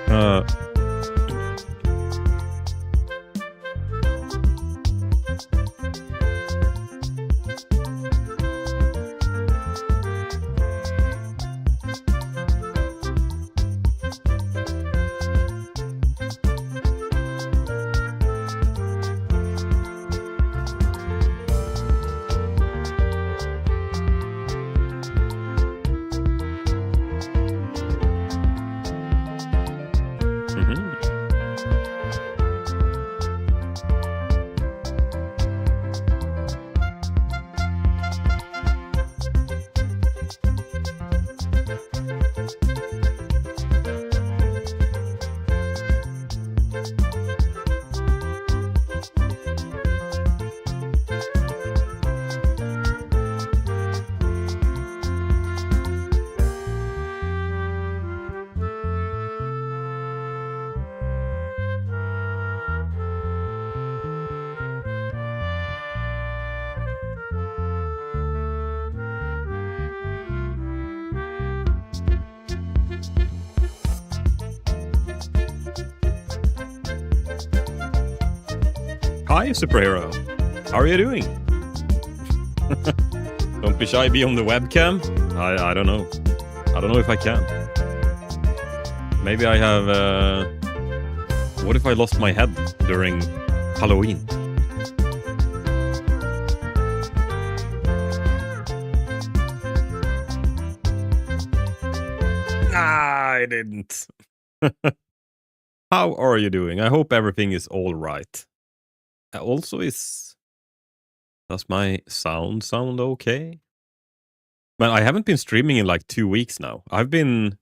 Uh, mhm. Hi, superhero. How are you doing? Don't be shy, be on the webcam. I don't know. I don't know if I can. Maybe I have... What if I lost my head during Halloween? I didn't. How are you doing? I hope everything is all right. Also, does my sound okay? Man, I haven't been streaming in like 2 weeks now. I've been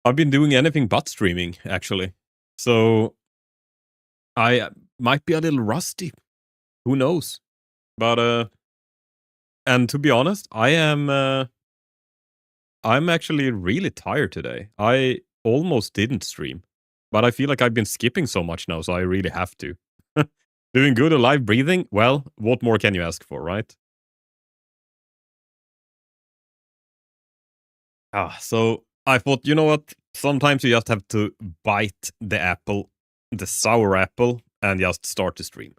doing anything but streaming, actually. So I might be a little rusty. Who knows? But and to be honest, I'm actually really tired today. I almost didn't stream, but I feel like I've been skipping so much now, so I really have to. Doing good, alive, breathing? Well, what more can you ask for, right? So I thought, you know what? Sometimes you just have to bite the apple, the sour apple, and just start to stream.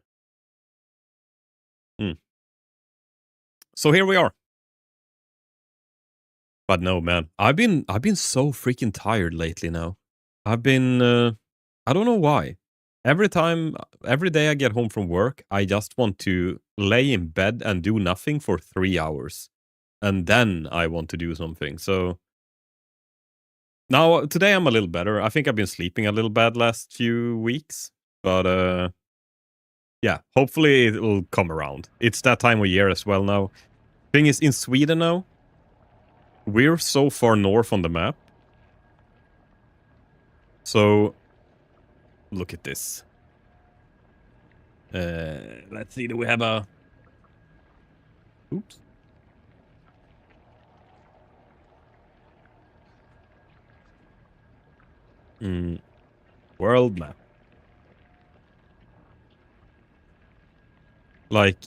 So here we are. But no, man, I've been so freaking tired lately now. I don't know why. Every day I get home from work, I just want to lay in bed and do nothing for 3 hours. And then I want to do something. So now, today I'm a little better. I think I've been sleeping a little bad last few weeks. But yeah, hopefully it will come around. It's that time of year as well now. Thing is, in Sweden now, we're so far north on the map. So, look at this. Let's see, do we have a... Oops. World map. Like,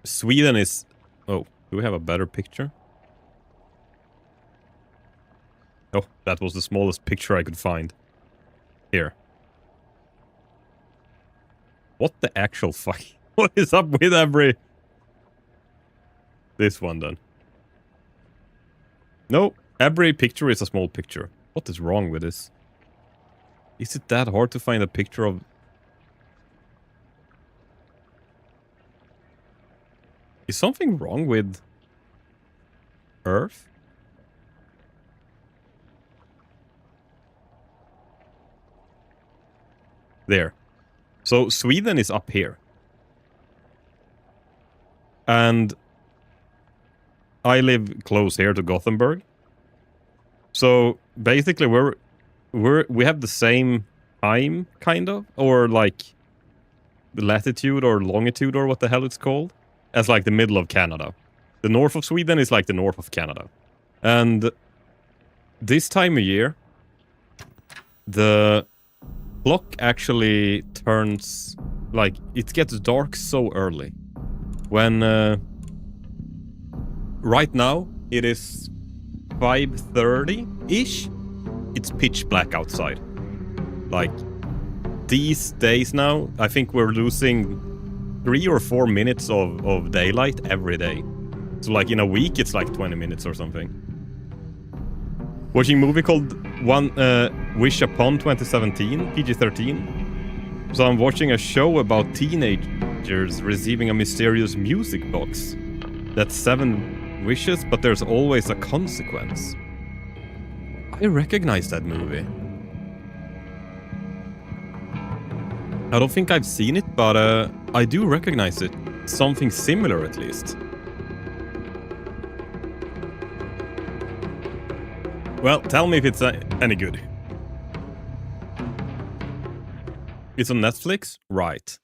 Sweden is... Oh, do we have a better picture? Oh, that was the smallest picture I could find. Here. What the actual fuck? What is up with every... This one, then. No, every picture is a small picture. What is wrong with this? Is it that hard to find a picture of... Is something wrong with... Earth? There. So Sweden is up here. And I live close here to Gothenburg. So basically we have the same time, kind of, or like the latitude or longitude or what the hell it's called, as like the middle of Canada. The north of Sweden is like the north of Canada. And this time of year, the clock actually turns, like, it gets dark so early. When, right now, it is 5:30-ish, it's pitch black outside. Like, these days now, I think we're losing 3 or 4 minutes of daylight every day. So like in a week, it's like 20 minutes or something. Watching a movie called Wish Upon 2017, PG-13. So I'm watching a show about teenagers receiving a mysterious music box. That's 7 wishes, but there's always a consequence. I recognize that movie. I don't think I've seen it, but I do recognize it. Something similar, at least. Well, tell me if it's any good. It's on Netflix? Right.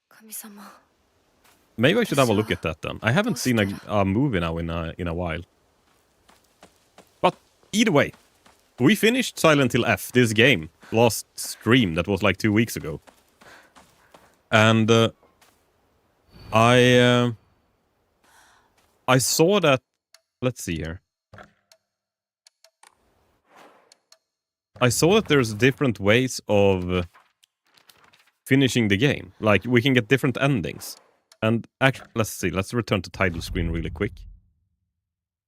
Maybe I should have a look at that then. I haven't seen a movie now in a while. But either way, we finished Silent Hill F, this game, last stream that was like 2 weeks ago. And I saw that. Let's see here. I saw that there's different ways of finishing the game. Like, we can get different endings. And actually, let's see. Let's return to title screen really quick.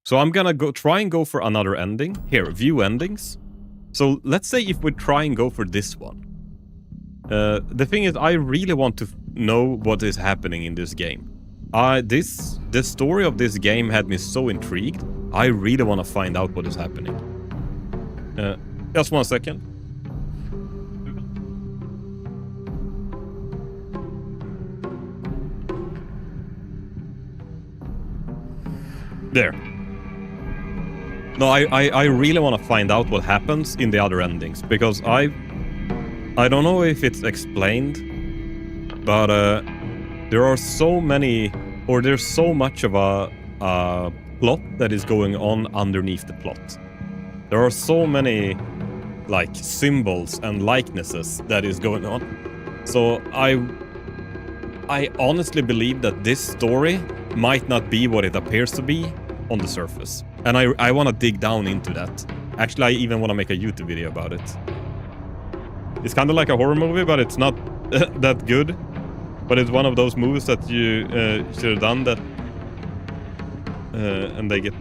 So I'm gonna try and go for another ending. Here, view endings. So let's say if we try and go for this one. The thing is, I really want to know what is happening in this game. The story of this game had me so intrigued. I really want to find out what is happening. Just 1 second. There. No, I really want to find out what happens in the other endings, because I don't know if it's explained, but there are so many, or there's so much of a plot that is going on underneath the plot. There are so many, like, symbols and likenesses that is going on. So I honestly believe that this story might not be what it appears to be on the surface. And I want to dig down into that. Actually, I even want to make a YouTube video about it. It's kind of like a horror movie, but it's not that good. But it's one of those movies that you should have done that. And they get...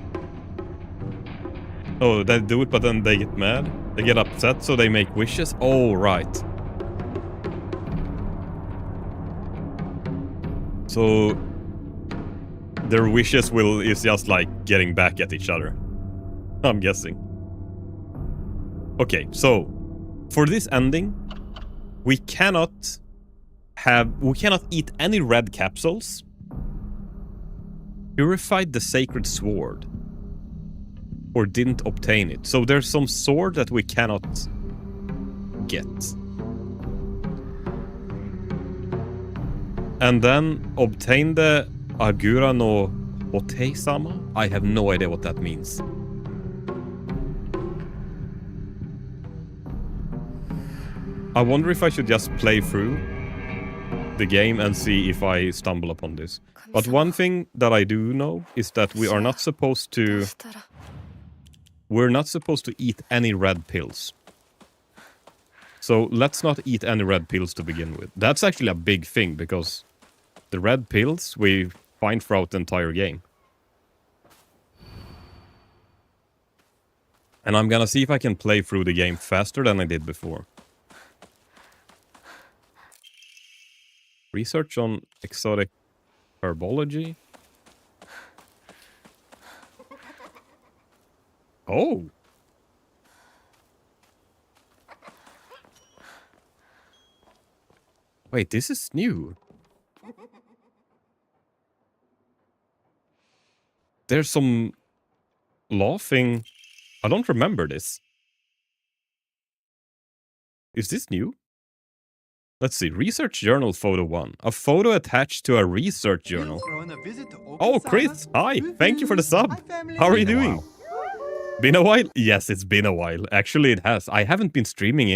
Oh, they do it, but then they get mad. They get upset, so they make wishes. Oh, right. So their wishes is just like getting back at each other. I'm guessing. Okay, so for this ending, we cannot eat any red capsules. Purified the sacred sword. Or didn't obtain it. So there's some sword that we cannot get. And then obtain the Agura no Hotei-sama? I have no idea what that means. I wonder if I should just play through the game and see if I stumble upon this. But one thing that I do know is that we are not supposed to... We're not supposed to eat any red pills. So let's not eat any red pills to begin with. That's actually a big thing, because the red pills we find throughout the entire game. And I'm gonna see if I can play through the game faster than I did before. Research on exotic herbology. Oh. Wait, this is new. There's some laughing. I don't remember this. Is this new? Let's see. Research journal photo 1. A photo attached to a research journal. Oh, Chris. Hi. Thank you for the sub. How are you doing? Been a while? Yes, it's been a while. Actually, it has. I haven't been streaming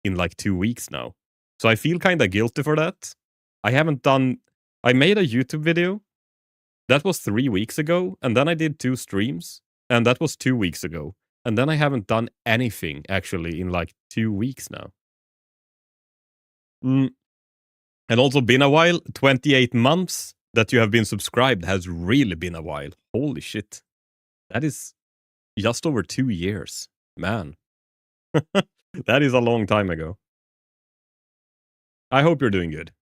in like 2 weeks now. So I feel kind of guilty for that. I haven't done... I made a YouTube video. That was 3 weeks ago. And then I did 2 streams. And that was 2 weeks ago. And then I haven't done anything actually in like 2 weeks now. And also been a while. 28 months that you have been subscribed has really been a while. Holy shit. That is just over 2 years. Man. That is a long time ago. I hope you're doing good.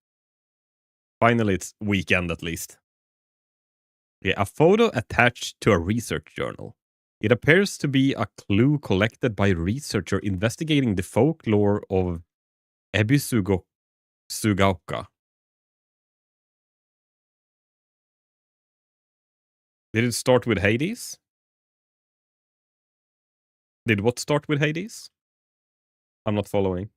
Finally, it's weekend at least. Yeah, a photo attached to a research journal. It appears to be a clue collected by a researcher investigating the folklore of Ebisugaoka. Did it start with Hades? Did what start with Hades? I'm not following.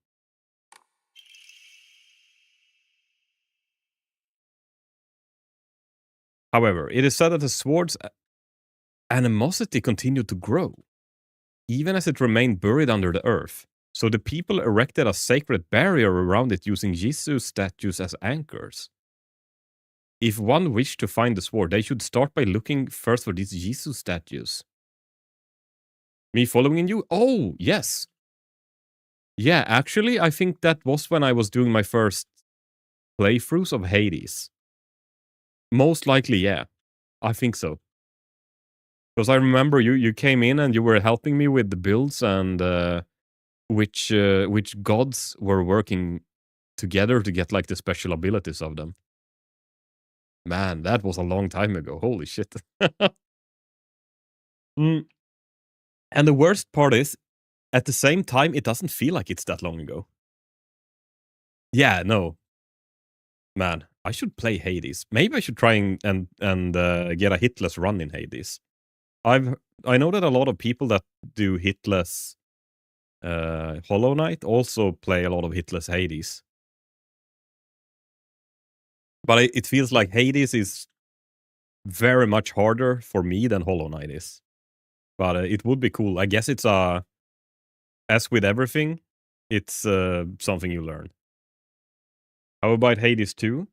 However, it is said that the sword's animosity continued to grow, even as it remained buried under the earth. So the people erected a sacred barrier around it using Jisoo statues as anchors. If one wished to find the sword, they should start by looking first for these Jisoo statues. Me following you? Oh, yes. Yeah, actually, I think that was when I was doing my first playthroughs of Hades. Most likely, yeah. I think so. Because I remember you came in and you were helping me with the builds and which gods were working together to get like the special abilities of them. Man, that was a long time ago. Holy shit. Mm. And the worst part is, at the same time, it doesn't feel like it's that long ago. Yeah, no. Man, I should play Hades. Maybe I should try and get a hitless run in Hades. I know that a lot of people that do hitless Hollow Knight also play a lot of hitless Hades. But it feels like Hades is very much harder for me than Hollow Knight is. But it would be cool. I guess it's as with everything, it's something you learn. How about Hades 2?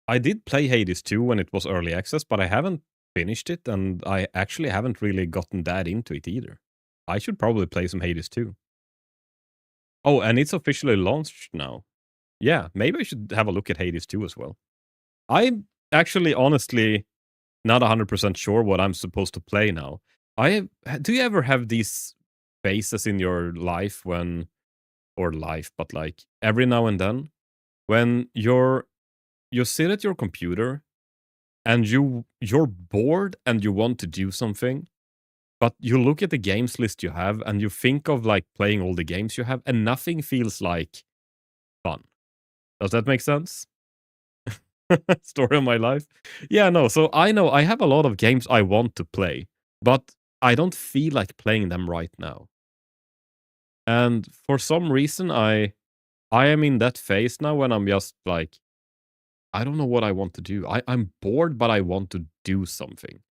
I did play Hades 2 when it was early access, but I haven't finished it, and I actually haven't really gotten that into it either. I should probably play some Hades 2. Oh, and it's officially launched now. Yeah, maybe I should have a look at Hades 2 as well. I'm actually, honestly, not 100% sure what I'm supposed to play now. Do you ever have these phases in your life but like every now and then, when you sit at your computer and you're bored and you want to do something, but you look at the games list you have and you think of like playing all the games you have and nothing feels like fun. Does that make sense? Story of my life. Yeah, no. So I know I have a lot of games I want to play, but I don't feel like playing them right now. And for some reason, I am in that phase now when I'm just like, I don't know what I want to do. I'm bored, but I want to do something.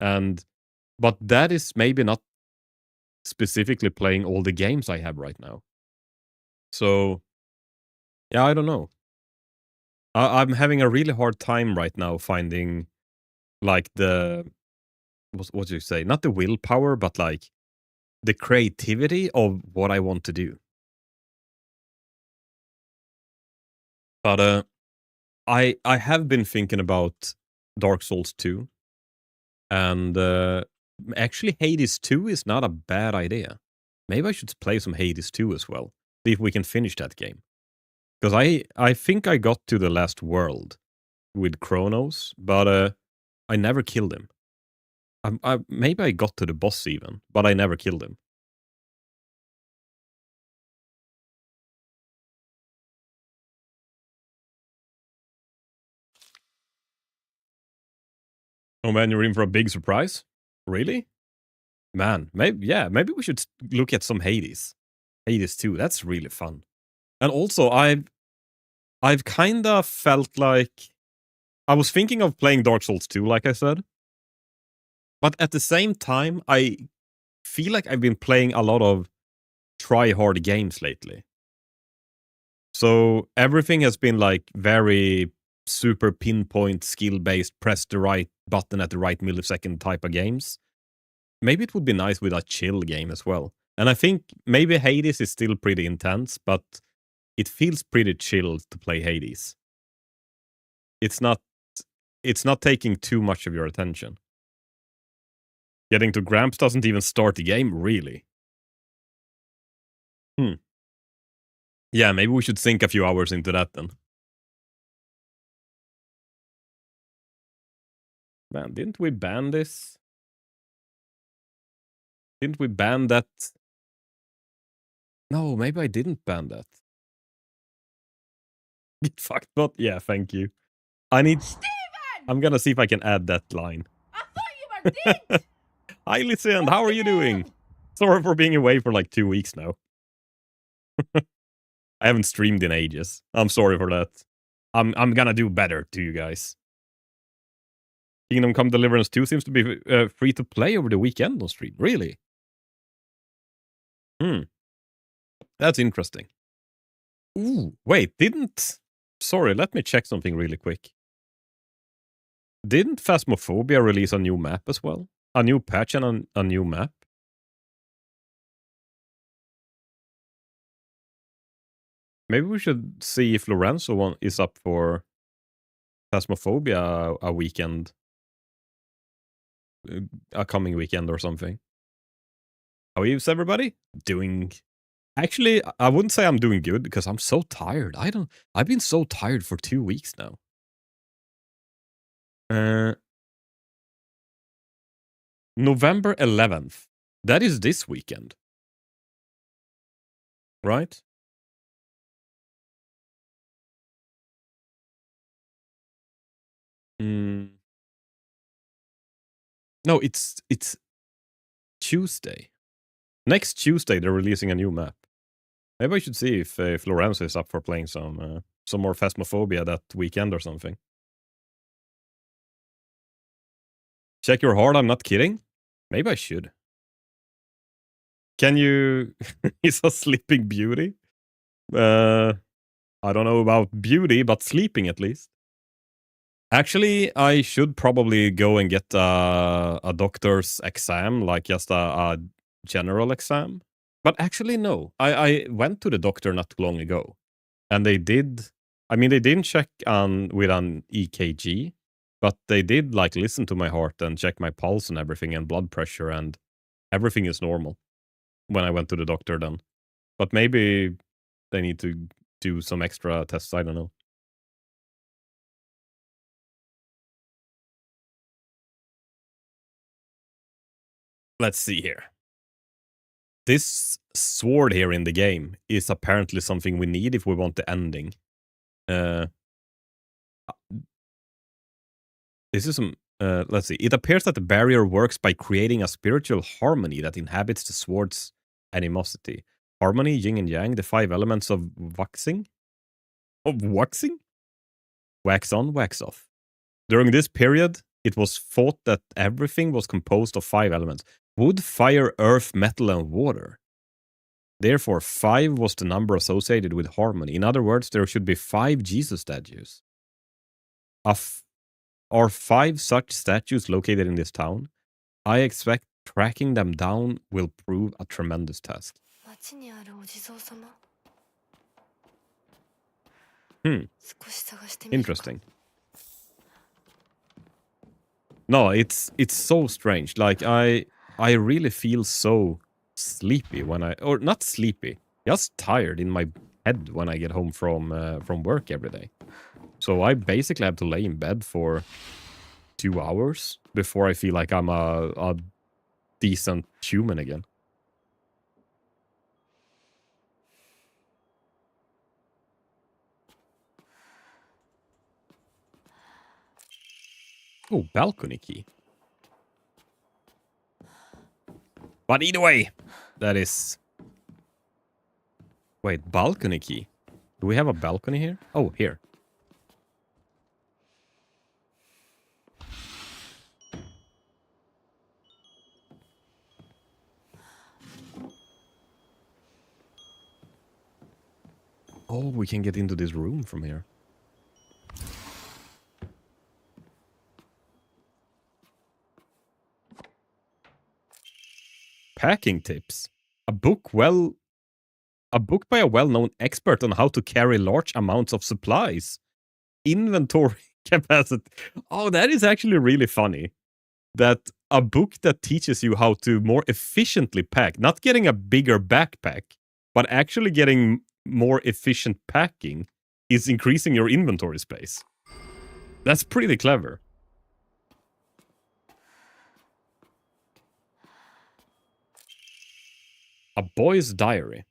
But that is maybe not specifically playing all the games I have right now. So, yeah, I don't know. I'm having a really hard time right now finding like what do you say? Not the willpower, but like the creativity of what I want to do. But I have been thinking about Dark Souls 2, and actually Hades 2 is not a bad idea. Maybe I should play some Hades 2 as well. See if we can finish that game. Because I think I got to the last world with Kronos, but I never killed him. Maybe I got to the boss even, but I never killed him. Oh man, you're in for a big surprise? Really? Man, maybe we should look at some Hades. Hades 2, that's really fun. And also, I've kind of felt like I was thinking of playing Dark Souls 2, like I said. But at the same time, I feel like I've been playing a lot of try-hard games lately. So everything has been like very super pinpoint skill-based, press the right button at the right millisecond type of games. maybe it would be nice with a chill game as well. And I think maybe Hades is still pretty intense, but it feels pretty chill to play Hades. It's not taking too much of your attention. Getting to Gramps doesn't even start the game, really. Yeah, maybe we should sink a few hours into that then. Man, didn't we ban this? Didn't we ban that? No, maybe I didn't ban that. Get fucked, but yeah, thank you. I need... Steven! I'm gonna see if I can add that line. I thought you were dead! Hi, Listen, how are you doing? Sorry for being away for like 2 weeks now. I haven't streamed in ages. I'm sorry for that. I'm gonna do better to you guys. Kingdom Come Deliverance 2 seems to be free to play over the weekend on stream. Really? That's interesting. Ooh, wait, didn't... Sorry, let me check something really quick. Didn't Phasmophobia release a new map as well? A new patch and a new map? Maybe we should see if Lorenzo is up for Phasmophobia a weekend. A coming weekend or something. How is everybody? Doing... Actually, I wouldn't say I'm doing good because I'm so tired. I've been so tired for 2 weeks now. November 11th. That is this weekend. Right? No, it's Tuesday. Next Tuesday, they're releasing a new map. Maybe I should see if Lorenzo is up for playing some more Phasmophobia that weekend or something. Check your heart, I'm not kidding. Maybe I should. Can you... He's a sleeping beauty? I don't know about beauty, but sleeping at least. Actually, I should probably go and get a doctor's exam, like just a general exam. But actually, no. I went to the doctor not too long ago. And they did... I mean, they didn't check with an EKG. But they did, like, listen to my heart and check my pulse and everything and blood pressure. And everything is normal when I went to the doctor then. But maybe they need to do some extra tests. I don't know. Let's see here. This sword here in the game is apparently something we need if we want the ending. This is some... let's see. It appears that the barrier works by creating a spiritual harmony that inhabits the sword's animosity. Harmony, yin and yang, the 5 elements of waxing? Of waxing? Wax on, wax off. During this period, it was thought that everything was composed of 5 elements. Wood, fire, earth, metal, and water. Therefore, 5 was the number associated with harmony. In other words, there should be 5 Jesus statues. Are 5 such statues located in this town? I expect tracking them down will prove a tremendous task. Interesting. No, it's so strange. Like, I really feel so sleepy when or not sleepy, just tired in my head when I get home from work every day. So I basically have to lay in bed for 2 hours before I feel like I'm a decent human again. Oh, balcony key. But either way, that is... Wait, balcony key? Do we have a balcony here? Oh, here. Oh, we can get into this room from here. packing tips. A book by a well-known expert on how to carry large amounts of supplies. Inventory capacity. Oh, that is actually really funny. That a book that teaches you how to more efficiently pack, not getting a bigger backpack, but actually getting more efficient packing is increasing your inventory space. That's pretty clever. A boy's diary.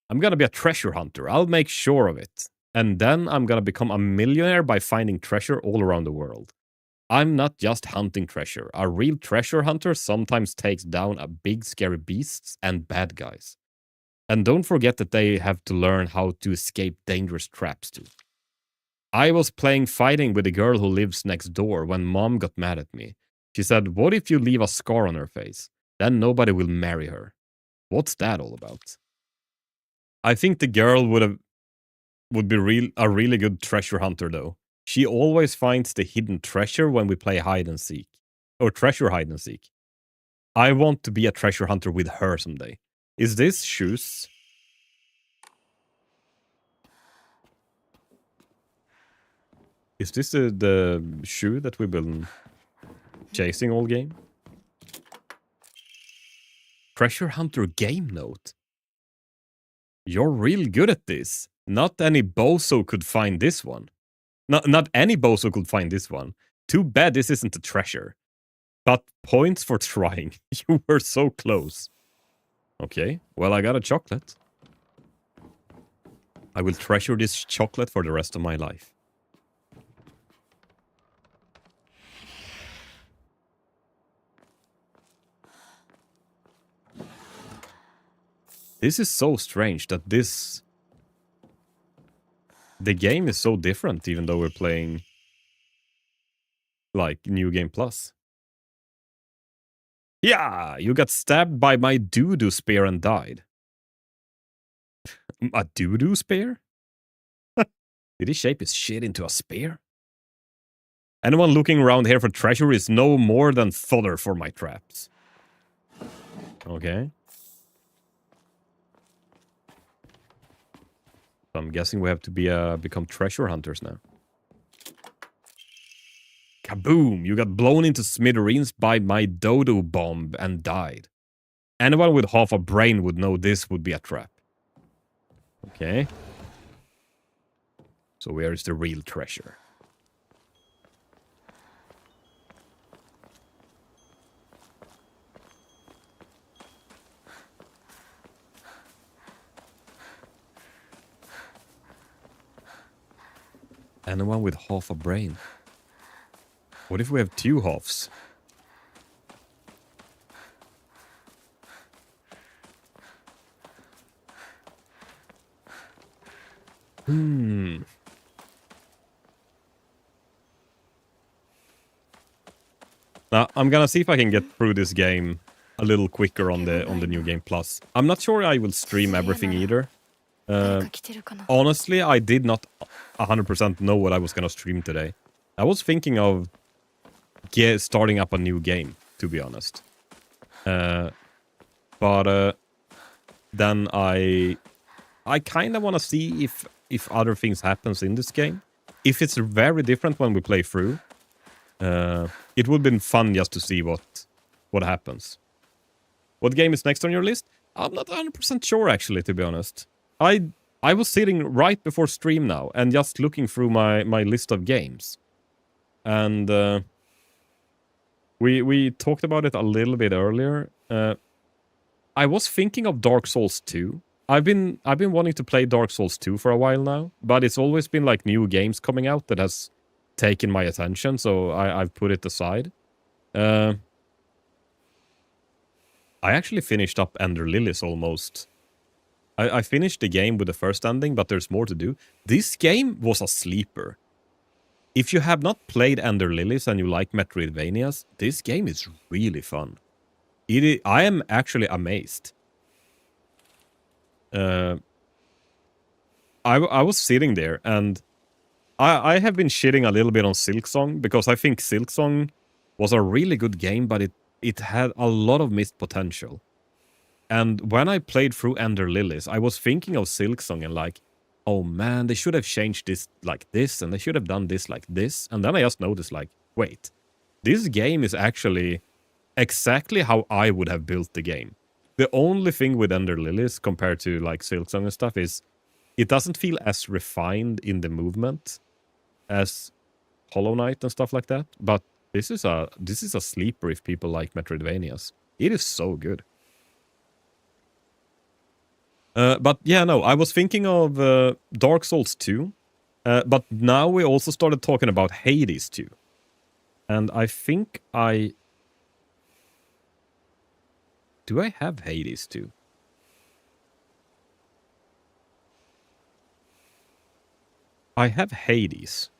I'm gonna be a treasure hunter. I'll make sure of it. And then I'm gonna become a millionaire by finding treasure all around the world. I'm not just hunting treasure. A real treasure hunter sometimes takes down a big scary beasts and bad guys. And don't forget that they have to learn how to escape dangerous traps too. I was playing fighting with a girl who lives next door when mom got mad at me. She said, "What if you leave a scar on her face? Then nobody will marry her." What's that all about? I think the girl would be a really good treasure hunter though. She always finds the hidden treasure when we play hide and seek. Or treasure hide and seek. I want to be a treasure hunter with her someday. Is this shoes? Is this the shoe that we've been chasing all game? Treasure hunter game note. You're real good at this. Not any bozo could find this one. Not any bozo could find this one. Too bad this isn't a treasure. But points for trying. You were so close. Okay, well, I got a chocolate. I will treasure this chocolate for the rest of my life. This is so strange that the game is so different even though we're playing like New Game Plus. Yeah, you got stabbed by my doo-doo spear and died. A doo-doo spear? Did he shape his shit into a spear? Anyone looking around here for treasure is no more than fodder for my traps. Okay. So I'm guessing we have to become treasure hunters now. Kaboom! You got blown into smithereens by my dodo bomb and died. Anyone with half a brain would know this would be a trap. Okay. So where is the real treasure? Anyone with half a brain? What if we have two halves? Now, I'm gonna see if I can get through this game a little quicker on the New Game Plus. I'm not sure I will stream everything either. Honestly, I did not 100% know what I was gonna stream today. I was thinking of starting up a new game, to be honest. But then I kind of want to see if other things happens in this game. If it's very different when we play through, it would have been fun just to see what happens. What game is next on your list? I'm not 100% sure, actually, to be honest. I was sitting right before stream now and just looking through my list of games. And we talked about it a little bit earlier. I was thinking of Dark Souls 2. I've been wanting to play Dark Souls 2 for a while now, but it's always been like new games coming out that has taken my attention, so I've put it aside. I actually finished up Ender Lilies almost. I finished the game with the first ending, but there's more to do. This game was a sleeper. If you have not played Ender Lilies and you like Metroidvanias, this game is really fun. I am actually amazed. I was sitting there and I have been shitting a little bit on Silksong because I think Silksong was a really good game, but it had a lot of missed potential. And when I played through Ender Lilies, I was thinking of Silksong and like, oh man, they should have changed this like this, and they should have done this like this. And then I just noticed like, wait, this game is actually exactly how I would have built the game. The only thing with Ender Lilies compared to like Silksong and stuff is it doesn't feel as refined in the movement as Hollow Knight and stuff like that. But this is a sleeper if people like Metroidvanias. It is so good. But yeah, no, I was thinking of Dark Souls 2. But now we also started talking about Hades 2. And I think I... Do I have Hades 2? I have Hades.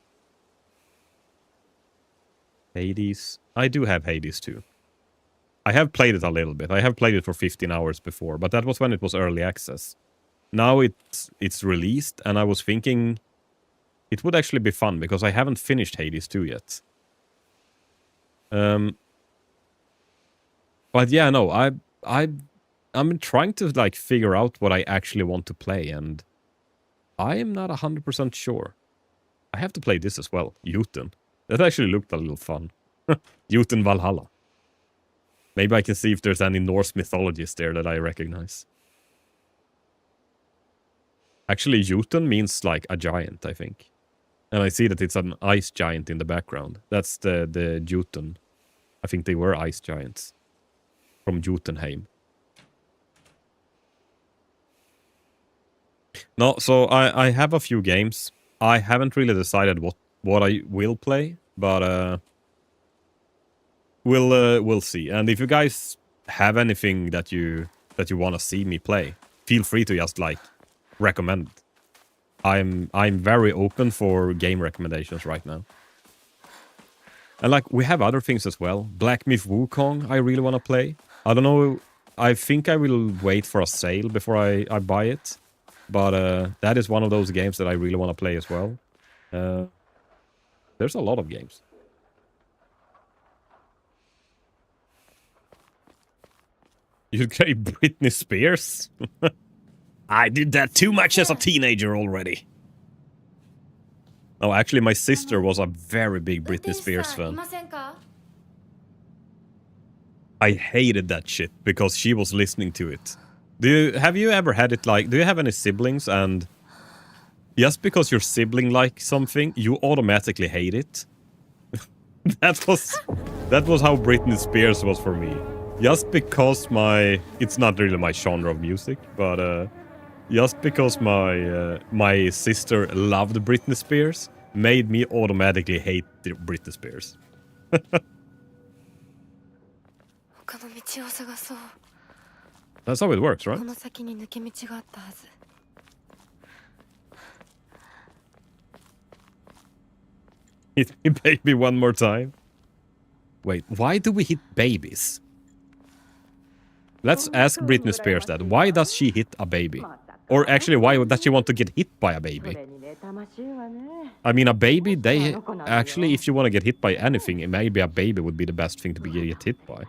Hades. I do have Hades 2. I have played it a little bit. I have played it for 15 hours before, but that was when it was early access. Now it's released, and I was thinking it would actually be fun because I haven't finished Hades 2 yet. But yeah, no, I'm trying to like figure out what I actually want to play, and I am not 100% sure. I have to play this as well, Jotun. That actually looked a little fun. Jotun Valhalla. Maybe I can see if there's any Norse mythologies there that I recognize. Actually, Jotun means like a giant, I think. And I see that it's an ice giant in the background. That's the Jotun. I think they were ice giants. From Jotunheim. No, so I have a few games. I haven't really decided what I will play, but we'll see. And if you guys have anything that you want to see me play, feel free to just like recommend it. I'm very open for game recommendations right now. And like we have other things as well. Black Myth Wukong I really want to play. I don't know. I think I will wait for a sale before I buy it. But that is one of those games that I really want to play as well. There's a lot of games. You play Britney Spears? I did that too much as a teenager already. No, actually my sister was a very big Britney Spears fan. I hated that shit because she was listening to it. Have you ever had it like... Do you have any siblings and... Just because your sibling likes something, you automatically hate it? That was how Britney Spears was for me. Just because my... It's not really my genre of music, but... just because my sister loved Britney Spears made me automatically hate Britney Spears. That's how it works, right? Hit me baby one more time. Wait, why do we hit babies? Let's ask Britney Spears that. Why does she hit a baby? Or actually, why does she want to get hit by a baby? I mean, a baby, they... Actually, if you want to get hit by anything, maybe a baby would be the best thing to get hit by.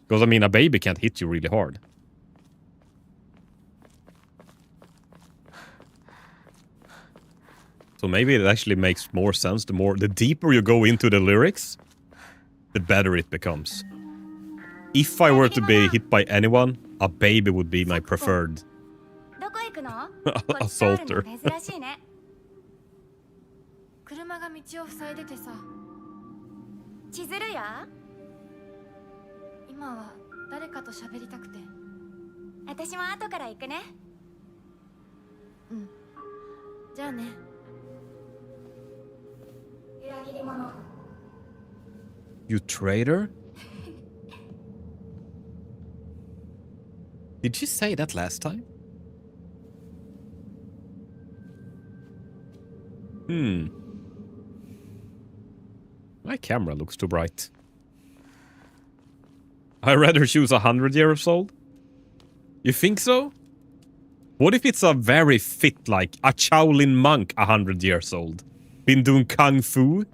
Because, I mean, a baby can't hit you really hard. So maybe it actually makes more sense. The deeper you go into the lyrics, the better it becomes. If I were to be hit by anyone, a baby would be my preferred assaulter. You traitor? Did you say that last time? My camera looks too bright. I'd rather choose 100 years old. You think so? What if it's a very fit, like a Shaolin monk 100 years old? Been doing kung fu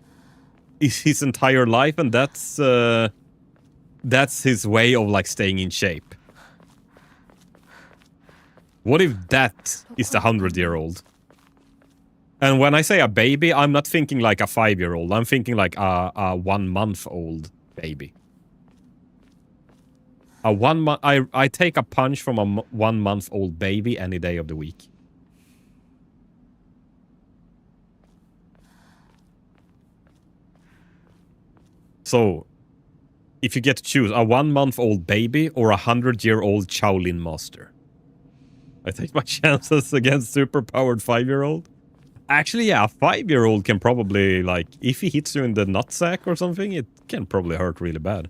his entire life, and that's his way of like staying in shape. What if that is the 100-year-old? And when I say a baby, I'm not thinking like a 5-year-old. I'm thinking like a 1-month-old baby. A 1 month. I take a punch from a 1-month-old baby any day of the week. So, if you get to choose a 1-month-old baby or a 100-year-old Shaolin master, I take my chances against super-powered 5-year-old. Actually, yeah, a 5-year-old can probably, like, if he hits you in the nutsack or something, it can probably hurt really bad.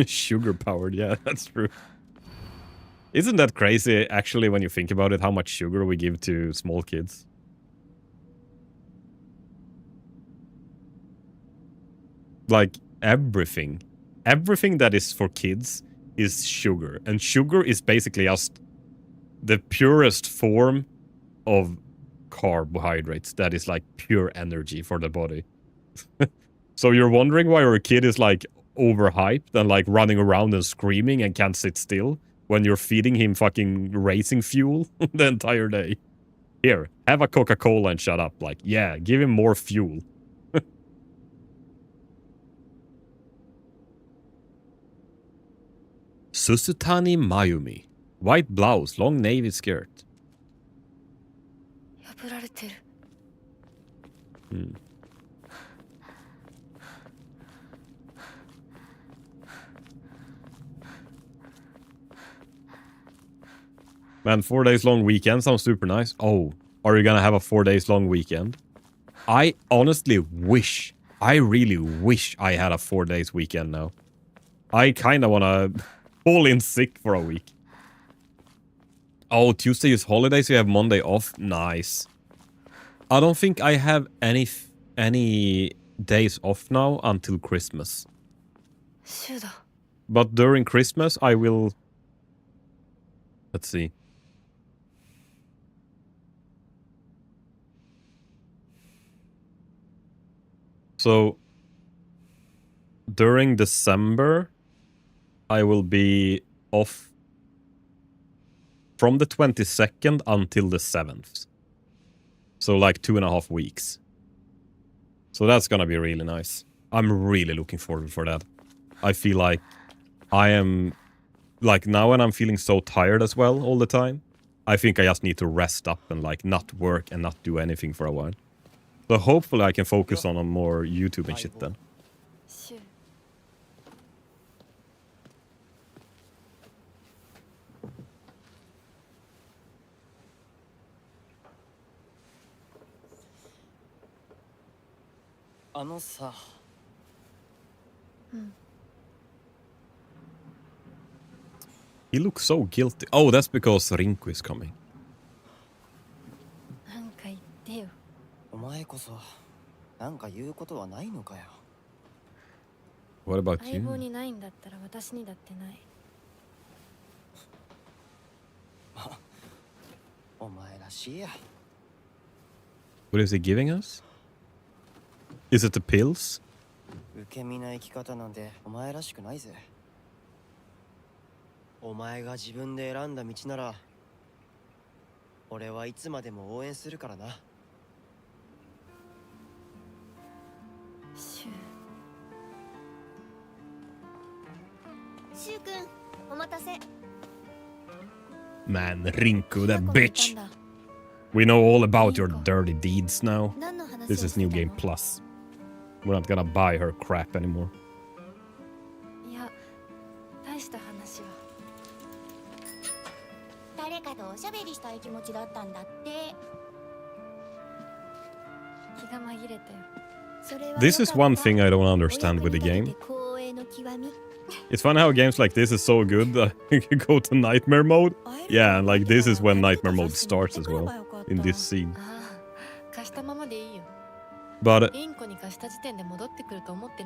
Sugar-powered, yeah, that's true. Isn't that crazy, actually, when you think about it, how much sugar we give to small kids? Like, everything. Everything that is for kids is sugar. And sugar is basically just the purest form of carbohydrates that is like pure energy for the body. So you're wondering why your kid is like overhyped and like running around and screaming and can't sit still when you're feeding him fucking racing fuel the entire day. Here, have a Coca-Cola and shut up. Like, yeah, give him more fuel. Susutani Mayumi. White blouse, long navy skirt. Man, 4 days long weekend sounds super nice. Oh, are you gonna have a 4 days long weekend? I honestly wish, I really wish I had a 4 days weekend now. I kinda wanna fall in sick for a week. Oh, Tuesday is holiday, so you have Monday off. Nice. I don't think I have any days off now until Christmas. But during Christmas, I will... Let's see. So, during December, I will be off from the 22nd until the 7th. So like 2.5 weeks. So that's gonna be really nice. I'm really looking forward for that. I feel like I am... Like now when I'm feeling so tired as well all the time, I think I just need to rest up and like not work and not do anything for a while. So hopefully I can focus on more YouTube and shit then. He looks so guilty. Oh, that's because Rinku is coming. What about you? What is he giving us? Is it the pills? Man, Rinku, that bitch. We know all about your dirty deeds now. This is New Game Plus. We're not gonna buy her crap anymore. This is one thing I don't understand with the game. It's funny how games like this is so good that you can go to nightmare mode. Yeah, and like this is when nightmare mode starts as well, in this scene. But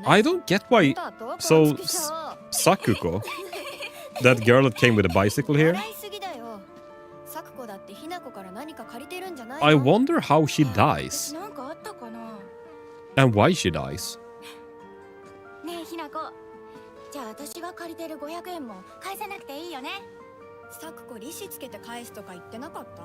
I don't get why... So, Sakuko, that girl that came with a bicycle here, I wonder how she dies なんかあったかな。 and why she dies. ねえひなこ。じゃあ私が借りてる500円も返さなくていいよね。サクコ利子つけて返すとか言ってなかった？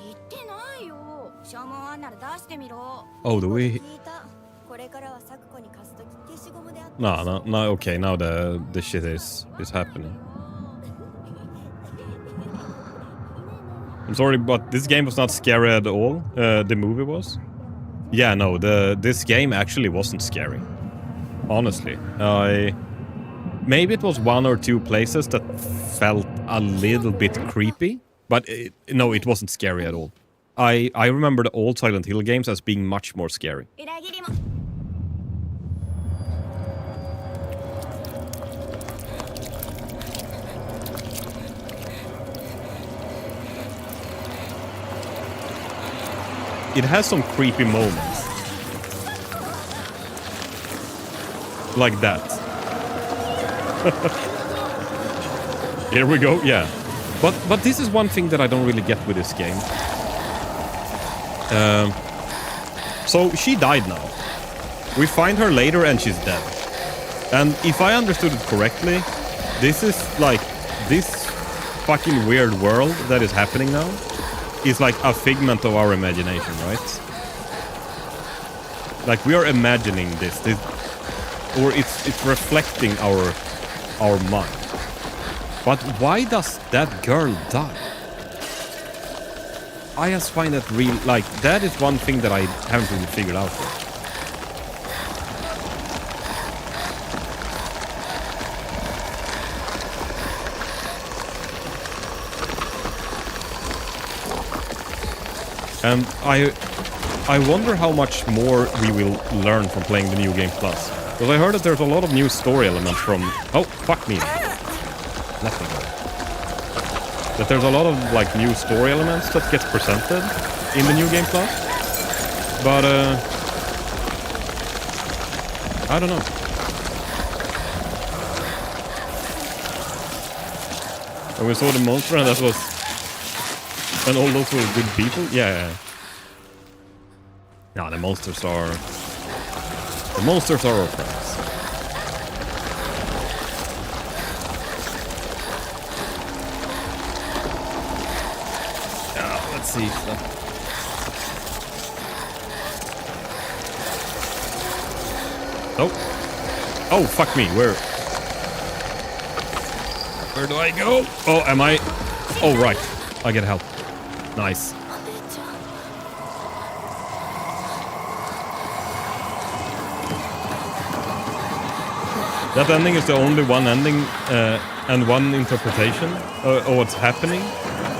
言ってないよ。証文あんなら出してみろ。 Oh, do we? 聞いた。これからはサクコに貸すとき消しゴムであって。 No. Okay, now the shit is happening. I'm sorry, but this game was not scary at all. The movie was. Yeah, no. This game actually wasn't scary. Honestly, maybe it was one or two places that felt a little bit creepy, but no, it wasn't scary at all. I remember the old Silent Hill games as being much more scary. 裏切りも。 It has some creepy moments. Like that. Here we go, yeah. But this is one thing that I don't really get with this game. So she died now. We find her later and she's dead. And if I understood it correctly, this is like this fucking weird world that is happening now is like a figment of our imagination, right? Like we are imagining this or it's reflecting our mind. But why does that girl die? I just find that real, like that is one thing that I haven't really figured out yet. And I wonder how much more we will learn from playing the New Game Plus. Because I heard that there's a lot of new story elements from... Oh, fuck me. Nothing. That there's a lot of like new story elements that gets presented in the New Game Plus. But I don't know. And we saw the monster and that was... And all those were good people? Yeah. No, the monsters are... The monsters are our friends. Let's see. Oh. Oh, fuck me. Where do I go? Oh, am I... Oh, right. I get help. Nice. That ending is the only one ending and one interpretation of what's happening.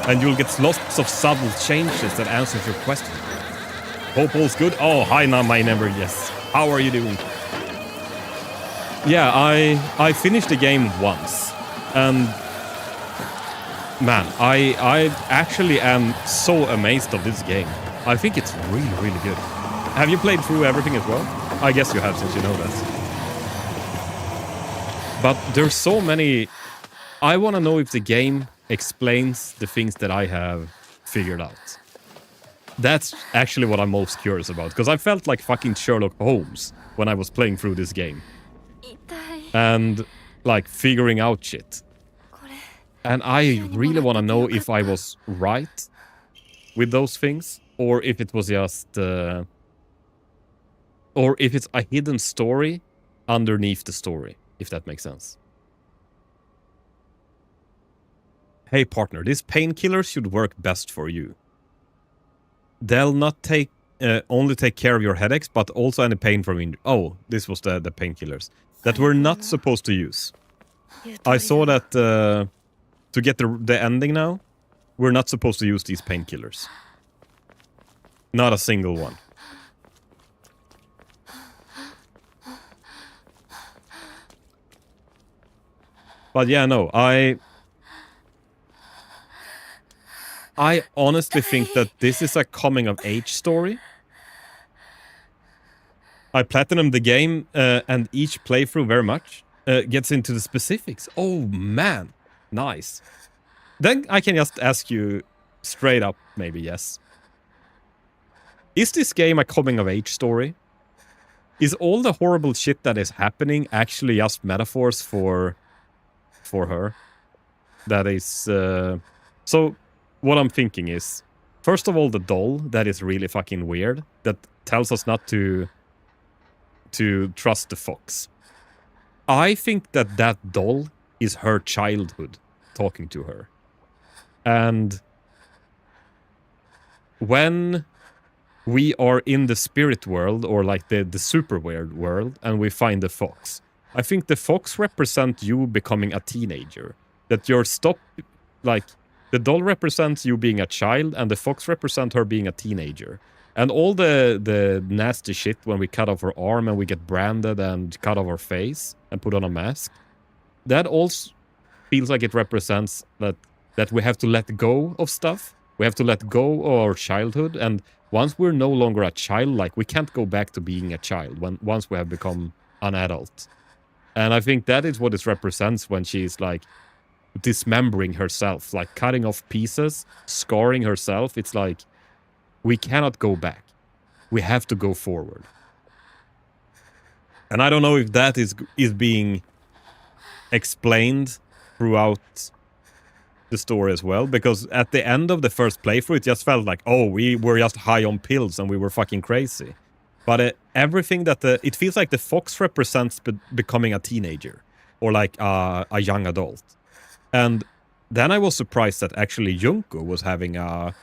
And you'll get lots of subtle changes that answers your question. Hope all's good? Oh, hi, now my neighbor. Yes. How are you doing? Yeah, I finished the game once. And... Man, I actually am so amazed of this game. I think it's really, really good. Have you played through everything as well? I guess you have, since you know that. But there's so many... I want to know if the game explains the things that I have figured out. That's actually what I'm most curious about. Because I felt like fucking Sherlock Holmes when I was playing through this game. And, like, figuring out shit. And I really want to know if I was right with those things, or if it was just, or if it's a hidden story underneath the story, if that makes sense. Hey partner, these painkillers should work best for you. They'll not only take care of your headaches, but also any pain from injury. Oh, this was the painkillers that we're not supposed to use. I saw that... To get the ending now, we're not supposed to use these painkillers. Not a single one. But yeah, no, I honestly think that this is a coming-of-age story. I platinumed the game, and each playthrough very much gets into the specifics. Oh, man. Nice. Then I can just ask you straight up, maybe yes. Is this game a coming-of-age story? Is all the horrible shit that is happening actually just metaphors for her? That is... So, what I'm thinking is, first of all, the doll, that is really fucking weird. That tells us not to trust the fox. I think that doll is her childhood talking to her. And when we are in the spirit world, or like the super weird world, and we find the fox, I think the fox represents you becoming a teenager. That you're like, the doll represents you being a child, and the fox represents her being a teenager. And all the nasty shit when we cut off her arm and we get branded and cut off her face and put on a mask, that also feels like it represents that we have to let go of stuff. We have to let go of our childhood, and once we're no longer a child, like, we can't go back to being a child once we have become an adult. And I think that is what it represents when she's like dismembering herself, like cutting off pieces, scarring herself. It's like, we cannot go back. We have to go forward. And I don't know if that is being explained throughout the story as well, because at the end of the first playthrough, it just felt like, oh, we were just high on pills and we were fucking crazy. But everything that it feels like the fox represents becoming a teenager, or like a young adult. And then I was surprised that actually Junko was having a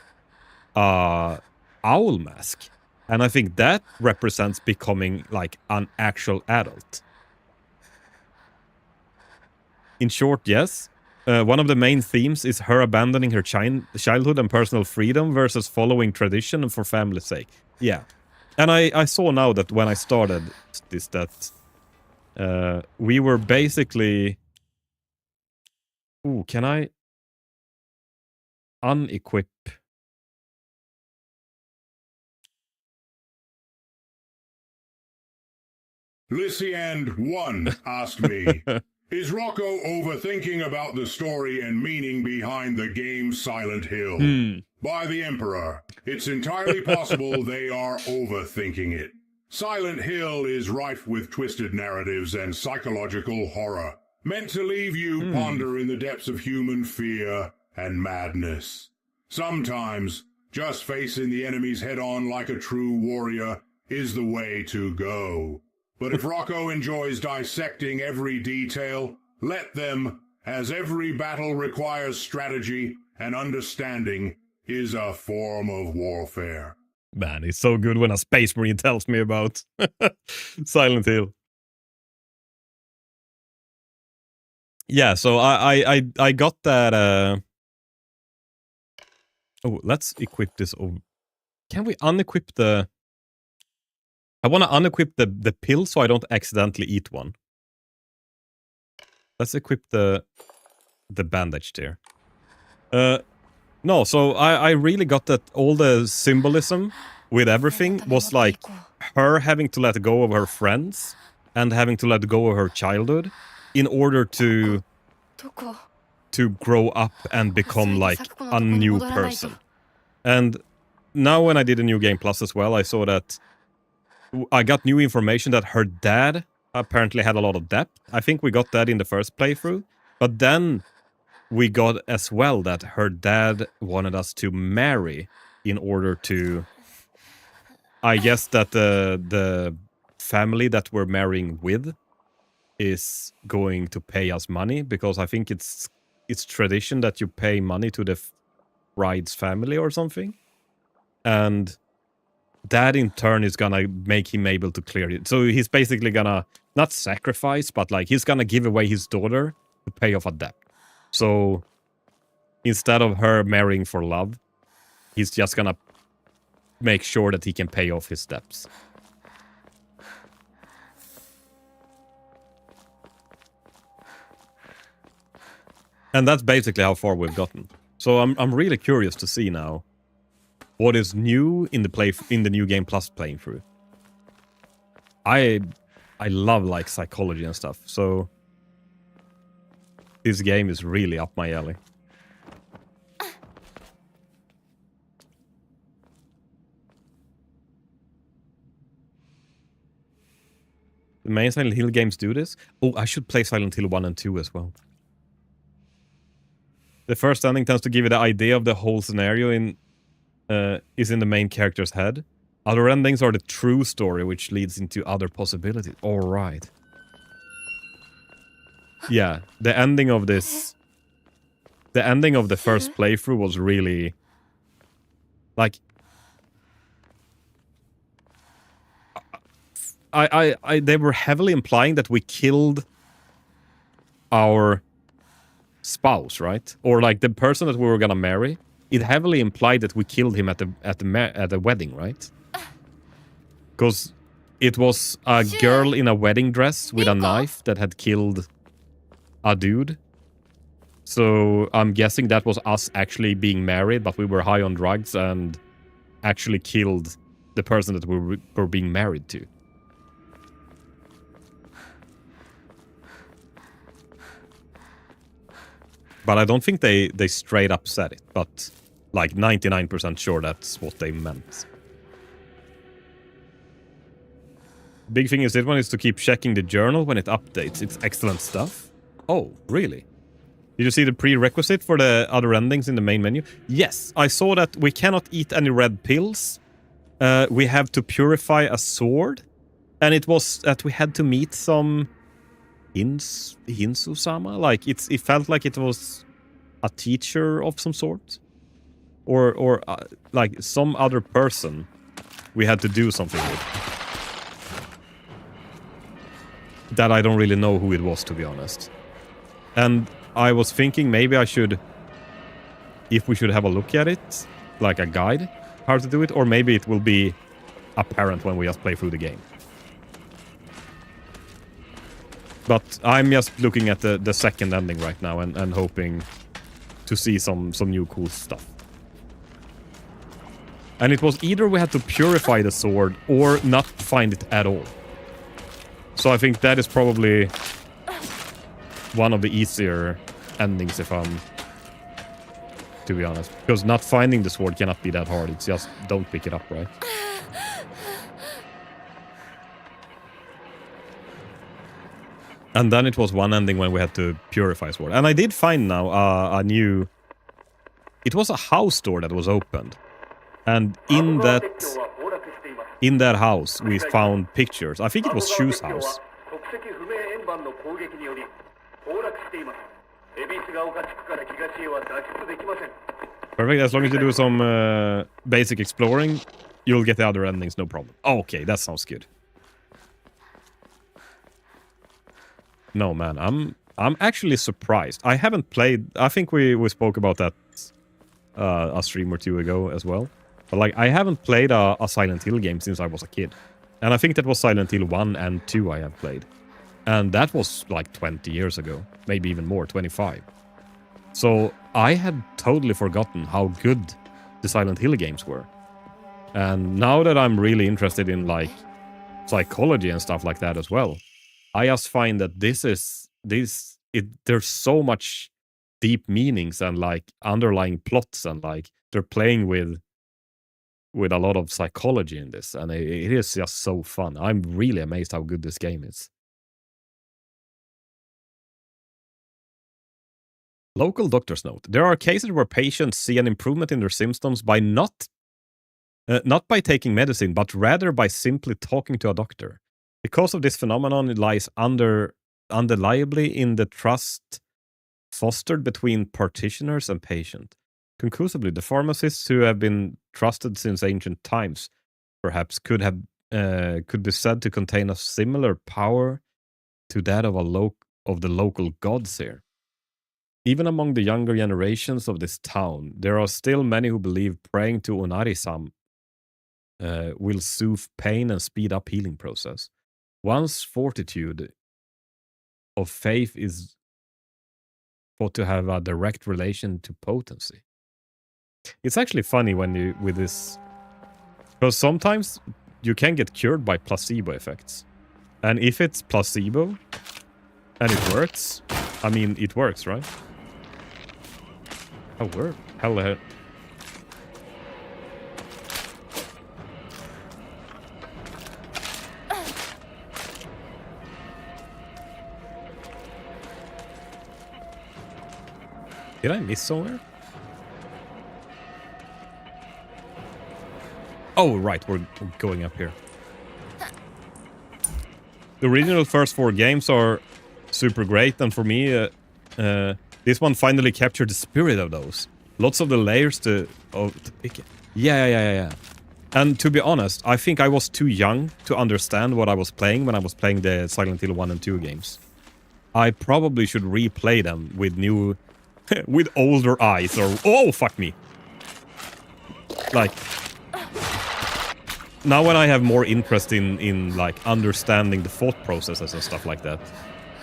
owl mask. And I think that represents becoming like an actual adult. In short, yes. One of the main themes is her abandoning her childhood and personal freedom versus following tradition and for family's sake. Yeah. And I saw now that when I started this, that we were basically... Ooh, can I unequip? Lysiand1 asked me, is Rocco overthinking about the story and meaning behind the game Silent Hill? By the Emperor, it's entirely possible they are overthinking it. Silent Hill is rife with twisted narratives and psychological horror, meant to leave you ponder in the depths of human fear and madness. Sometimes, just facing the enemies head-on like a true warrior is the way to go. But if Rocco enjoys dissecting every detail, let them, as every battle requires strategy and understanding is a form of warfare. Man, it's so good when a Space Marine tells me about Silent Hill. Yeah, so I got that... Oh, let's equip this. Can we unequip the... I want to unequip the pill so I don't accidentally eat one. Let's equip the bandage there. No, so I really got that all the symbolism with everything was like her having to let go of her friends and having to let go of her childhood in order to grow up and become like a new person. And now when I did a New Game Plus as well, I saw that I got new information that her dad apparently had a lot of debt. I think we got that in the first playthrough. But then we got as well that her dad wanted us to marry in order to... I guess that the family that we're marrying with is going to pay us money, because I think it's tradition that you pay money to the bride's family or something. And that in turn is gonna make him able to clear it. So he's basically gonna not sacrifice, but like he's gonna give away his daughter to pay off a debt. So instead of her marrying for love, he's just gonna make sure that he can pay off his debts. And that's basically how far we've gotten. So I'm really curious to see now what is new in the New Game Plus playing through. I love like psychology and stuff, so this game is really up my alley. The main Silent Hill games do this. Oh, I should play Silent Hill 1 and 2 as well. The first ending tends to give you the idea of the whole scenario is in the main character's head. Other endings are the true story, which leads into other possibilities. All right. Yeah, the ending of this... The ending of the first playthrough was really... Like... They were heavily implying that we killed our spouse, right? Or like the person that we were gonna marry. It heavily implied that we killed him at the wedding, right? Because it was a girl in a wedding dress with a knife that had killed a dude. So I'm guessing that was us actually being married, but we were high on drugs and actually killed the person that we were being married to. But I don't think they straight up said it, but like 99% sure that's what they meant. Big thing is this one is to keep checking the journal when it updates. It's excellent stuff. Oh, really? Did you see the prerequisite for the other endings in the main menu? Yes, I saw that we cannot eat any red pills. We have to purify a sword. And it was that we had to meet some Hinsu-sama. Like, it felt like it was a teacher of some sort. Or like some other person we had to do something with. That I don't really know who it was, to be honest. And I was thinking maybe I should... If we should have a look at it, like a guide, how to do it, or maybe it will be apparent when we just play through the game. But I'm just looking at the second ending right now and hoping to see some new cool stuff. And it was either we had to purify the sword or not find it at all. So I think that is probably one of the easier endings if I'm... To be honest. Because not finding the sword cannot be that hard. It's just don't pick it up, right? And then it was one ending when we had to purify sword. And I did find now a new... It was a house door that was opened. And in that house, we found pictures. I think it was Shu's house. Perfect. As long as you do some basic exploring, you'll get the other endings, no problem. Oh, okay, that sounds good. No, man, I'm actually surprised. I haven't played... I think we spoke about that a stream or two ago as well. But like, I haven't played a Silent Hill game since I was a kid. And I think that was Silent Hill 1 and 2 I have played. And that was like 20 years ago. Maybe even more, 25. So I had totally forgotten how good the Silent Hill games were. And now that I'm really interested in like psychology and stuff like that as well, I just find that there's so much deep meanings and like underlying plots and like they're playing with a lot of psychology in this, and it is just so fun. I'm really amazed how good this game is. Local doctor's note. There are cases where patients see an improvement in their symptoms by not by taking medicine, but rather by simply talking to a doctor. The cause of this phenomenon lies undeniably in the trust fostered between practitioners and patient. Conclusively, the pharmacists who have been trusted since ancient times, perhaps, could be said to contain a similar power to that of the local gods here. Even among the younger generations of this town, there are still many who believe praying to Onari-san will soothe pain and speed up healing process. One's fortitude of faith is thought to have a direct relation to potency. It's actually funny when you with this, because sometimes you can get cured by placebo effects, and if it's placebo and it works, I mean it works, right? Oh, word, hell. Did I miss somewhere? Oh, right, we're going up here. The original first 4 games are super great, and for me, this one finally captured the spirit of those. Lots of the layers to pick. Yeah. And to be honest, I think I was too young to understand what I was playing when I was playing the Silent Hill 1 and 2 games. I probably should replay them with new, with older eyes, or oh fuck me. Like, now when I have more interest in like understanding the thought processes and stuff like that,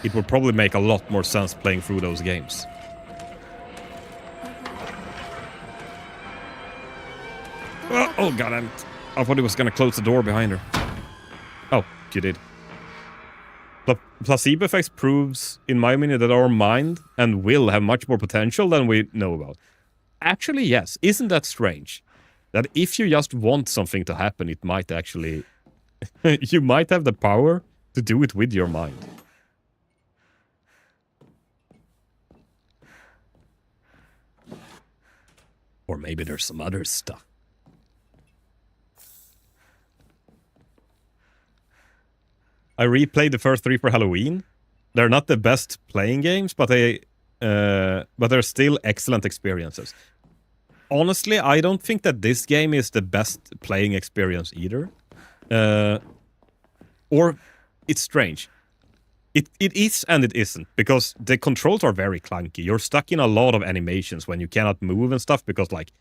it would probably make a lot more sense playing through those games. Oh god, I thought he was gonna close the door behind her. Oh, you did. Placebo effects proves, in my opinion, that our mind and will have much more potential than we know about. Actually, yes. Isn't that strange? That if you just want something to happen, it might actually... you might have the power to do it with your mind. Or maybe there's some other stuff. I replayed the first 3 for Halloween. They're not the best playing games, but they're still excellent experiences. Honestly, I don't think that this game is the best playing experience either. Or it's strange. It is and it isn't, because the controls are very clunky. You're stuck in a lot of animations when you cannot move and stuff, because like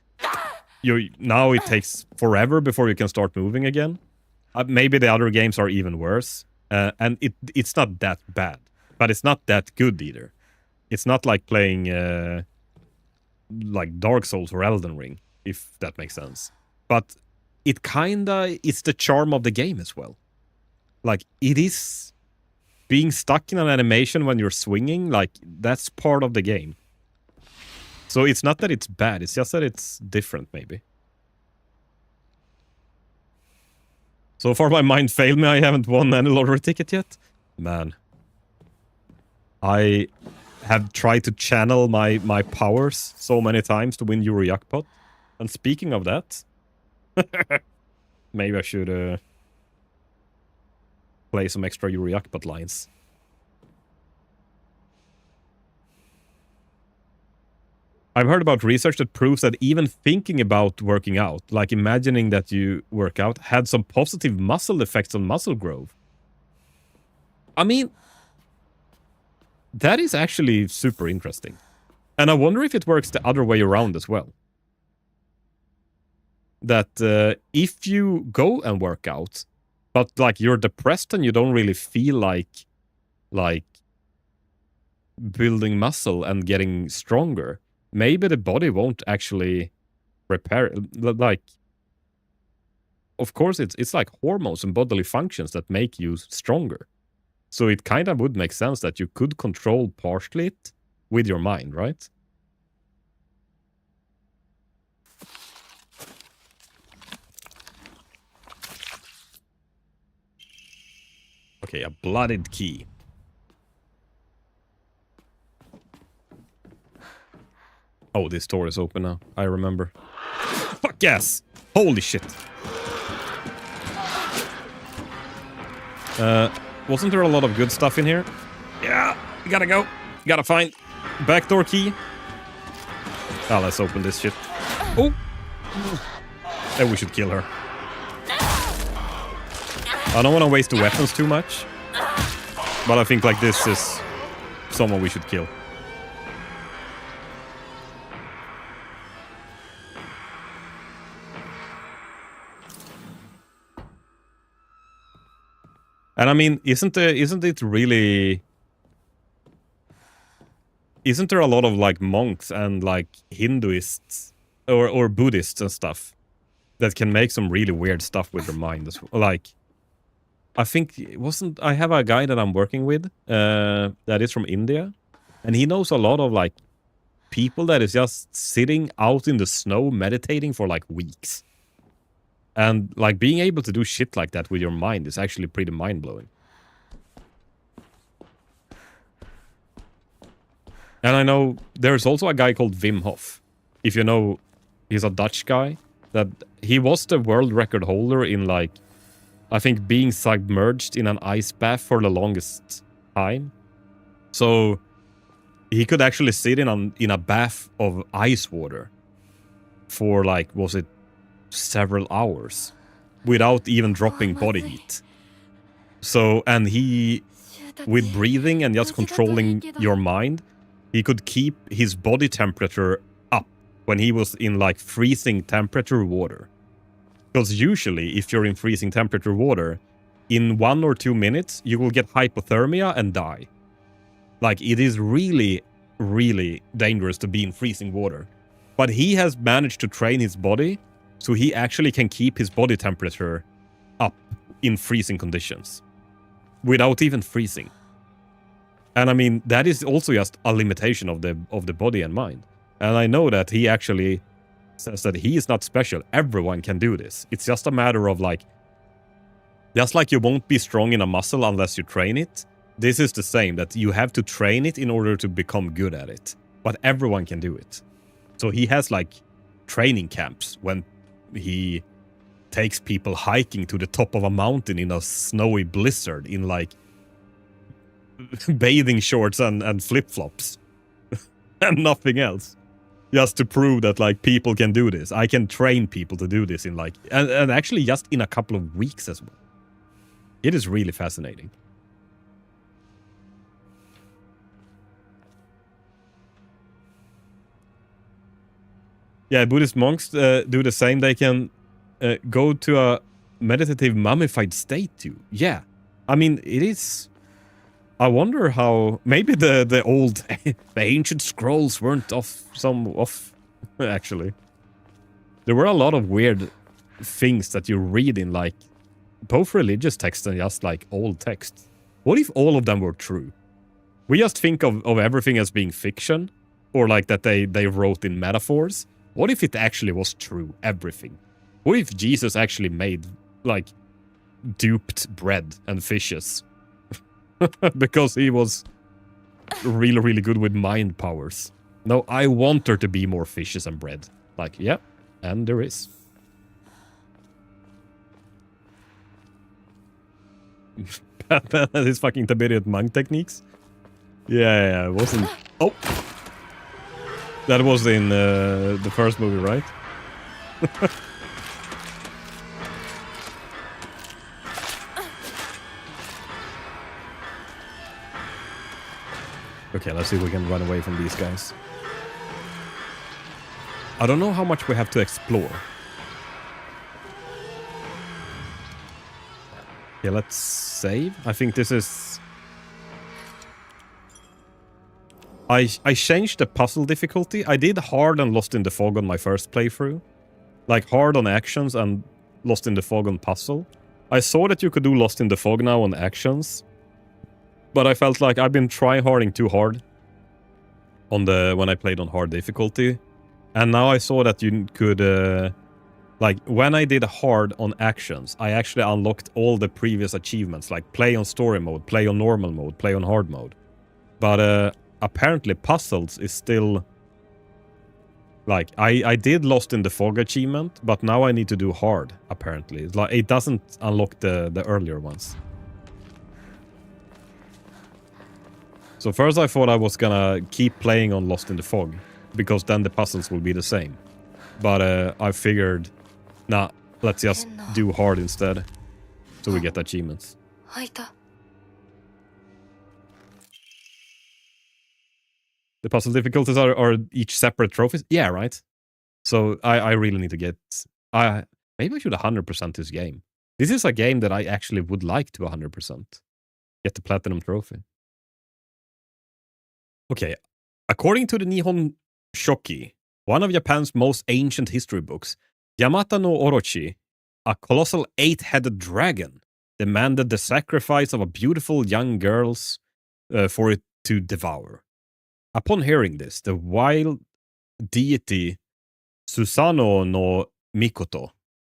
now it takes forever before you can start moving again. Maybe the other games are even worse. And it's not that bad, but it's not that good either. It's not like playing like Dark Souls or Elden Ring, if that makes sense. But it kinda is the charm of the game as well. Like, it is being stuck in an animation when you're swinging, like, that's part of the game. So it's not that it's bad, it's just that it's different, maybe. So far my mind failed me, I haven't won any lottery ticket yet. Man. I have tried to channel my powers so many times to win Euro Jackpot. And speaking of that... maybe I should play some extra Euro Jackpot lines. I've heard about research that proves that even thinking about working out, like imagining that you work out, had some positive muscle effects on muscle growth. I mean, that is actually super interesting. And I wonder if it works the other way around as well. That if you go and work out, but like you're depressed and you don't really feel like building muscle and getting stronger, maybe the body won't actually repair. Like, of course, it's like hormones and bodily functions that make you stronger. So it kind of would make sense that you could control partially it with your mind, right? Okay, a blooded key. Oh, this door is open now. I remember. Fuck yes! Holy shit. Wasn't there a lot of good stuff in here? Yeah, you gotta go. You gotta find backdoor key. Ah, let's open this shit. Oh! Then we should kill her. I don't want to waste the weapons too much. But I think like this is someone we should kill. And I mean, isn't it really... Isn't there a lot of like monks and like Hinduists or Buddhists and stuff that can make some really weird stuff with their mind as well? Like, I think it wasn't... I have a guy that I'm working with that is from India, and he knows a lot of like people that is just sitting out in the snow meditating for like weeks. And like being able to do shit like that with your mind is actually pretty mind-blowing. And I know there's also a guy called Wim Hof. If you know, he's a Dutch guy. That he was the world record holder in, like, I think being submerged in an ice bath for the longest time. So he could actually sit in a bath of ice water for, like, was it several hours without even dropping body heat. So, and he, with breathing and just controlling your mind, he could keep his body temperature up when he was in, like, freezing temperature water. Because usually, if you're in freezing temperature water, in 1 or 2 minutes, you will get hypothermia and die. Like, it is really, really dangerous to be in freezing water. But he has managed to train his body so he actually can keep his body temperature up in freezing conditions without even freezing. And I mean, that is also just a limitation of the body and mind. And I know that he actually says that he is not special. Everyone can do this. It's just a matter of, like, just like you won't be strong in a muscle unless you train it, this is the same, that you have to train it in order to become good at it. But everyone can do it. So he has, like, training camps when he takes people hiking to the top of a mountain in a snowy blizzard in, like, bathing shorts and flip-flops. And nothing else. Just to prove that, like, people can do this. I can train people to do this in, like, and actually just in a couple of weeks as well. It is really fascinating. Yeah, Buddhist monks do the same. They can go to a meditative mummified state too. Yeah. I mean, it is... I wonder how... Maybe the old... the ancient scrolls weren't off, actually. There were a lot of weird things that you read in, like, both religious texts and just, like, old texts. What if all of them were true? We just think of everything as being fiction, or, like, that they wrote in metaphors. What if it actually was true, everything? What if Jesus actually made, like, duped bread and fishes? Because he was really, really good with mind powers. No, I want there to be more fishes and bread. Like, yeah, and there is. Batman and his fucking Tibetan monk techniques. Yeah, it wasn't... Oh! That was in the first movie, right? Okay, let's see if we can run away from these guys. I don't know how much we have to explore. Okay, let's save. I think this is... I changed the puzzle difficulty. I did hard and Lost in the Fog on my first playthrough. Like, hard on actions and Lost in the Fog on puzzle. I saw that you could do Lost in the Fog now on actions. But I felt like I've been tryharding too hard on when I played on hard difficulty. And now I saw that you could... like, when I did hard on actions, I actually unlocked all the previous achievements. Like, play on story mode, play on normal mode, play on hard mode. But apparently puzzles is still... Like, I did Lost in the Fog achievement, but now I need to do hard, apparently. It's like, it doesn't unlock the earlier ones. So first I thought I was gonna keep playing on Lost in the Fog, because then the puzzles will be the same. But I figured, nah, let's just do hard instead, so we get achievements. The puzzle difficulties are each separate trophies? Yeah, right? So I really need to get... maybe I should 100% this game. This is a game that I actually would like to 100%. Get the Platinum Trophy. Okay, according to the Nihon Shoki, one of Japan's most ancient history books, Yamata no Orochi, a colossal 8-headed dragon, demanded the sacrifice of a beautiful young girl for it to devour. Upon hearing this, the wild deity Susano no Mikoto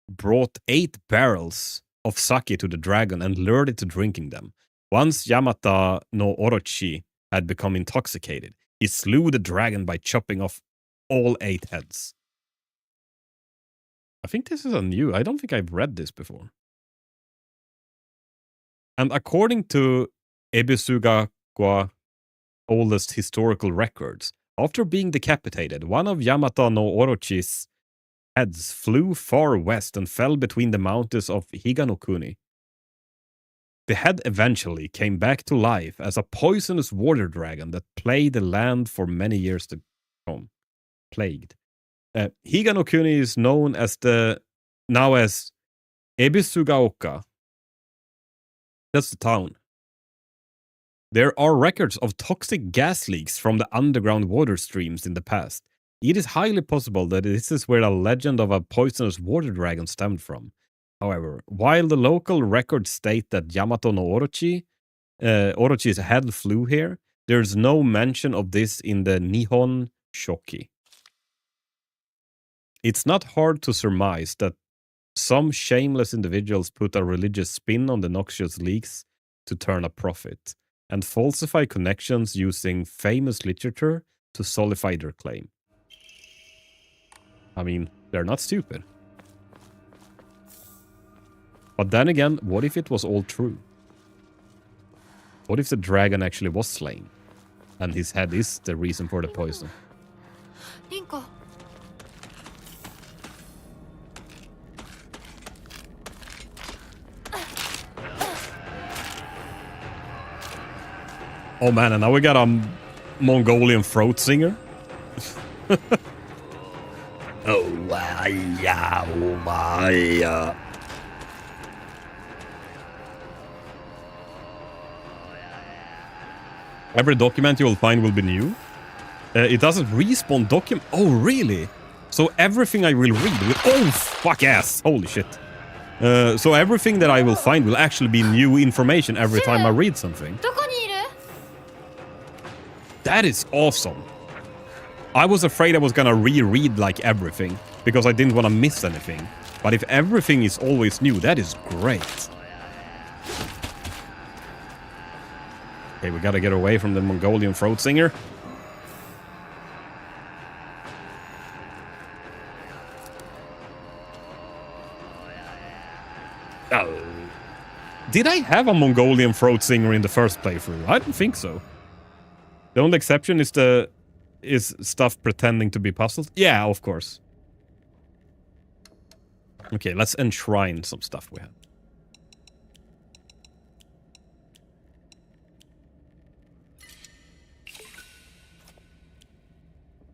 brought 8 barrels of sake to the dragon and lured it to drinking them. Once Yamata no Orochi had become intoxicated, He slew the dragon by chopping off all 8 heads. I think this is a new... I don't think I've read this before. And according to Ebisugawa oldest historical records, after being decapitated, one of Yamato no Orochi's heads flew far west and fell between the mountains of Higanokuni. The head eventually came back to life as a poisonous water dragon that plagued the land for many years to come. Plagued. Higanokuni is known as now as Ebisugaoka. That's the town. There are records of toxic gas leaks from the underground water streams in the past. It is highly possible that this is where the legend of a poisonous water dragon stemmed from. However, while the local records state that Yamato no Orochi's head flew here, there's no mention of this in the Nihon Shoki. It's not hard to surmise that some shameless individuals put a religious spin on the noxious leaks to turn a profit, and falsify connections using famous literature to solidify their claim. I mean, they're not stupid. But then again, what if it was all true? What if the dragon actually was slain, and his head is the reason for the poison? Rinko. Oh man, and now we got a Mongolian throat singer. Oh yeah, oh my. Every document you will find will be new. It doesn't respawn document. Oh, really? So everything I will read will... Oh, fuck ass. Holy shit. So everything that I will find will actually be new information every time I read something. That is awesome. I was afraid I was gonna reread like everything because I didn't want to miss anything. But if everything is always new, that is great. Okay, we gotta get away from the Mongolian throat singer. Did I have a Mongolian throat singer in the first playthrough? I don't think so. The only exception is stuff pretending to be puzzles. Yeah, of course. Okay, let's enshrine some stuff we have.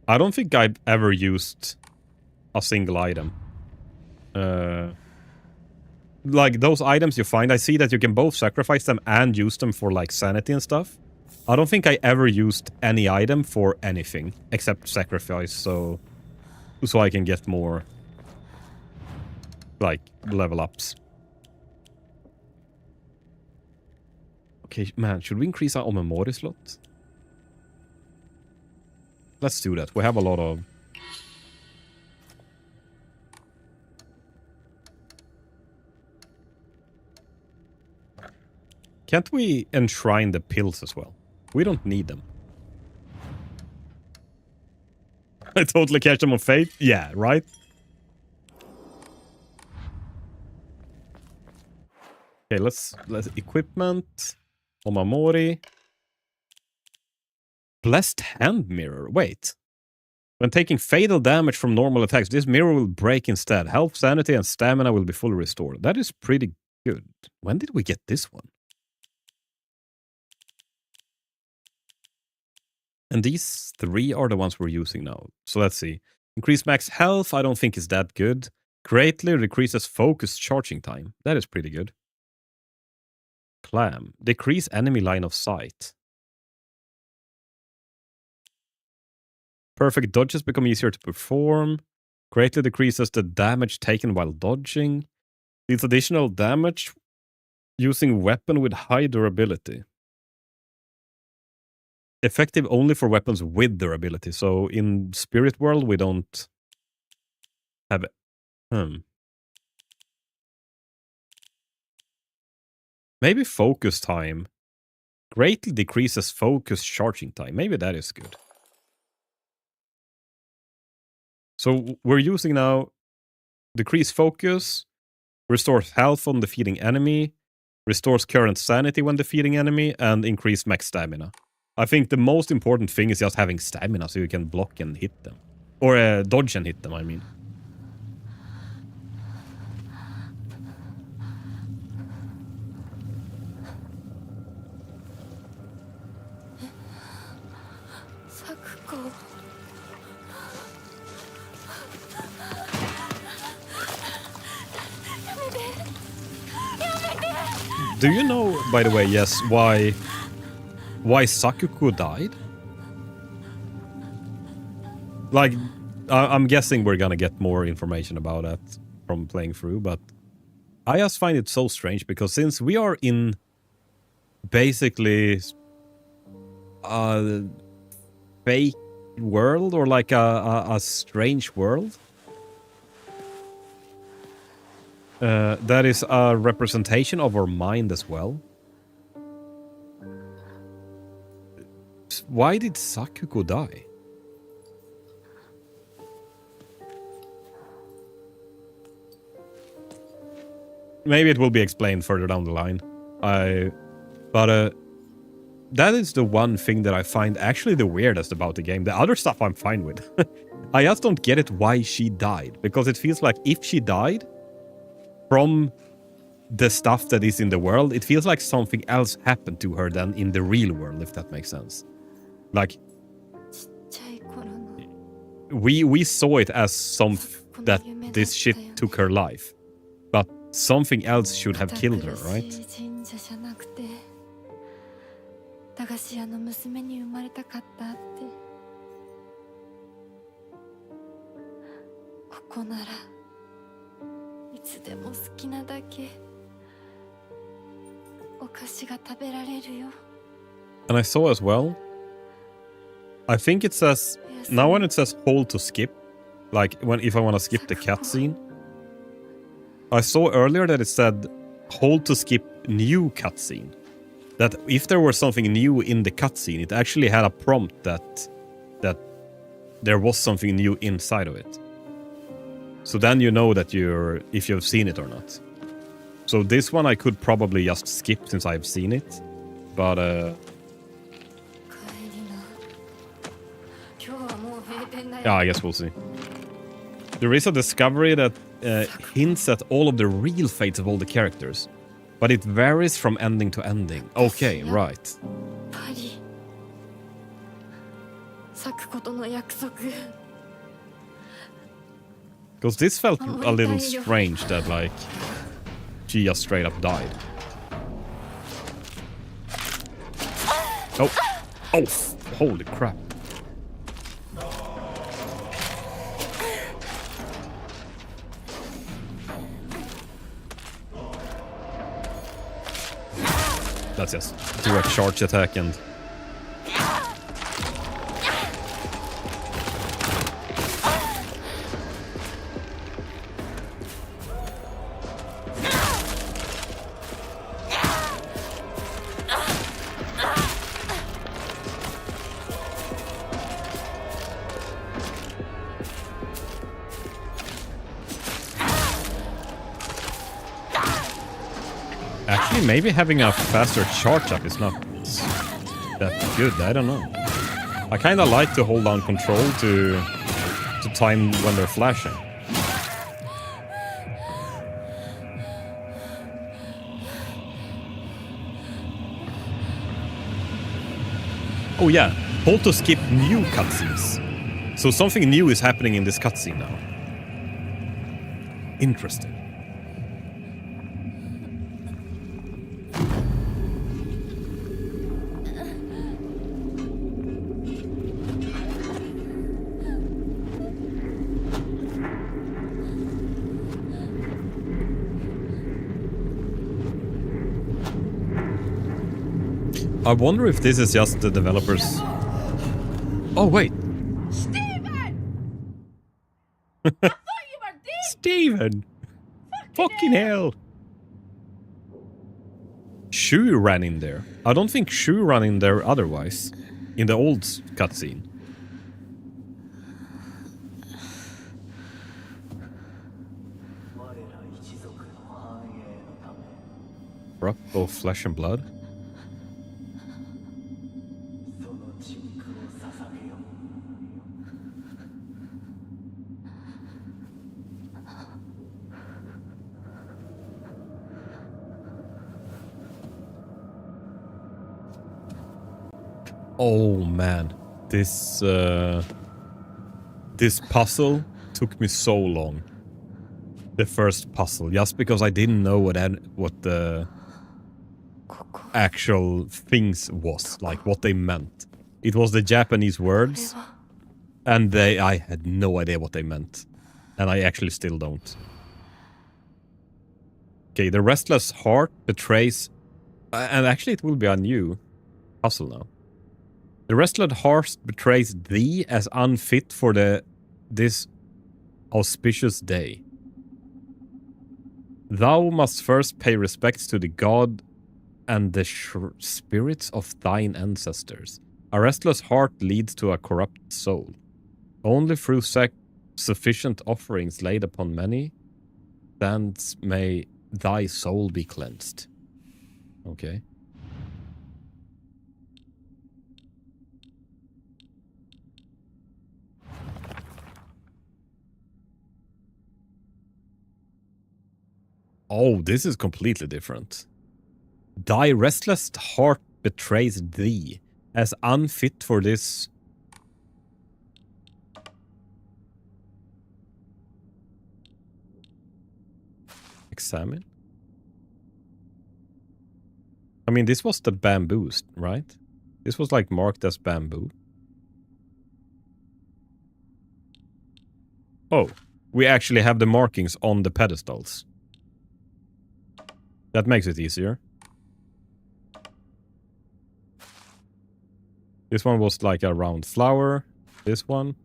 I don't think I've ever used a single item. Like those items you find, I see that you can both sacrifice them and use them for like sanity and stuff. I don't think I ever used any item for anything except sacrifice, so I can get more like level ups. Okay, man, should we increase our Omamori slot? Let's do that. We have a lot of... Can't we enshrine the pills as well? We don't need them. I totally catch them on Fate? Yeah, right? Okay, let's equipment. Omamori. Blessed Hand Mirror. Wait. When taking fatal damage from normal attacks, this mirror will break instead. Health, sanity, and stamina will be fully restored. That is pretty good. When did we get this one? And these 3 are the ones we're using now. So let's see. Increase max health, I don't think is that good. Greatly decreases focus charging time. That is pretty good. Clam. Decrease enemy line of sight. Perfect dodges become easier to perform. Greatly decreases the damage taken while dodging. Deals additional damage using weapon with high durability. Effective only for weapons with durability. So in Spirit World, we don't have... Maybe focus time. Greatly decreases focus charging time. Maybe that is good. So we're using now decrease focus, restores health on defeating enemy, restores current sanity when defeating enemy, and increase max stamina. I think the most important thing is just having stamina so you can block and hit them. Or dodge and hit them, I mean. Sakuko. Do you know, by the way, yes, why Sakuko died? Like, I'm guessing we're gonna get more information about that from playing through, but I just find it so strange because since we are in basically a fake world or like a strange world, that is a representation of our mind as well. Why did Sakuko die? Maybe it will be explained further down the line. But that is the one thing that I find actually the weirdest about the game. The other stuff I'm fine with. I just don't get it why she died. Because it feels like if she died from the stuff that is in the world, it feels like something else happened to her than in the real world, if that makes sense. Like, we saw it as that this shit took her life. But something else should have killed her, right? And I saw as well, I think it says, now when it says hold to skip, like if I want to skip the cutscene, I saw earlier that it said hold to skip new cutscene. That if there was something new in the cutscene, it actually had a prompt that there was something new inside of it. So then you know that if you've seen it or not. So this one I could probably just skip since I've seen it. But yeah, I guess we'll see. There is a discovery that hints at all of the real fates of all the characters. But it varies from ending to ending. Okay, right. Because this felt a little strange that, like, she just straight up died. Oh. Oh, holy crap. That's just direct charge attack and... Actually, maybe having a faster charge up is not that good. I don't know. I kind of like to hold down control to time when they're flashing. Oh yeah, hold to skip new cutscenes. So something new is happening in this cutscene now. Interesting. I wonder if this is just the developers... Oh, wait. Steven! I thought you were dead! Steven! Fucking hell! Shu ran in there. I don't think Shu ran in there otherwise. In the old cutscene. Corrupt both flesh and blood. Oh man, this puzzle took me so long. The first puzzle, just because I didn't know what the actual things was, like what they meant. It was the Japanese words, and I had no idea what they meant, and I actually still don't. Okay, the restless heart betrays, and actually it will be a new puzzle now. The restless heart betrays thee as unfit for this auspicious day. Thou must first pay respects to the god and the spirits of thine ancestors. A restless heart leads to a corrupt soul. Only through sufficient offerings laid upon many, thence may thy soul be cleansed. Okay. Oh, this is completely different. Thy restless heart betrays thee as unfit for this. Examine? I mean, this was the bamboo, right? This was like marked as bamboo. Oh, we actually have the markings on the pedestals. That makes it easier. This one was like a round flower. This one.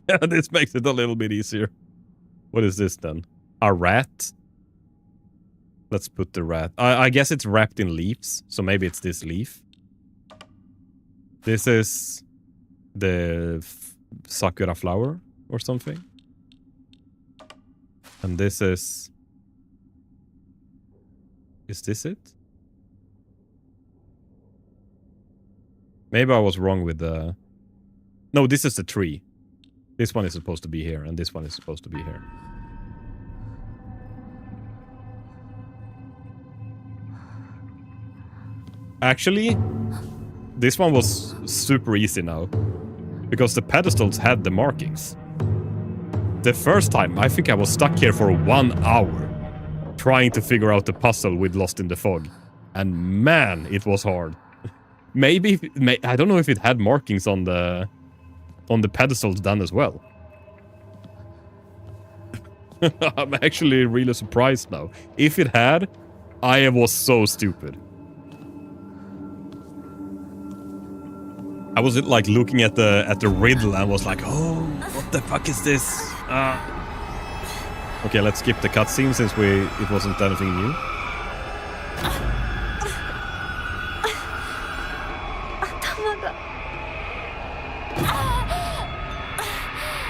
Yeah, this makes it a little bit easier. What is this then? A rat? Let's put the rat. I guess it's wrapped in leaves, so maybe it's this leaf. This is the sakura flower or something. And this is... Is this it? Maybe I was wrong with the... No, this is the tree. This one is supposed to be here, and this one is supposed to be here. Actually, this one was super easy now, because the pedestals had the markings. The first time, I think I was stuck here for 1 hour, trying to figure out the puzzle with Lost in the Fog. And man, it was hard. Maybe, I don't know if it had markings on the pedestals done as well. I'm actually really surprised now. If it had, I was so stupid. I was like looking at the riddle and was like, oh, what the fuck is this? Okay, let's skip the cutscene since it wasn't anything new.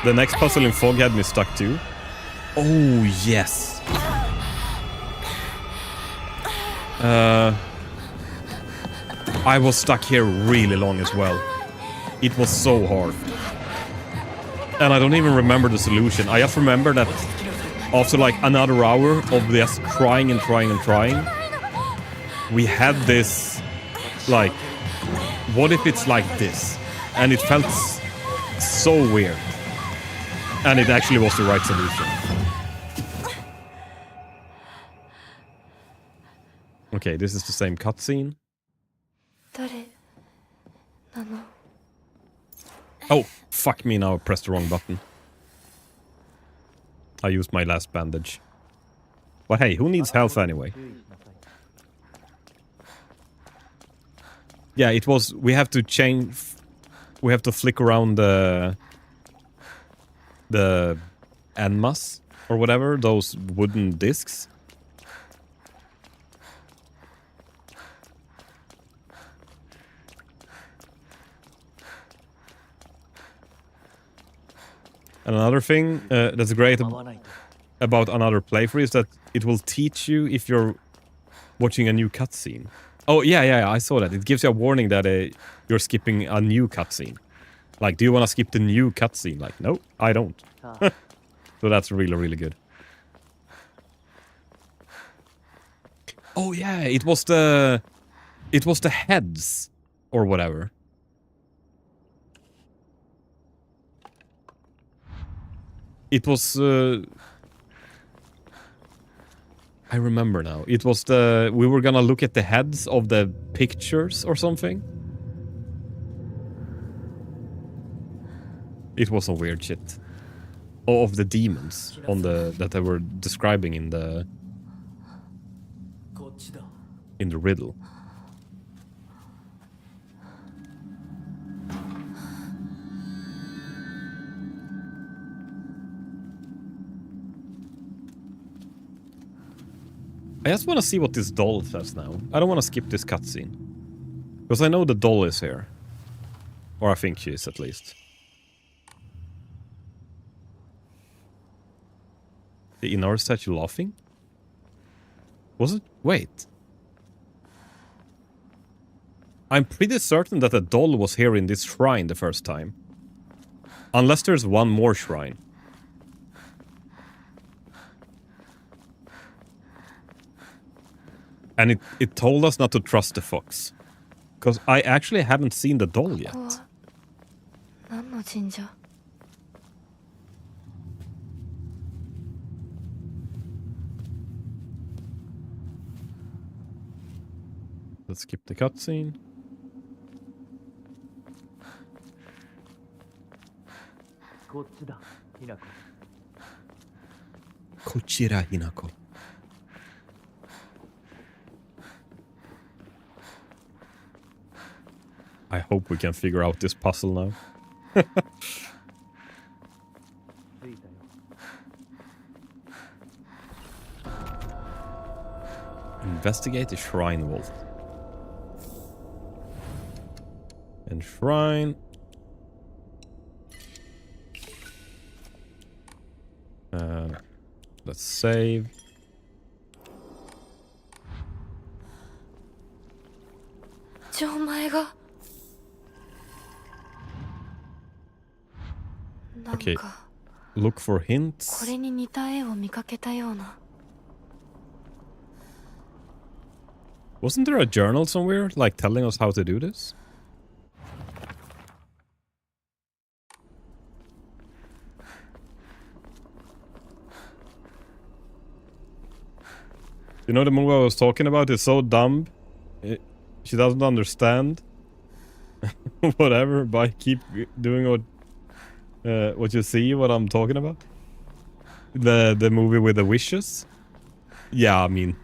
The next puzzle in Fog had me stuck too. Oh, yes. I was stuck here really long as well. It was so hard. And I don't even remember the solution. I just remember that after like another hour of just trying and trying and trying, we had this, like, what if it's like this? And it felt so weird. And it actually was the right solution. Okay, this is the same cutscene. Oh, fuck me now, I pressed the wrong button. I used my last bandage. But hey, who needs health anyway? Yeah, it was... We have to change... We have to flick around the Enmas, or whatever, those wooden discs. And another thing that's great... about another playthrough is that it will teach you if you're watching a new cutscene. Oh, yeah, I saw that. It gives you a warning that you're skipping a new cutscene. Like, do you want to skip the new cutscene? Like, no, I don't. So that's really, really good. Oh, yeah, it was the heads or whatever. It was... I remember now. It was we were gonna look at the heads of the pictures or something. It was some weird shit. Of the demons on that they were describing in the riddle. I just want to see what this doll says now. I don't want to skip this cutscene. Because I know the doll is here. Or I think she is, at least. The Inara statue laughing? Was it? Wait. I'm pretty certain that the doll was here in this shrine the first time. Unless there's one more shrine. And it told us not to trust the fox. Because I actually haven't seen the doll yet. Let's skip the cutscene. Kochira Hinako. I hope we can figure out this puzzle now. Investigate the shrine vault. And shrine. Let's save. Okay. Look for hints. Wasn't there a journal somewhere, like telling us how to do this? You know the movie I was talking about? It's so dumb. She doesn't understand. Whatever, but keep doing what you see, what I'm talking about. The movie with the wishes. Yeah, I mean,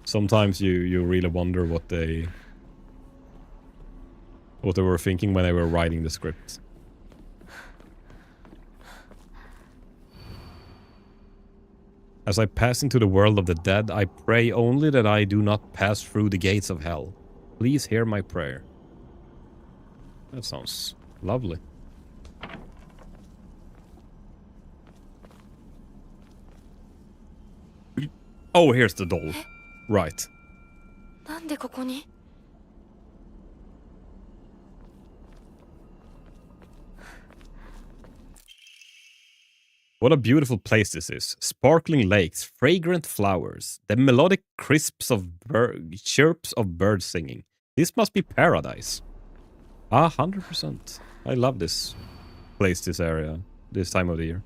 sometimes you really wonder what they were thinking when they were writing the script. As I pass into the world of the dead, I pray only that I do not pass through the gates of hell. Please hear my prayer. That sounds lovely. Oh, here's the doll. Right. What a beautiful place this is. Sparkling lakes, fragrant flowers, the melodic chirps of birds singing. This must be paradise. 100%. I love this place, this area, this time of the year.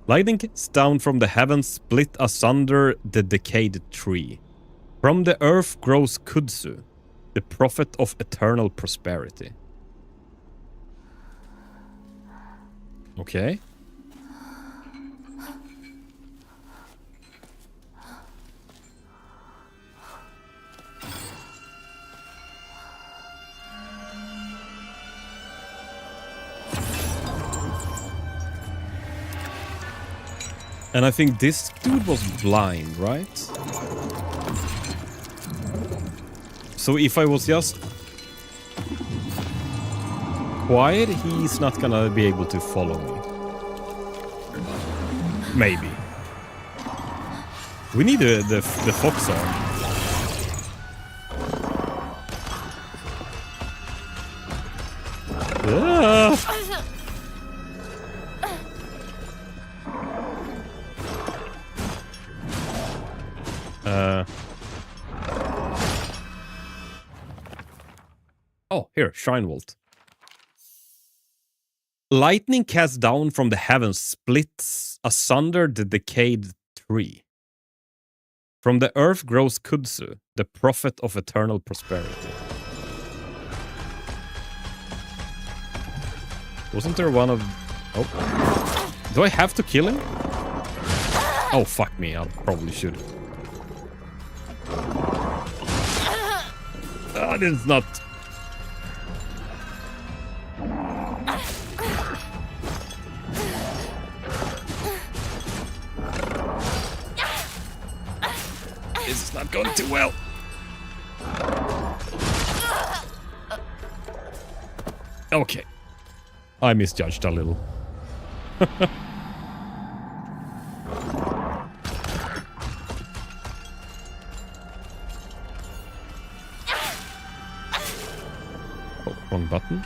Lightning down from the heavens split asunder the decayed tree. From the earth grows Kudzu, the prophet of eternal prosperity. Okay. And I think this dude was blind, right? So if I was just quiet, he's not gonna be able to follow me. Maybe. We need the fox arm. Oh, here, Shrine Vault. Lightning cast down from the heavens splits asunder the decayed tree. From the earth grows Kudzu, the prophet of eternal prosperity. Wasn't there one of... Oh. Do I have to kill him? Oh, fuck me. I probably should. That is not... This is not going too well. Okay. I misjudged a little. Oh, wrong button.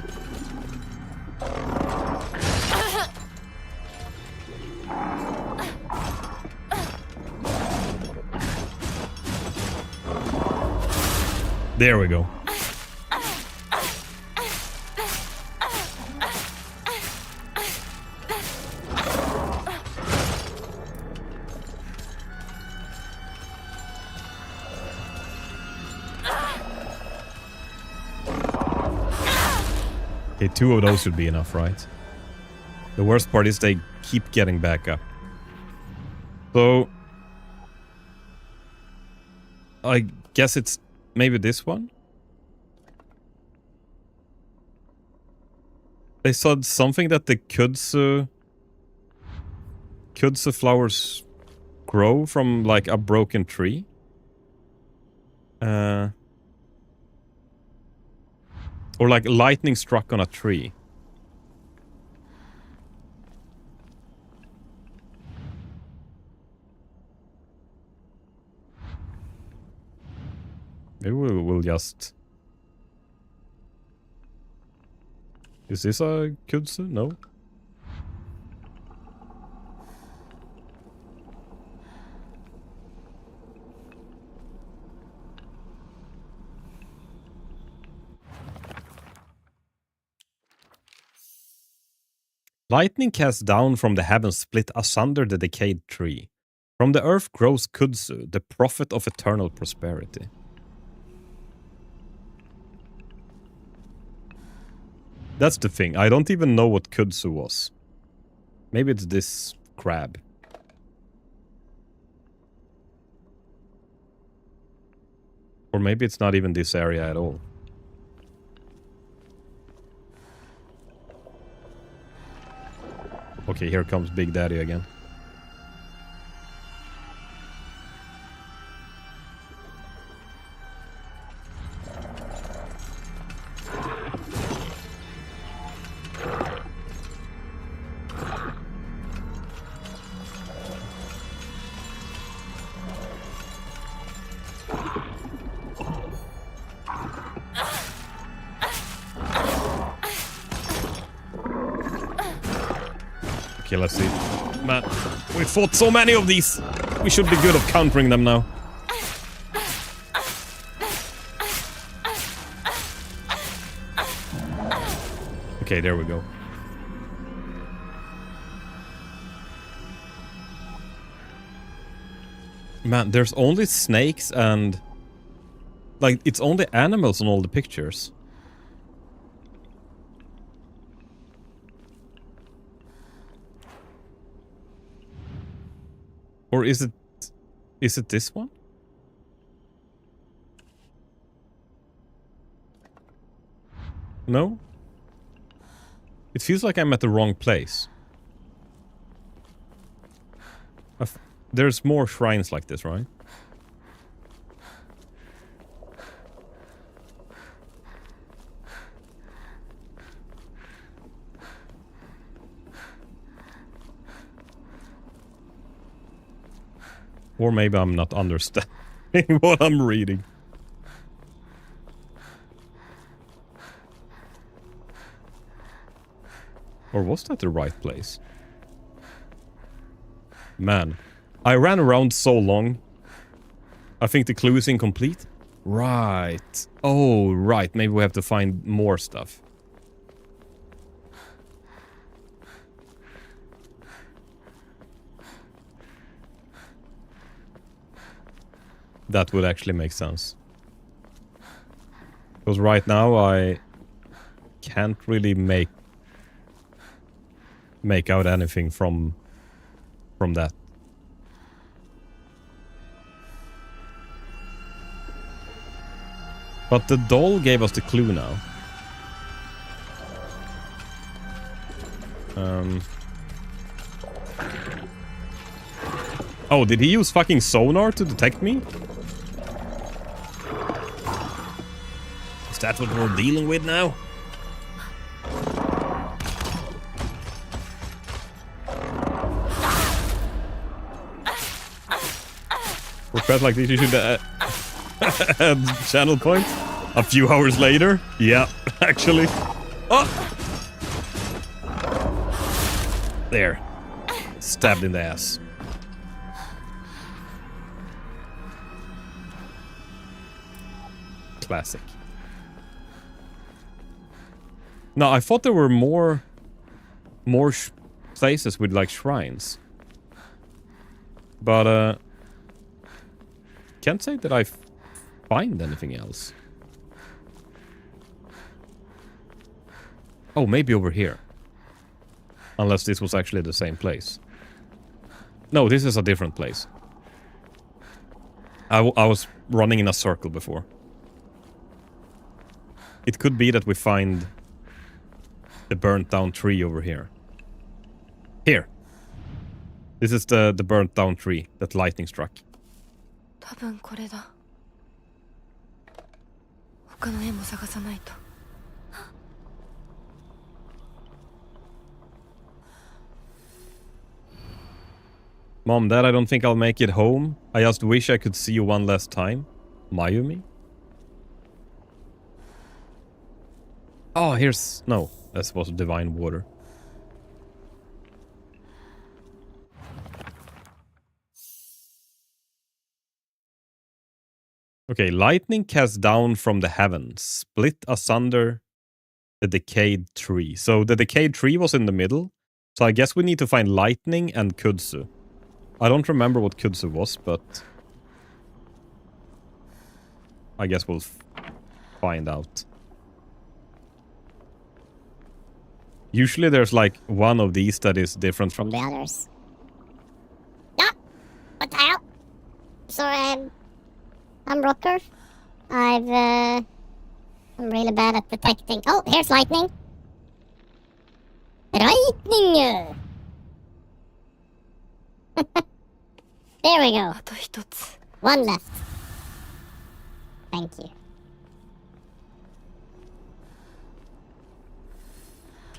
There we go. Okay, 2 of those should be enough, right? The worst part is they keep getting back up. So... I guess it's maybe this one? They said something that the Kudzu flowers grow from like a broken tree. Or like lightning struck on a tree. Maybe we'll just... Is this a Kudzu? No? Lightning cast down from the heavens split asunder the decayed tree. From the earth grows Kudzu, the prophet of eternal prosperity. That's the thing. I don't even know what Kudzu was. Maybe it's this crab. Or maybe it's not even this area at all. Okay, here comes Big Daddy again. Okay, let's see. Man, we fought so many of these. We should be good at countering them now. Okay, there we go. Man, there's only snakes and... Like, it's only animals on all the pictures. Or is it this one? No? It feels like I'm at the wrong place. There's more shrines like this, right? Or maybe I'm not understanding what I'm reading. Or was that the right place? Man, I ran around so long. I think the clue is incomplete. Right. Oh, right. Maybe we have to find more stuff. That would actually make sense. Because right now I can't really make out anything from that. But the doll gave us the clue now. Oh, did he use fucking sonar to detect me? Is that what we're dealing with now? For crap like this, you should add channel points. A few hours later? Yeah, actually. Oh! There. Stabbed in the ass. Classic. No, I thought there were more places with like shrines. But can't say that I find anything else. Oh, maybe over here. Unless this was actually the same place. No, this is a different place. I was running in a circle before. It could be that we find the burnt down tree over here. Here. This is the burnt down tree that lightning struck. 多分これだ。他の絵も探さないと。Mom, Dad, I don't think I'll make it home. I just wish I could see you one last time. Mayumi? Oh, here's... No, that was divine water. Okay, lightning cast down from the heavens, split asunder the decayed tree. So the decayed tree was in the middle. So I guess we need to find lightning and kudzu. I don't remember what kudzu was, but I guess we'll find out. Usually there's like one of these that is different from the others. No! What the hell? Sorry, I'm Rocker. I'm really bad at detecting. Oh, here's lightning. Lightning! There we go. あと一つ。 One left. Thank you.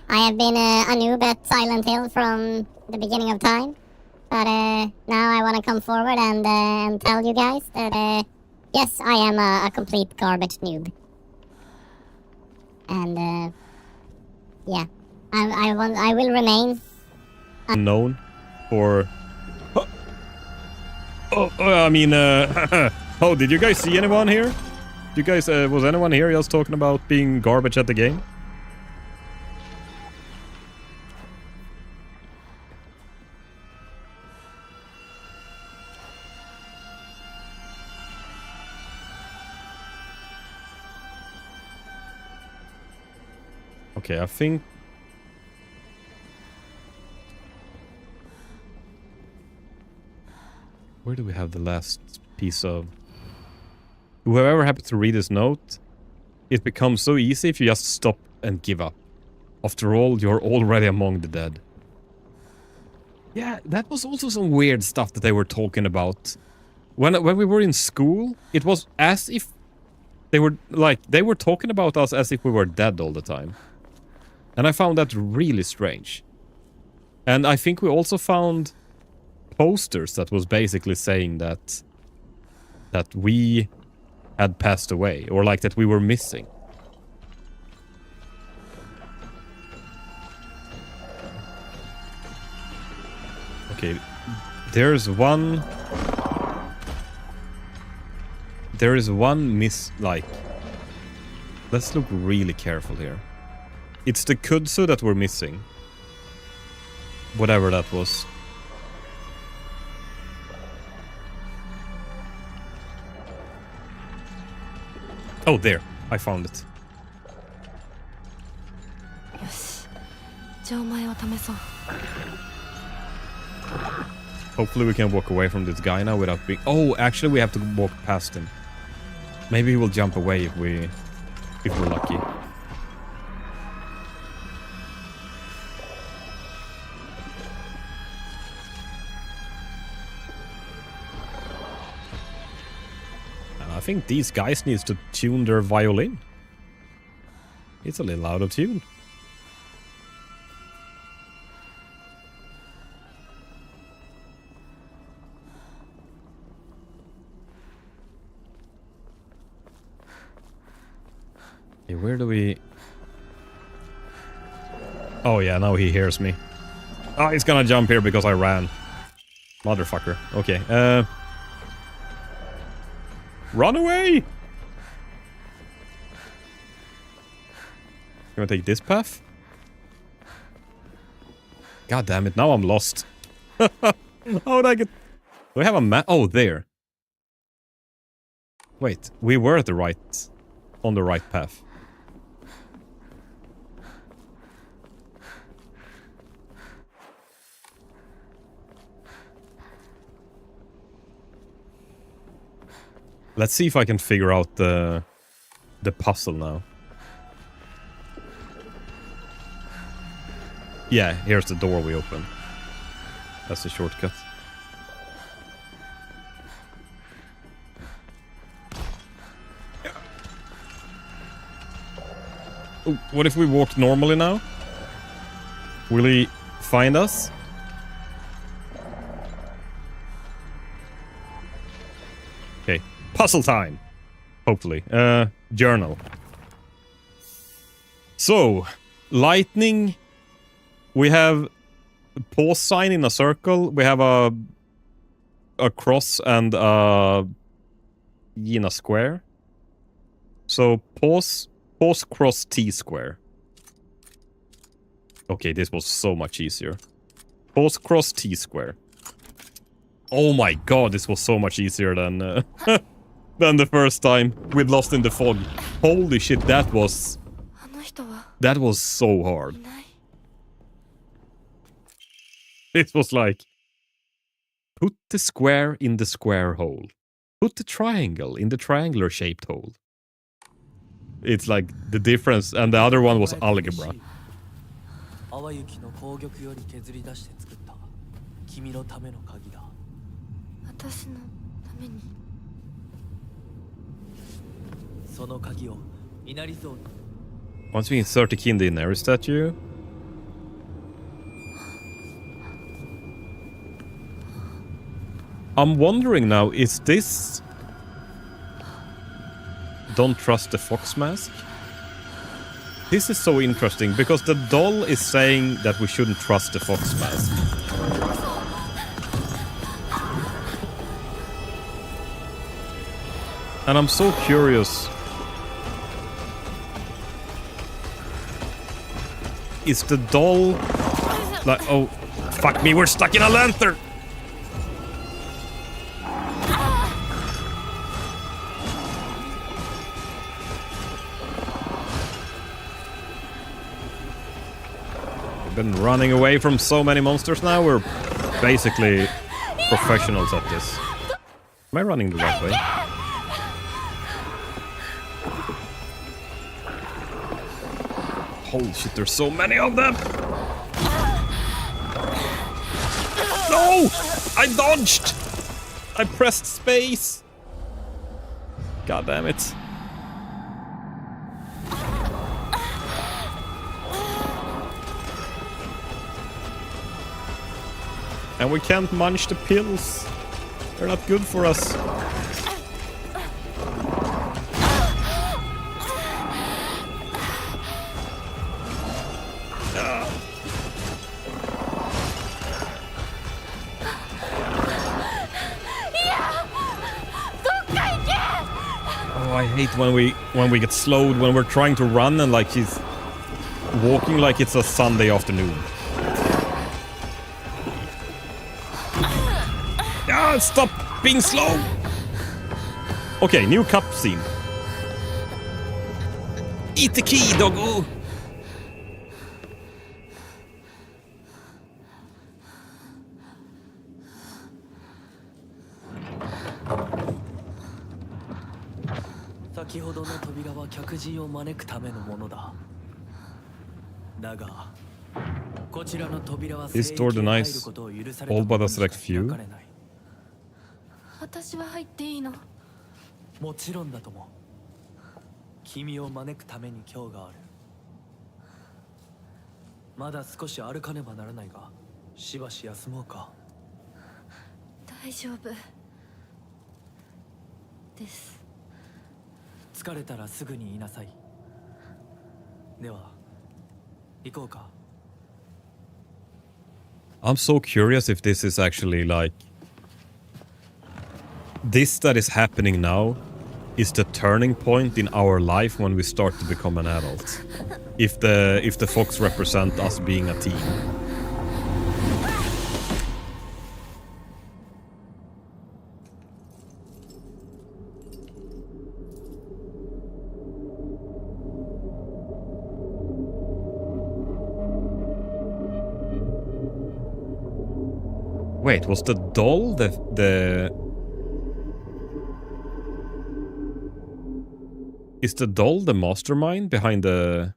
I have been a noob at Silent Hill from the beginning of time. But now I want to come forward and tell you guys that yes, I am a complete garbage noob. And yeah, I will remain unknown for... I mean, oh, did you guys see anyone here? You guys, was anyone here just talking about being garbage at the game? Okay, I think... Where do we have the last piece of... Whoever happened to read this note, it becomes so easy if you just stop and give up. After all, you're already among the dead. Yeah, that was also some weird stuff that they were talking about. When we were in school, it was as if they were talking about us as if we were dead all the time. And I found that really strange. And I think we also found posters that was basically saying that we had passed away, or like that we were missing. Okay, there is one miss, like, let's look really careful here. It's the kudzu that we're missing. Whatever that was. Oh, there. I found it. よしじゃあお前を試そう Hopefully we can walk away from this guy now without being... Oh, actually we have to walk past him. Maybe he will jump away if we're lucky. And I think these guys needs to tune their violin. It's a little out of tune. Okay, where do we... Oh yeah, now he hears me. Oh, he's gonna jump here because I ran. Motherfucker. Okay, run away! You wanna take this path? God damn it, now I'm lost. How would I get... Do I have a map? Oh, there. Wait, we were at the right... on the right path. Let's see if I can figure out the puzzle now. Yeah, here's the door we open. That's the shortcut. Oh, what if we walked normally now? Will he find us? Okay, puzzle time. Hopefully. Journal. So, lightning. We have a pause sign in a circle. We have a cross and in a square. So pause cross T square. Okay, this was so much easier. Pause cross T square. Oh my god, this was so much easier than than the first time with Lost in the Fog. Holy shit, that was so hard. It was like, put the square in the square hole. Put the triangle in the triangular shaped hole. It's like the difference, and the other one was algebra. Once we insert the key in the Inari statue. I'm wondering now, is this... Don't trust the fox mask? This is so interesting, because the doll is saying that we shouldn't trust the fox mask. And I'm so curious. Is the doll... like, oh, fuck me, we're stuck in a lantern! Been running away from so many monsters now. We're basically professionals at this. Am I running the right way? Holy shit, there's so many of them! No! I dodged! I pressed space! God damn it. And we can't munch the pills. They're not good for us. Oh, I hate when we get slowed when we're trying to run and like he's walking like it's a Sunday afternoon. Ah, stop being slow. Okay, new cup scene. Eat the key, doggo. This door denies all but a select few. 私は入っていいの？もちろんだとも。君を招くために今日がある。まだ少し歩かねばならないが、しばし休もうか。大丈夫です。疲れたらすぐに言いなさい。では、行こうか。I'm so curious if this is actually like this that is happening now is the turning point in our life when we start to become an adult. If the fox represent us being a teen. Wait, was the doll the... Is the doll the mastermind behind the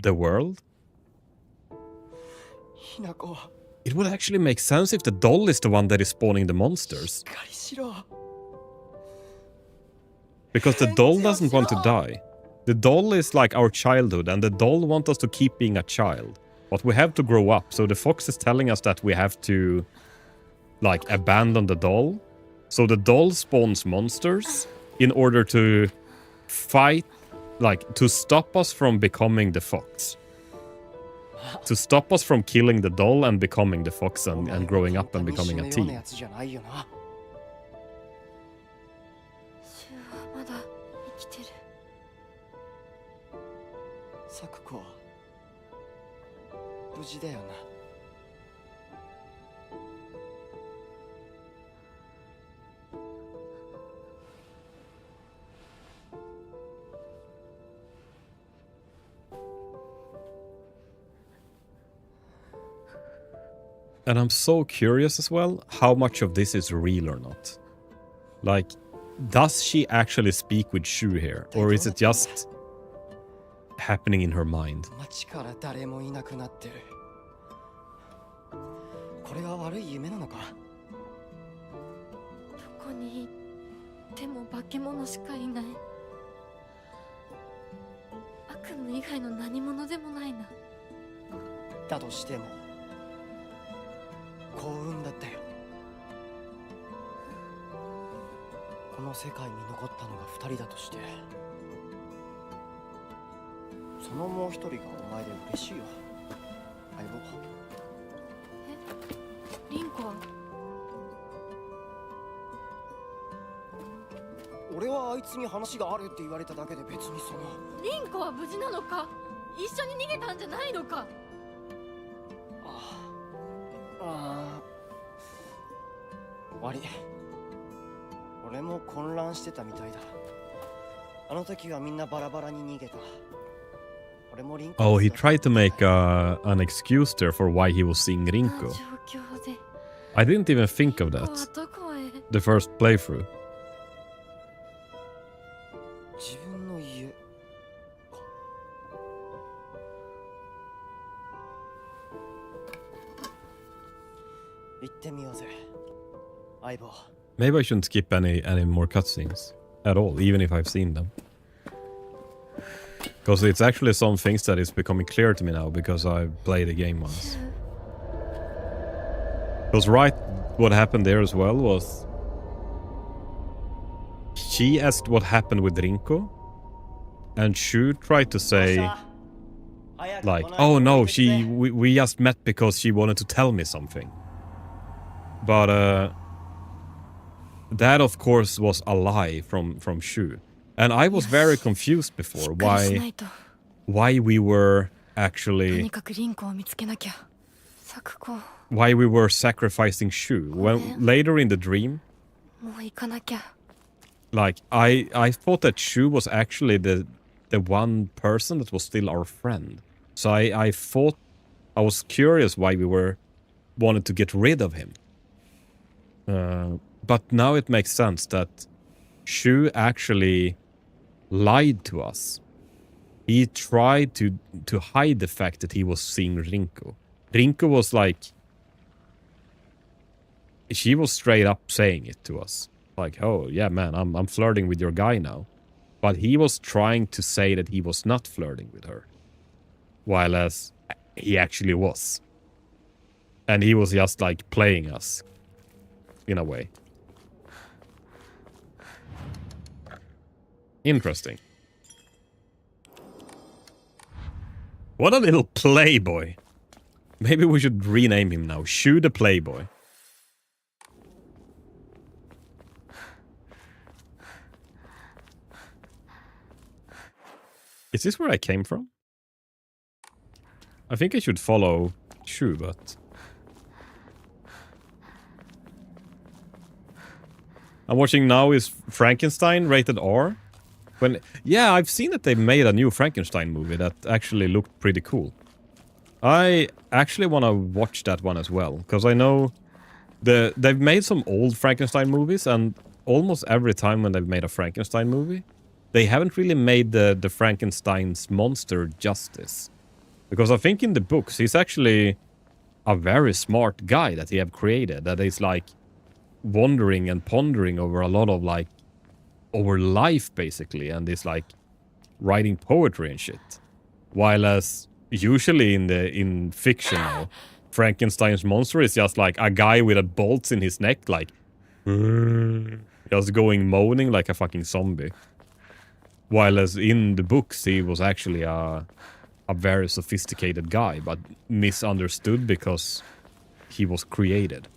world? It would actually make sense if the doll is the one that is spawning the monsters. Because the doll doesn't want to die. The doll is like our childhood, and the doll wants us to keep being a child. But we have to grow up, so the fox is telling us that we have to, like, abandon the doll. So the doll spawns monsters in order to fight, like, to stop us from becoming the fox. To stop us from killing the doll and becoming the fox and growing up and becoming a teen. まだ生きてる。サクコは無事だよな。And I'm so curious as well how much of this is real or not. Like, does she actually speak with Shu here? Or is it just happening in her mind? 街から誰もいなくなってる。これは悪い夢なのか？どこに行っても化け物しかいない。悪夢以外の何者でもないな。だとしても幸運だったよ。この世界に残ったのが2人だとして、そのもう1人がお前で嬉しいよ、相棒。リンコは？俺はあいつに話があるって言われただけで別にその。リンコは無事なのか？一緒に逃げたんじゃないのか？悪い。俺も混乱してたみたいだ。あの時はみんなバラバラに逃げた。俺もリンコ。Oh, he tried to make an excuse there for why he was seeing Rinko. I didn't even think of that. The first playthrough. 自分の家か。行ってみようぜ。Maybe I shouldn't skip any more cutscenes at all, even if I've seen them. Because it's actually some things that is becoming clear to me now because I've played the game once. Because what happened there as well was she asked what happened with Rinko, and Shu tried to say like, oh no, we just met because she wanted to tell me something. But that of course was a lie from Shu. And I was very confused before why we were actually why we were sacrificing Shu. When later in the dream, like I thought that Shu was actually the one person that was still our friend. So I thought, I was curious why we wanted to get rid of him. But now it makes sense that Shu actually lied to us. He tried to hide the fact that he was seeing Rinko. Rinko was like, she was straight up saying it to us. Like, oh yeah man, I'm flirting with your guy now. But he was trying to say that he was not flirting with her. While as he actually was. And he was just like playing us. In a way. Interesting. What a little playboy. Maybe we should rename him now. Shu the Playboy. Is this where I came from? I think I should follow Shu, but... I'm watching now is Frankenstein rated R. Yeah, I've seen that they made a new Frankenstein movie that actually looked pretty cool. I actually want to watch that one as well, because I know they've made some old Frankenstein movies, and almost every time when they've made a Frankenstein movie, they haven't really made the Frankenstein's monster justice. Because I think in the books, he's actually a very smart guy that he have created, that is like wondering and pondering over a lot of like, over life basically, and is like writing poetry and shit. While as usually in fiction now, Frankenstein's monster is just like a guy with a bolt in his neck, like just going moaning like a fucking zombie. While as in the books he was actually a very sophisticated guy, but misunderstood because he was created.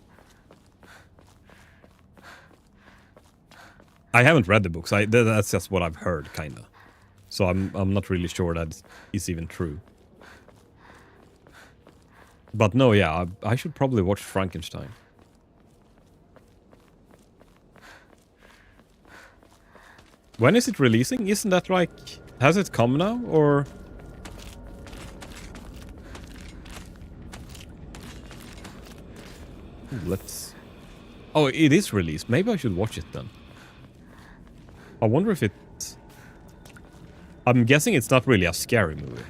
I haven't read the books. That's just what I've heard, kinda. So I'm not really sure that is even true. But no, yeah, I should probably watch Frankenstein. When is it releasing? Isn't that like... Has it come now, or... Let's... Oh, it is released. Maybe I should watch it then. I wonder if it... I'm guessing it's not really a scary movie.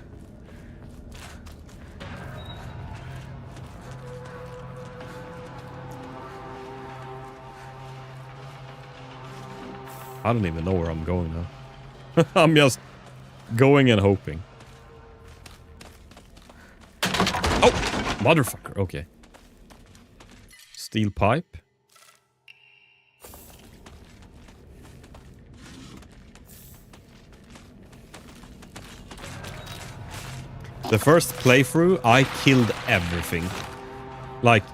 I don't even know where I'm going now. I'm just going and hoping. Oh! Motherfucker, okay. Steel pipe. The first playthrough, I killed everything. Like,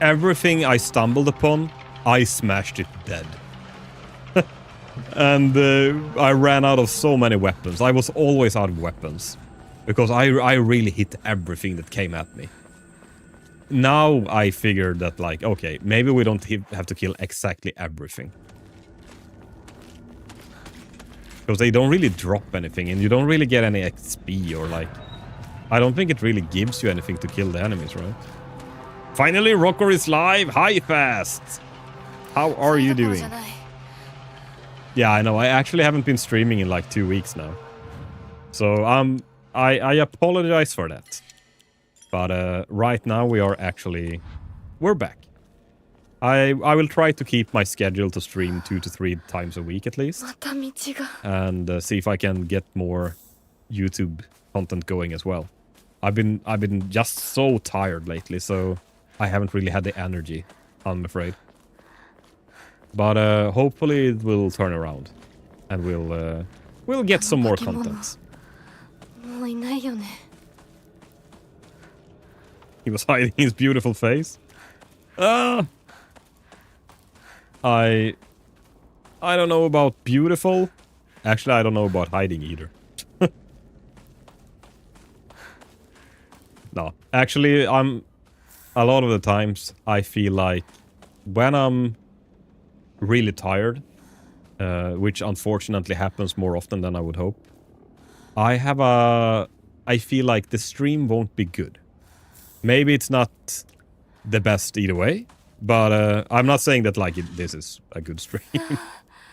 everything I stumbled upon, I smashed it dead. And I ran out of so many weapons. I was always out of weapons. Because I really hit everything that came at me. Now I figured that, like, okay, maybe we don't have to kill exactly everything. Because they don't really drop anything, and you don't really get any XP or, like... I don't think it really gives you anything to kill the enemies, right? Finally, Rocker is live! Hi, Fast! How are you doing? Yeah, I know. I actually haven't been streaming in like 2 weeks now. So, I apologize for that. But right now we are actually... We're back. I will try to keep my schedule to stream 2 to 3 times a week at least. And see if I can get more YouTube content going as well. I've been just so tired lately, so I haven't really had the energy, I'm afraid. But hopefully it will turn around. And we'll get some more content. もういないよね。 He was hiding his beautiful face. I don't know about beautiful. Actually, I don't know about hiding either. No, actually, a lot of the times I feel like when I'm really tired, which unfortunately happens more often than I would hope, I feel like the stream won't be good. Maybe it's not the best either way, but I'm not saying that like this is a good stream.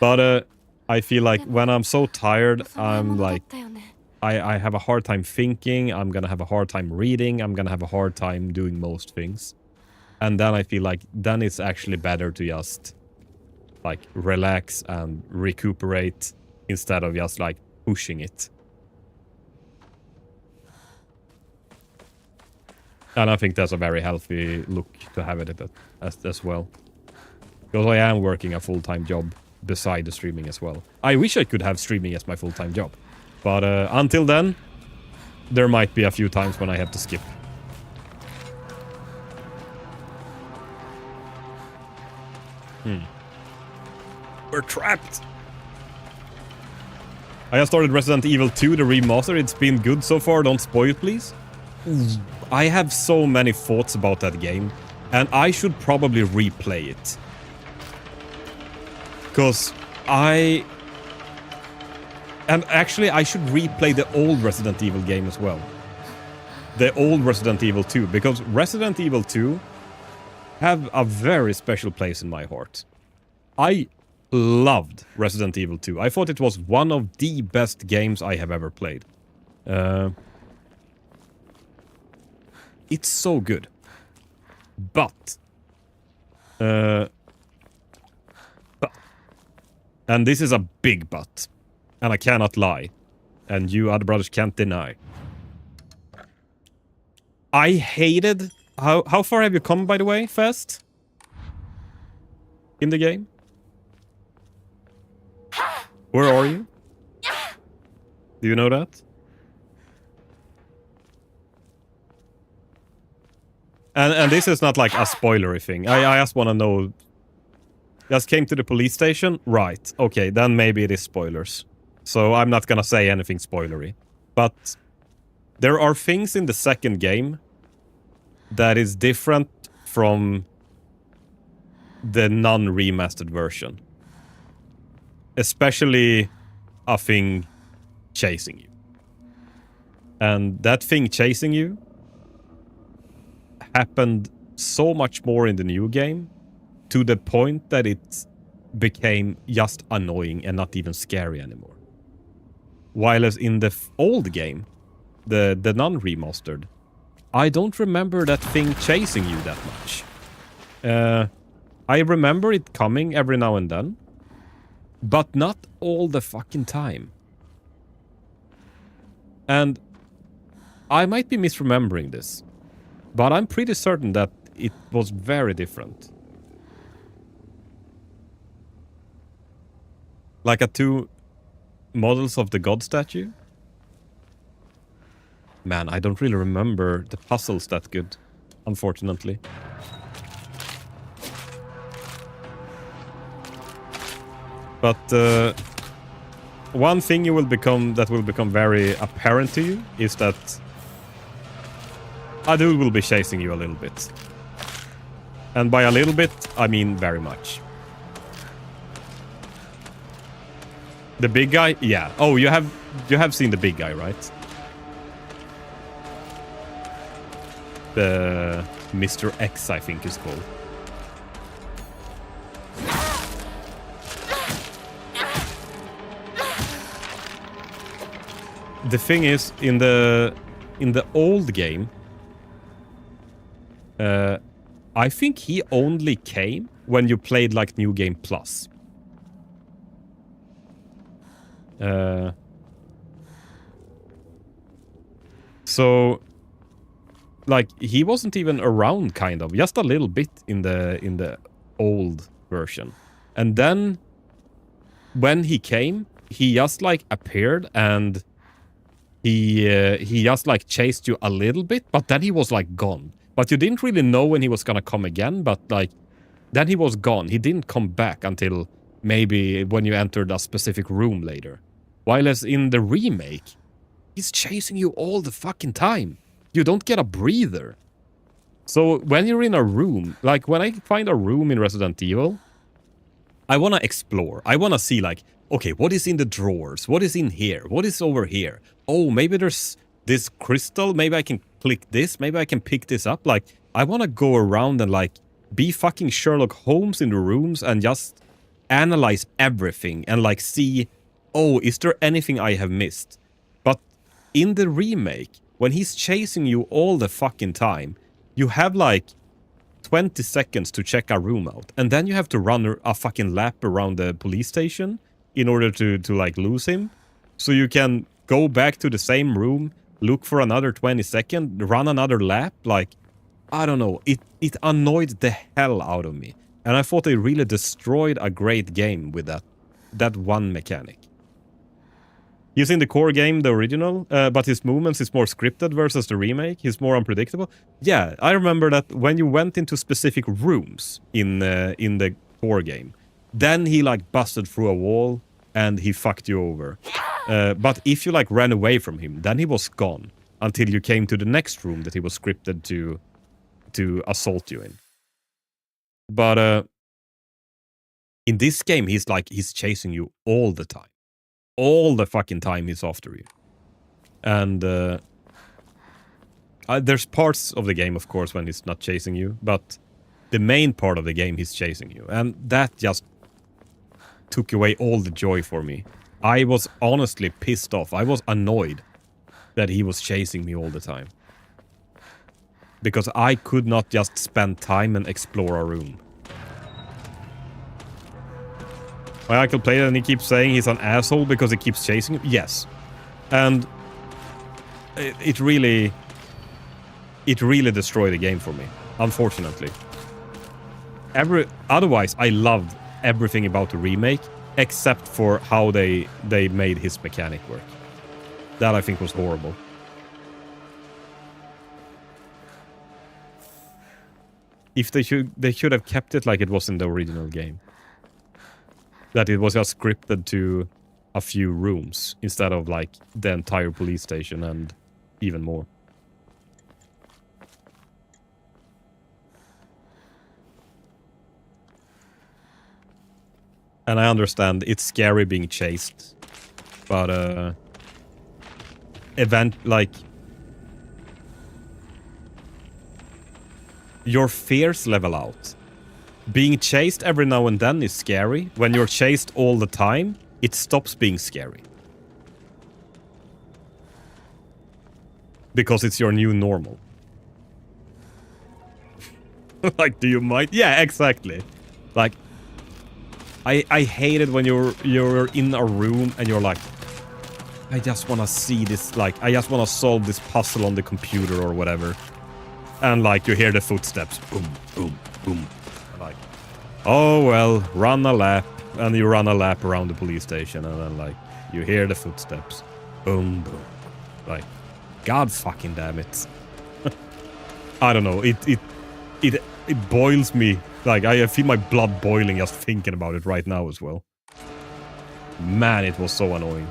But I feel like when I'm so tired, I'm like, I have a hard time thinking, I'm gonna have a hard time reading, I'm gonna have a hard time doing most things. And then I feel like then it's actually better to just like relax and recuperate instead of just like pushing it. And I think that's a very healthy look to have it as well. Because I am working a full-time job beside the streaming as well. I wish I could have streaming as my full-time job. But until then, there might be a few times when I have to skip. We're trapped! I have started Resident Evil 2, the remaster. It's been good so far. Don't spoil, please. I have so many thoughts about that game, and I should probably replay it. Because and actually, I should replay the old Resident Evil game as well. The old Resident Evil 2, because Resident Evil 2 have a very special place in my heart. I loved Resident Evil 2. I thought it was one of the best games I have ever played. It's so good. But, and this is a big but, and I cannot lie, and you other brothers can't deny. I hated... How far have you come, by the way, Fast? In the game? Where are you? Do you know that? And this is not like a spoilery thing. I just want to know. Just came to the police station? Right. Okay, then maybe it is spoilers. So I'm not gonna say anything spoilery. But there are things in the second game that is different from the non-remastered version. Especially a thing chasing you. And that thing chasing you happened so much more in the new game, to the point that it became just annoying and not even scary anymore. While as in the old game, the non-remastered, I don't remember that thing chasing you that much. I remember it coming every now and then, but not all the fucking time. And I might be misremembering this, but I'm pretty certain that it was very different. Like a two models of the god statue? Man, I don't really remember the puzzles that good, unfortunately. But one thing that will become very apparent to you is that a dude will be chasing you a little bit. And by a little bit, I mean very much. The big guy? Yeah. Oh, you have seen the big guy, right? The Mr. X, I think is called. The thing is, in the old game, I think he only came when you played like New Game Plus. So like he wasn't even around, kind of, just a little bit in the old version. And then when he came, he just like appeared and he just like chased you a little bit, but then he was like gone. But you didn't really know when he was gonna come again, but like then he was gone. He didn't come back until maybe when you entered a specific room later. While as in the remake, he's chasing you all the fucking time. You don't get a breather. So when you're in a room, like when I find a room in Resident Evil, I want to explore. I want to see like, okay, what is in the drawers? What is in here? What is over here? Oh, maybe there's this crystal. Maybe I can click this. Maybe I can pick this up. Like, I want to go around and like be fucking Sherlock Holmes in the rooms and just analyze everything and like see, oh, is there anything I have missed? But in the remake, when he's chasing you all the fucking time, you have like 20 seconds to check a room out. And then you have to run a fucking lap around the police station in order to like lose him. So you can go back to the same room, look for another 20 seconds, run another lap. Like, I don't know. It annoyed the hell out of me. And I thought they really destroyed a great game with that one mechanic. He's in the core game, the original, but his movements is more scripted versus the remake. He's more unpredictable. Yeah, I remember that when you went into specific rooms in the core game, then he like busted through a wall and he fucked you over. But if you like ran away from him, then he was gone until you came to the next room that he was scripted to assault you in. But in this game, he's chasing you all the time. All the fucking time he's after you. And there's parts of the game, of course, when he's not chasing you, but the main part of the game he's chasing you. And that just took away all the joy for me. I was honestly pissed off. I was annoyed that he was chasing me all the time. Because I could not just spend time and explore a room. My uncle played it and he keeps saying he's an asshole because he keeps chasing him. Yes. And it really destroyed the game for me, unfortunately. Otherwise, I loved everything about the remake, except for how they made his mechanic work. That I think was horrible. If they should have kept it like it was in the original game. That it was just scripted to a few rooms instead of like the entire police station and even more. And I understand it's scary being chased, but your fears level out. Being chased every now and then is scary. When you're chased all the time, it stops being scary. Because it's your new normal. Like, do you mind? Yeah, exactly. Like, I hate it when you're in a room and you're like, I just want to see this, like, I just want to solve this puzzle on the computer or whatever. And like, you hear the footsteps. Boom, boom, boom. Like, oh well, run a lap. And you run a lap around the police station and then like, you hear the footsteps. Boom, boom. Like, god fucking damn it. I don't know, it boils me. Like, I feel my blood boiling just thinking about it right now as well. Man, it was so annoying.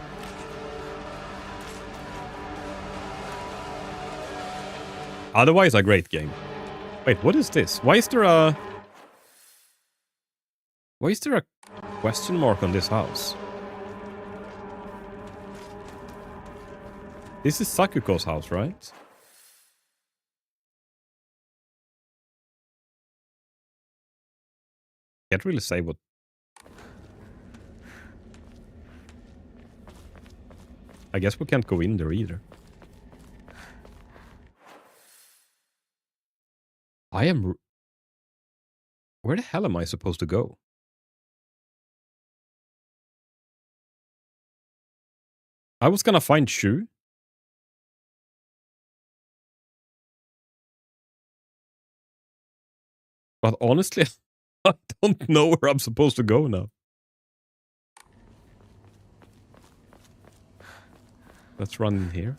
Otherwise, a great game. Wait, what is this? Why is there a question mark on this house? This is Sakuko's house, right? Can't really say what... I guess we can't go in there either. Where the hell am I supposed to go? I was gonna find Shu. But honestly, I don't know where I'm supposed to go now. Let's run in here.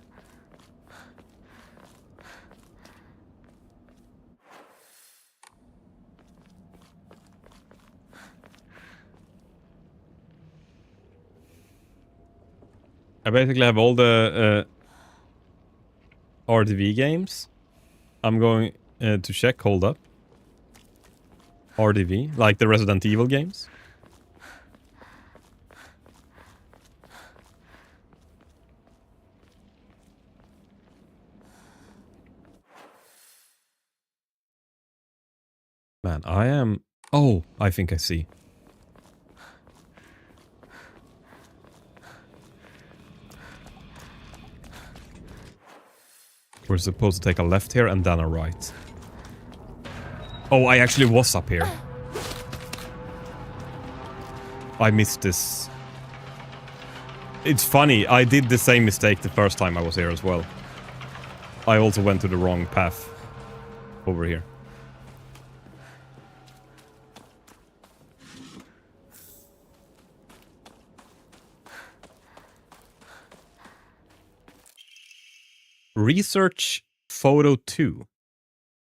I basically have all the RDV games. I'm going to check. Hold up. RDV, like the Resident Evil games. Man, I am... Oh, I think I see. We're supposed to take a left here and then a right. Oh, I actually was up here. I missed this. It's funny, I did the same mistake the first time I was here as well. I also went to the wrong path over here. Research photo 2.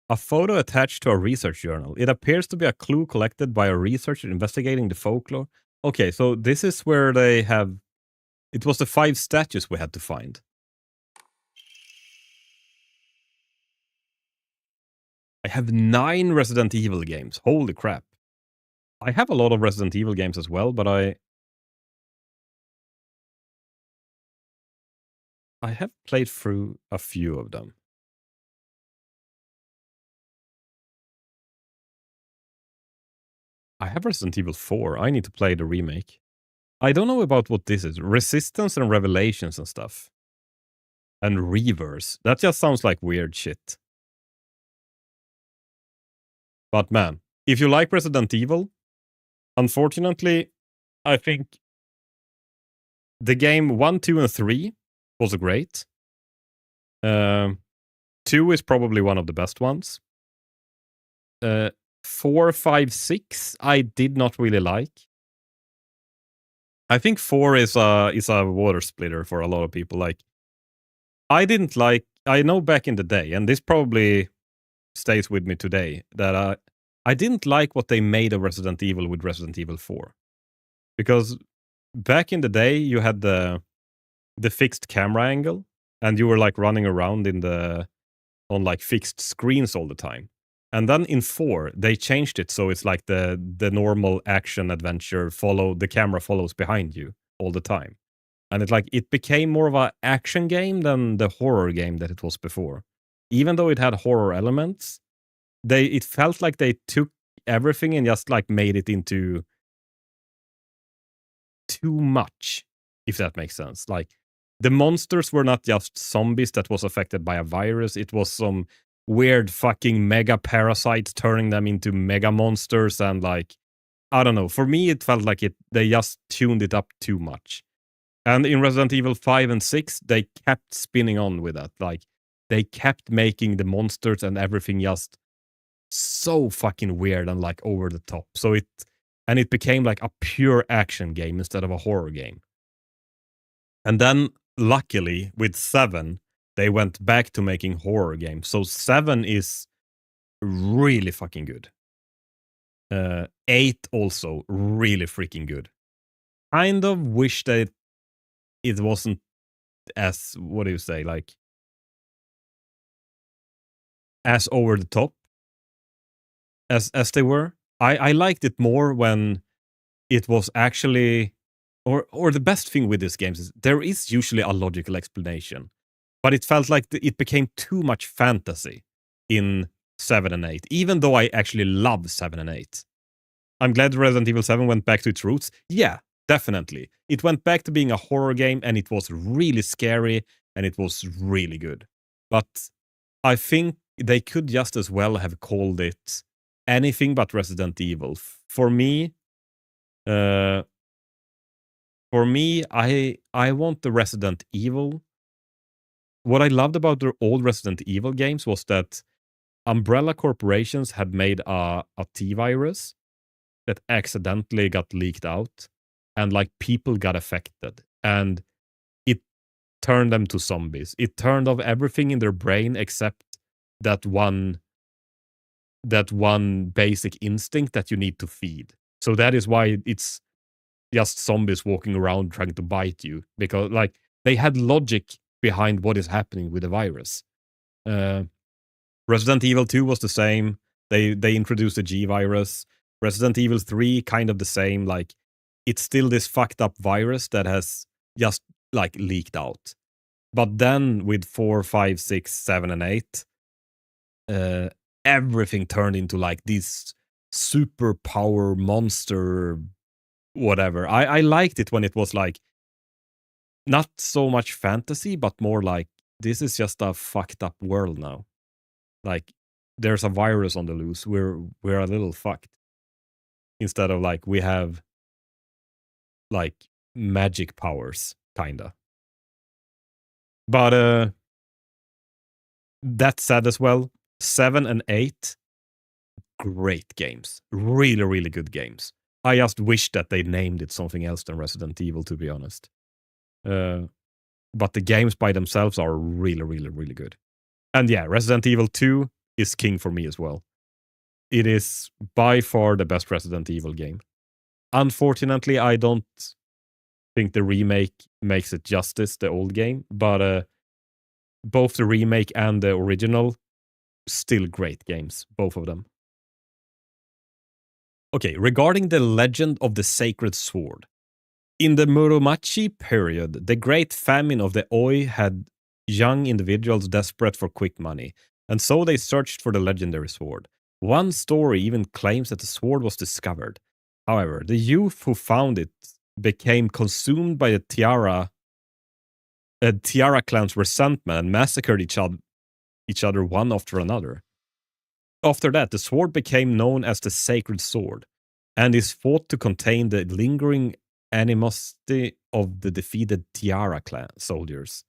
A photo attached to a research journal. It appears to be a clue collected by a researcher investigating the folklore. Okay, so this is where they have... It was the 5 statues we had to find. I have 9 Resident Evil games. Holy crap. I have a lot of Resident Evil games as well, but I have played through a few of them. I have Resident Evil 4. I need to play the remake. I don't know about what this is. Resistance and Revelations and stuff. And Reverse. That just sounds like weird shit. But man, if you like Resident Evil, unfortunately, I think the game 1, 2, and 3 was great. 2 is probably one of the best ones. 4, 5, 6, I did not really like. I think 4 is a water splitter for a lot of people. Like, I didn't like... I know back in the day, and this probably stays with me today, that I didn't like what they made of Resident Evil with Resident Evil 4. Because back in the day, you had the fixed camera angle, and you were like running around on like fixed screens all the time. And then in 4, they changed it so it's like the normal action adventure the camera follows behind you all the time. And it became more of an action game than the horror game that it was before. Even though it had horror elements, it felt like they took everything and just like made it into too much, if that makes sense. Like, the monsters were not just zombies that was affected by a virus. It was some weird fucking mega parasites turning them into mega monsters, and like, I don't know. For me, it felt like they just tuned it up too much. And in Resident Evil 5 and 6, they kept spinning on with that. Like, they kept making the monsters and everything just so fucking weird and like over the top. So it became like a pure action game instead of a horror game. And then, luckily, with 7, they went back to making horror games. So 7 is really fucking good. 8 also really freaking good. Kind of wish that it wasn't as, what do you say, like, as over the top as they were. I liked it more when it was actually, or the best thing with these games is there is usually a logical explanation. But it felt like it became too much fantasy in 7 and 8, even though I actually love 7 and 8. I'm glad Resident Evil 7 went back to its roots. Yeah, definitely. It went back to being a horror game, and it was really scary, and it was really good. But I think they could just as well have called it anything but Resident Evil. For me, I want the Resident Evil. What I loved about the old Resident Evil games was that Umbrella Corporations had made a T-virus that accidentally got leaked out, and like people got affected, and it turned them to zombies. It turned off everything in their brain except that one basic instinct that you need to feed. So that is why it's just zombies walking around trying to bite you, because like they had logic behind what is happening with the virus. Resident Evil 2 was the same. They introduced the G virus. Resident Evil 3 kind of the same. Like it's still this fucked up virus that has just like leaked out. But then with 4, 5, 6, 7, and 8, everything turned into like this superpower monster whatever. I liked it when it was like not so much fantasy, but more like this is just a fucked up world now. Like there's a virus on the loose. We're a little fucked. Instead of like we have like magic powers, kinda. But that said as well, 7 and 8, great games. Really, really good games. I just wish that they named it something else than Resident Evil, to be honest. But the games by themselves are really, really, really good. And yeah, Resident Evil 2 is king for me as well. It is by far the best Resident Evil game. Unfortunately, I don't think the remake makes it justice, the old game, but both the remake and the original, still great games, both of them. Okay, regarding the legend of the Sacred Sword. In the Muromachi period, the Great Famine of the Oi had young individuals desperate for quick money, and so they searched for the legendary sword. One story even claims that the sword was discovered. However, the youth who found it became consumed by the Tiara clan's resentment and massacred each other one after another. After that, the sword became known as the Sacred Sword, and is thought to contain the lingering animosity of the defeated Tiara clan soldiers.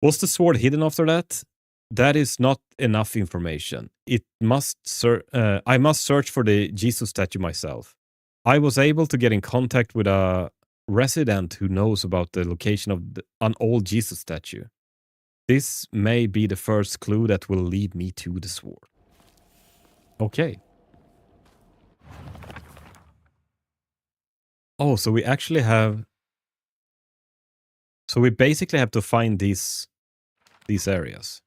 Was the sword hidden after that? That is not enough information. I must search for the Jesus statue myself. I was able to get in contact with a resident who knows about the location of an old Jesus statue. This may be the first clue that will lead me to the sword. Okay. Oh, so we actually have... So we basically have to find these areas.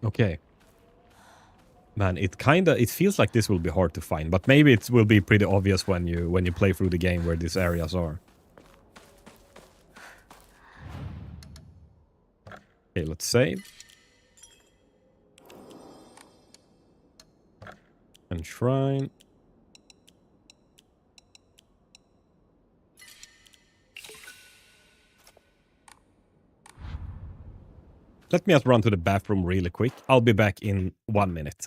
Okay. Man, it feels like this will be hard to find, but maybe it will be pretty obvious when you play through the game where these areas are. Okay, let's save. And shrine. Let me just run to the bathroom really quick. I'll be back in 1 minute.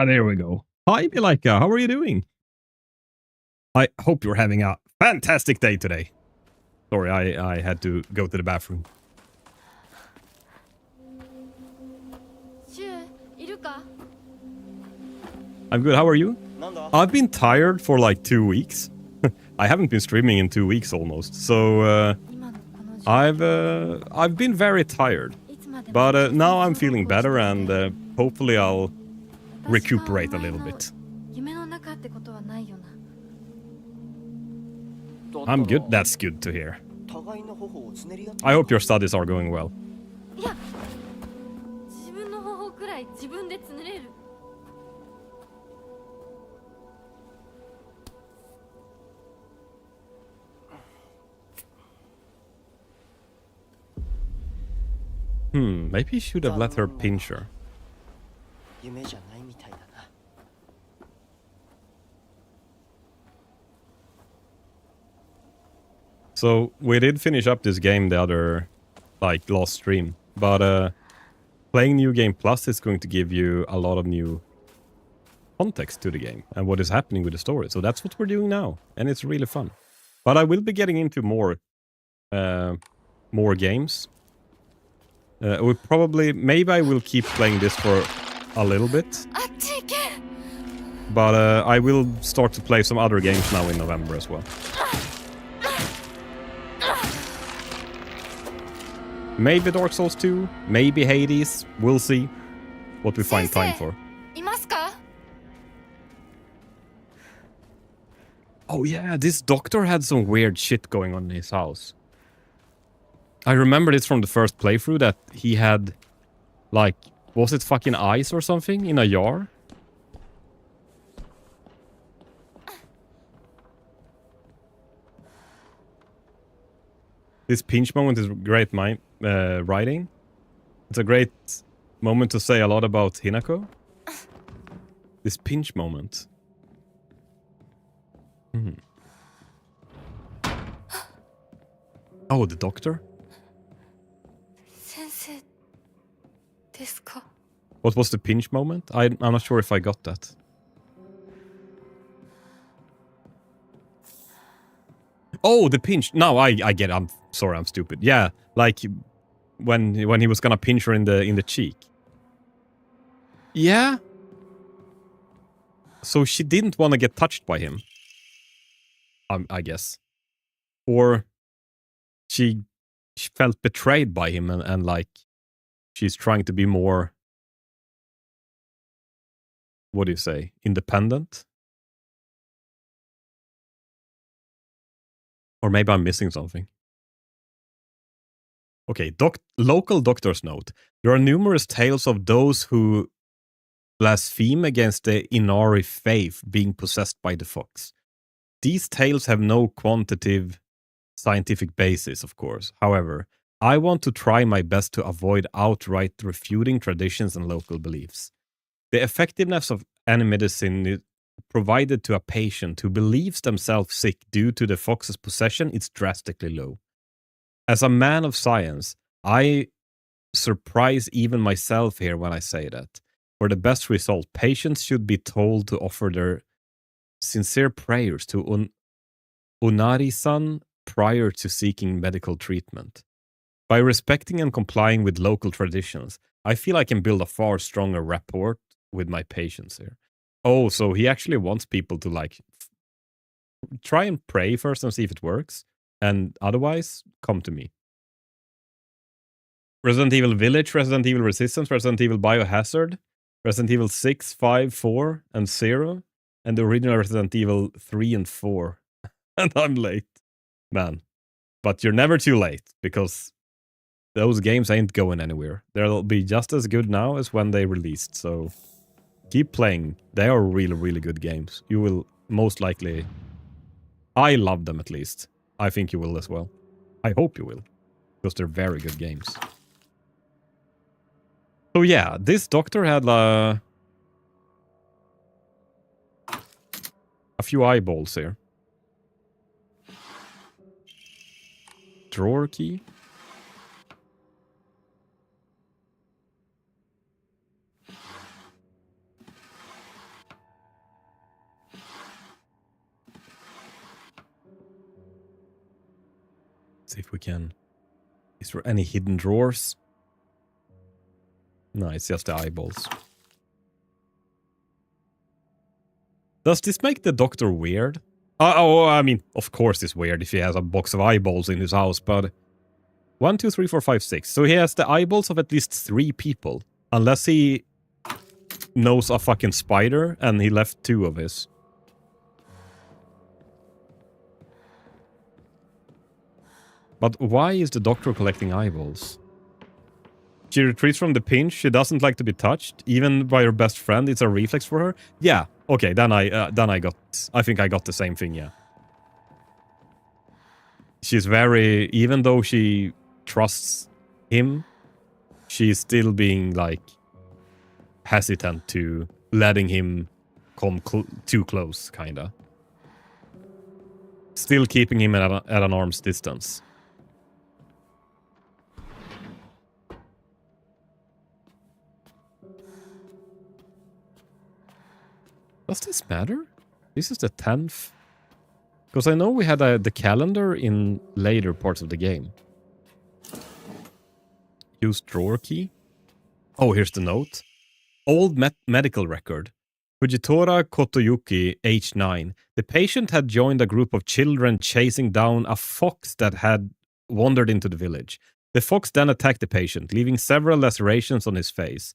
There we go. Hi, Milika. How are you doing? I hope you're having a fantastic day today. Sorry, I had to go to the bathroom. シュウいるか I'm good. How are you? なんだ I've been tired for like 2 weeks. I haven't been streaming in 2 weeks almost. So 今のこの状況 I've been very tired. いつまでも But now I'm feeling better and hopefully I'll recuperate a little bit. 夢の中ってことはないよな I'm good. That's good to hear. 互いの頬をつねり合って I hope your studies are going well. いや自分の方法くらい自分でつねれる Maybe you should have let her pinch her. 夢じゃないみたいだな So we did finish up this game the other, like, last stream. But playing New Game Plus is going to give you a lot of new context to the game and what is happening with the story. So that's what we're doing now. And it's really fun. But I will be getting into more games. We probably, maybe I will keep playing this for a little bit. あっち行け But I will start to play some other games now in November as well. Maybe Dark Souls 2, maybe Hades. We'll see what we find time for. いますか Oh yeah, this doctor had some weird shit going on in his house. I remember this from the first playthrough that he had, like, was it fucking ice or something in a jar? This pinch moment is great writing. It's a great moment to say a lot about Hinako. This pinch moment. Oh, the doctor? 先生ですか What was the pinch moment? I'm not sure if I got that. Oh, the pinch. No, I get it. I'm sorry, I'm stupid. Yeah, like when he was gonna pinch her in the cheek. Yeah. So she didn't want to get touched by him. I guess. Or she felt betrayed by him and like she's trying to be more, what do you say, independent? Or maybe I'm missing something. Okay, local doctor's note. There are numerous tales of those who blaspheme against the Inari faith being possessed by the fox. These tales have no quantitative scientific basis, of course. However, I want to try my best to avoid outright refuting traditions and local beliefs. The effectiveness of any medicine provided to a patient who believes themselves sick due to the fox's possession is drastically low. As a man of science, I surprise even myself here when I say that. For the best result, patients should be told to offer their sincere prayers to Unari-san prior to seeking medical treatment. By respecting and complying with local traditions, I feel I can build a far stronger rapport with my patients here. Oh, so he actually wants people to like try and pray first and see if it works, and otherwise come to me. Resident Evil Village, Resident Evil Resistance, Resident Evil Biohazard, Resident Evil 6, 5, 4, and 0, and the original Resident Evil 3 and 4. And I'm late. Man. But you're never too late, because those games ain't going anywhere. They'll be just as good now as when they released, so keep playing. They are really, really good games. You will most likely... I love them at least. I think you will as well. I hope you will, because they're very good games. So yeah, this doctor had a few eyeballs here. Drawer key. See if we can... Is there any hidden drawers? No, it's just the eyeballs. Does this make the doctor weird? I mean, of course it's weird if he has a box of eyeballs in his house, but... 1, 2, 3, 4, 5, 6. So he has the eyeballs of at least 3 people. Unless he knows a fucking spider and he left 2 of his. But why is the doctor collecting eyeballs? She retreats from the pinch. She doesn't like to be touched, even by her best friend. It's a reflex for her. Yeah, okay. Then I think I got the same thing. Yeah. She's very, even though she trusts him, she's still being like hesitant to letting him come too close, kinda. Still keeping him at an arm's distance. Does this matter? This is the 10th. Because I know we had the calendar in later parts of the game. Use drawer key. Oh, here's the note. Old medical record. Fujitora Kotoyuki, age 9. The patient had joined a group of children chasing down a fox that had wandered into the village. The fox then attacked the patient, leaving several lacerations on his face.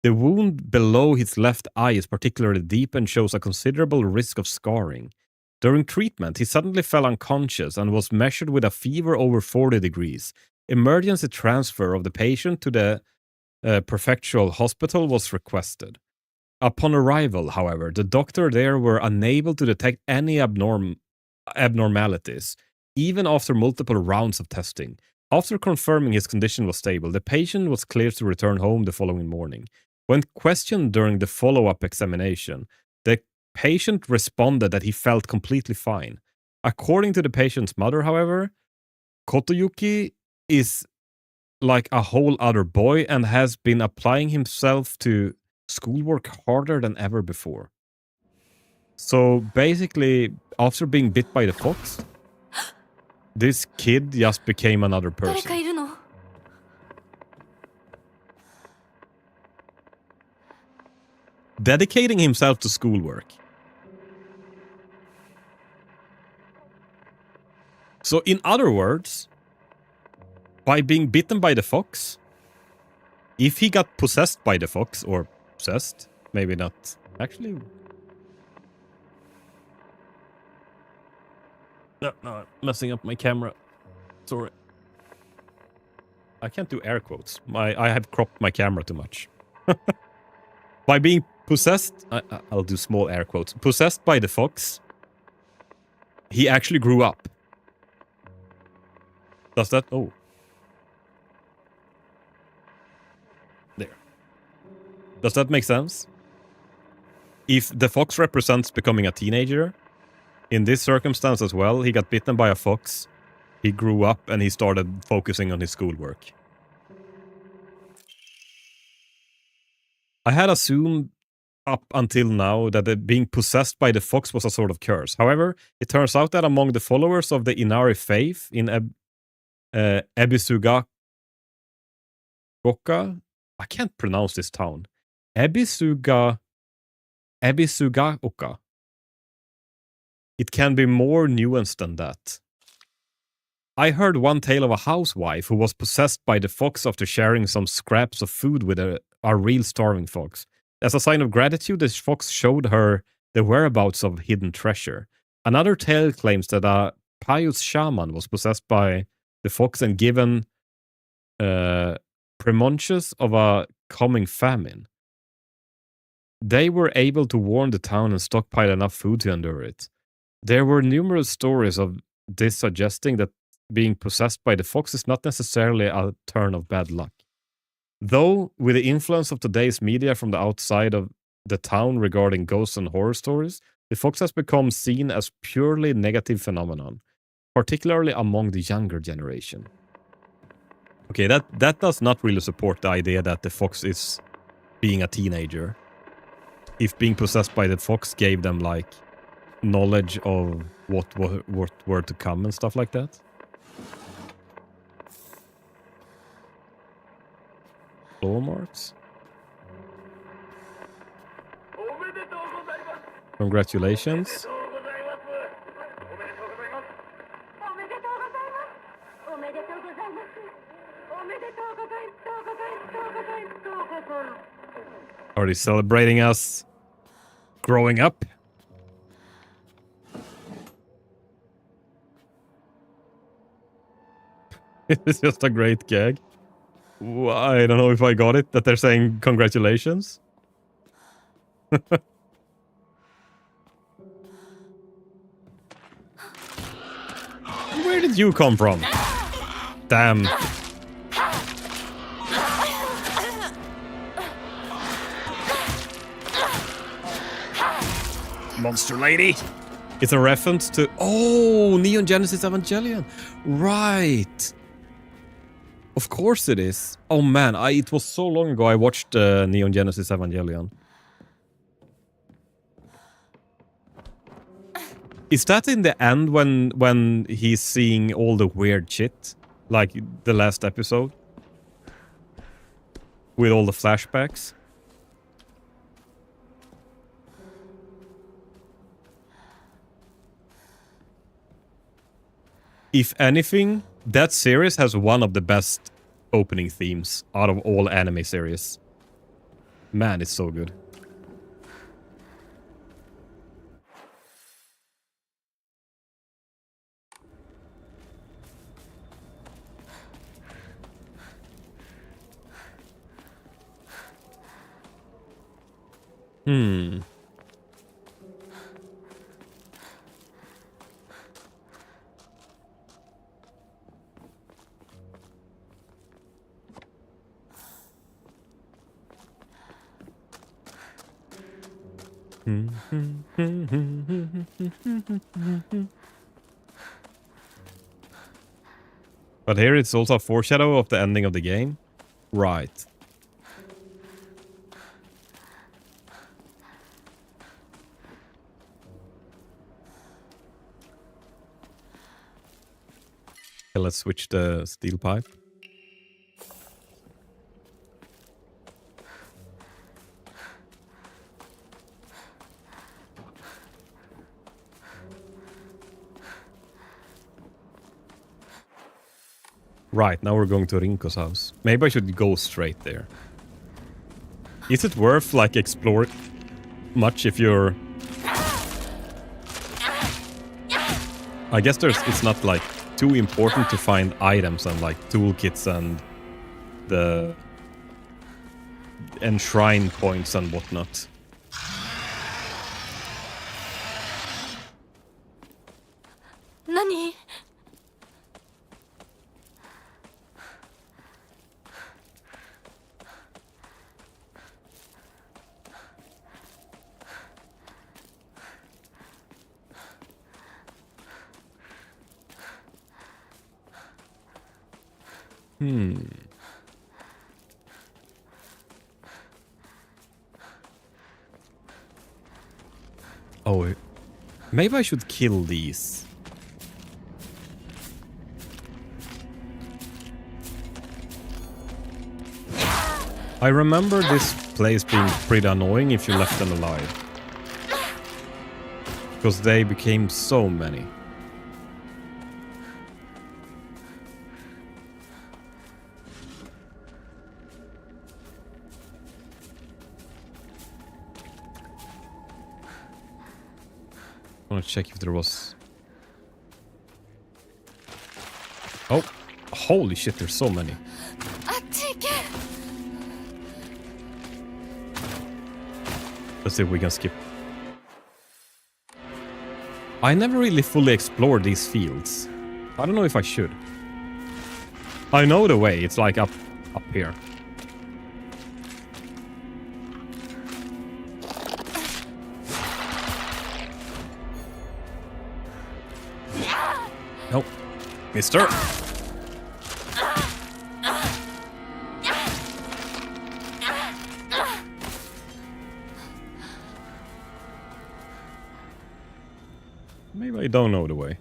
The wound below his left eye is particularly deep and shows a considerable risk of scarring. During treatment, he suddenly fell unconscious and was measured with a fever over 40 degrees. Emergency transfer of the patient to the prefectural hospital was requested. Upon arrival, however, the doctor there were unable to detect any abnormalities, even after multiple rounds of testing. After confirming his condition was stable, the patient was cleared to return home the following morning. When questioned during the follow-up examination, the patient responded that he felt completely fine. According to the patient's mother, however, Kotoyuki is like a whole other boy and has been applying himself to schoolwork harder than ever before. So basically, after being bit by the fox, this kid just became another person. Dedicating himself to schoolwork. So in other words, by being bitten by the fox, if he got possessed by the fox, or possessed, maybe not, actually... No, I'm messing up my camera. Sorry. I can't do air quotes. I have cropped my camera too much. By being possessed, I'll do small air quotes. Possessed by the fox, he actually grew up. Does that? Oh. There. Does that make sense? If the fox represents becoming a teenager, in this circumstance as well, he got bitten by a fox, he grew up, and he started focusing on his schoolwork. I had assumed up until now that being possessed by the fox was a sort of curse. However, it turns out that among the followers of the Inari faith in Ebisugaoka, I can't pronounce this town. Ebisugaoka. It can be more nuanced than that. I heard one tale of a housewife who was possessed by the fox after sharing some scraps of food with a real starving fox. As a sign of gratitude, the fox showed her the whereabouts of hidden treasure. Another tale claims that a pious shaman was possessed by the fox and given premonitions of a coming famine. They were able to warn the town and stockpile enough food to endure it. There were numerous stories of this suggesting that being possessed by the fox is not necessarily a turn of bad luck. Though, with the influence of today's media from the outside of the town regarding ghosts and horror stories, the fox has become seen as purely negative phenomenon, particularly among the younger generation. Okay, that does not really support the idea that the fox is being a teenager. If being possessed by the fox gave them, like, knowledge of what were to come and stuff like that. Claw marks. Congratulations. Are they celebrating us growing up? It's just a great gag. I don't know if I got it, that they're saying congratulations. Where did you come from? Damn. Monster lady. It's a reference to... Oh, Neon Genesis Evangelion. Right. Of course it is. Oh man, it was so long ago I watched Neon Genesis Evangelion. Is that in the end when he's seeing all the weird shit? Like the last episode? With all the flashbacks? If anything, that series has one of the best opening themes out of all anime series. Man, it's so good. But here it's also a foreshadow of the ending of the game. Right. Okay, let's switch the steel pipe. Right, now we're going to Rinko's house. Maybe I should go straight there. Is it worth, like, exploring much if you're... I guess it's not, like, too important to find items and, like, toolkits and the enshrine points and whatnot. Nani? Oh, maybe I should kill these. I remember this place being pretty annoying if you left them alive. Because they became so many. I want to check if there was... Oh, holy shit, there's so many. Let's see if we can skip. I never really fully explored these fields. I don't know if I should. I know the way, it's like up here. Nope. Mister! Maybe I don't know the way.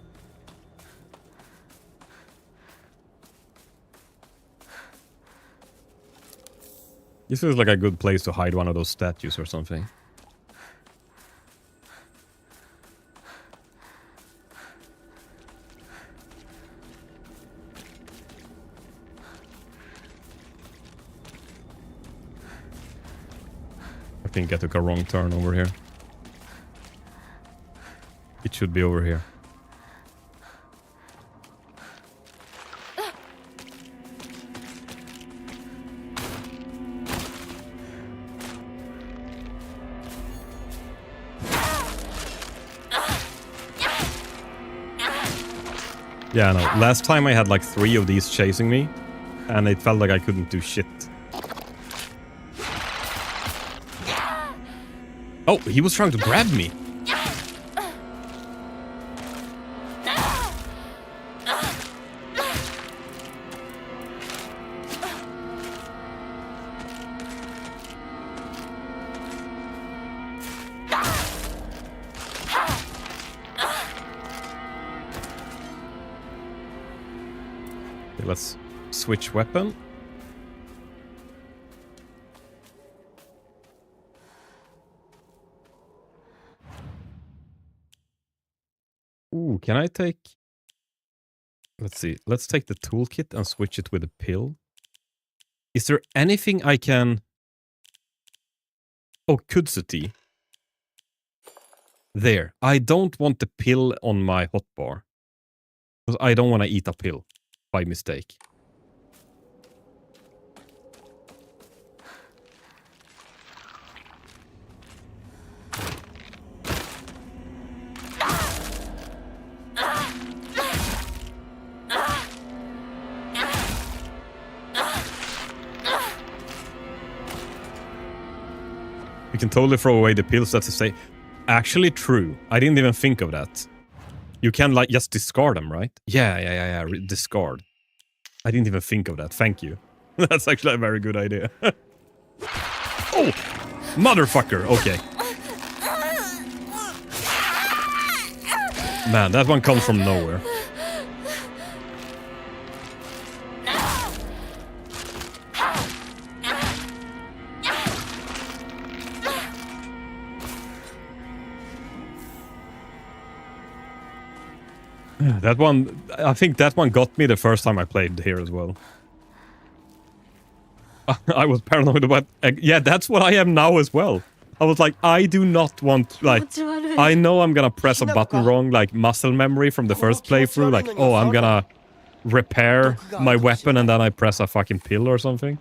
This feels like a good place to hide one of those statues or something. I think I took a wrong turn over here. It should be over here. Yeah, no. Last time I had like 3 of these chasing me, and it felt like I couldn't do shit. Oh, he was trying to grab me. Okay, let's switch weapon. Ooh, can I take... Let's see. Let's take the toolkit and switch it with a pill. Is there anything I can... Oh, Kudsuti. There. I don't want the pill on my hotbar. Because I don't want to eat a pill by mistake. You can totally throw away the pills, that's to say. Actually true. I didn't even think of that. You can like just discard them, right? Yeah. Discard. I didn't even think of that. Thank you. That's actually a very good idea. Oh! Motherfucker! Okay. Man, that one comes from nowhere. That one, I think that one got me the first time I played here as well. I was paranoid about... Yeah, that's what I am now as well. I was like, I do not want, like... I know I'm gonna press a button wrong, like muscle memory from the first playthrough. Like, oh, I'm gonna repair my weapon and then I press a fucking pill or something.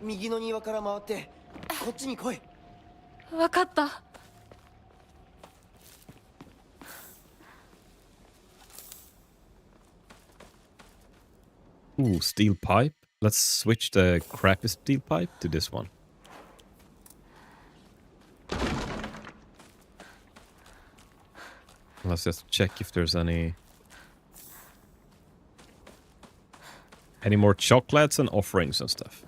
わかった Ooh, steel pipe. Let's switch the crappy steel pipe to this one. Let's just check if there's any more chocolates and offerings and stuff.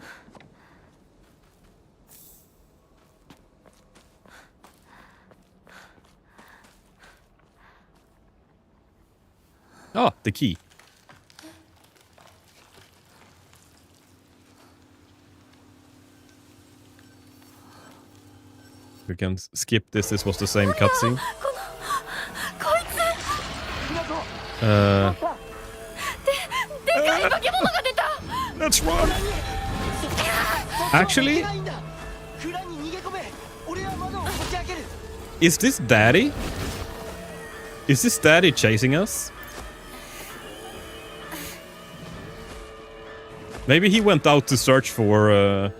Oh, the key. We can skip this. This was the same cutscene. Let's run! Actually, is this Daddy? Is this Daddy chasing us? Maybe he went out to search for...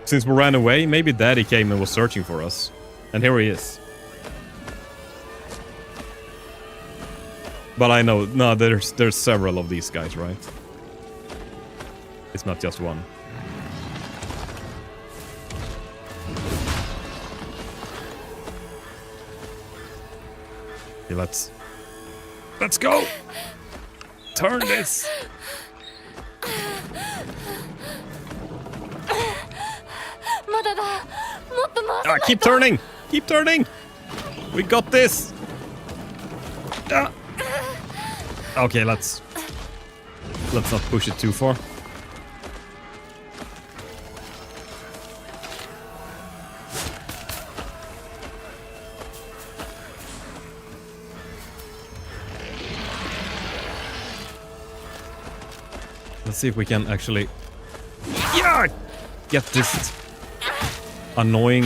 Since we ran away, maybe Daddy came and was searching for us. And here he is. But I know, no, there's several of these guys, right? It's not just one. Okay, let's go! Turn this! Keep turning! Keep turning! We got this! Okay, let's not push it too far. Let's see if we can actually... Yeah! Get this annoying...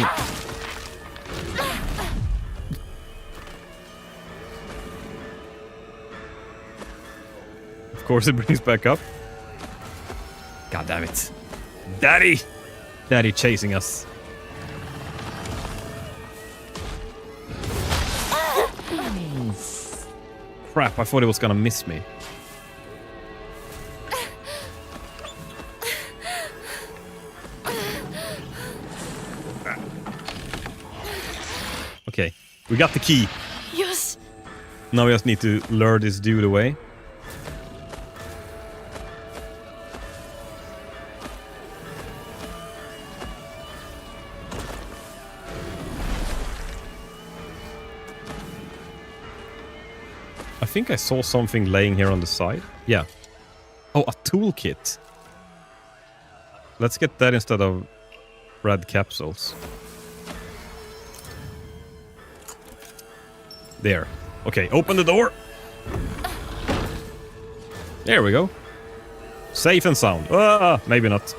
Of course it brings back up. God damn it. Daddy! Daddy chasing us. Crap, I thought it was gonna miss me. Okay, we got the key. Yes. Now we just need to lure this dude away. I think I saw something laying here on the side. Yeah. Oh, a toolkit. Let's get that instead of red capsules. There. Okay, open the door. There we go. Safe and sound. Ah, maybe not.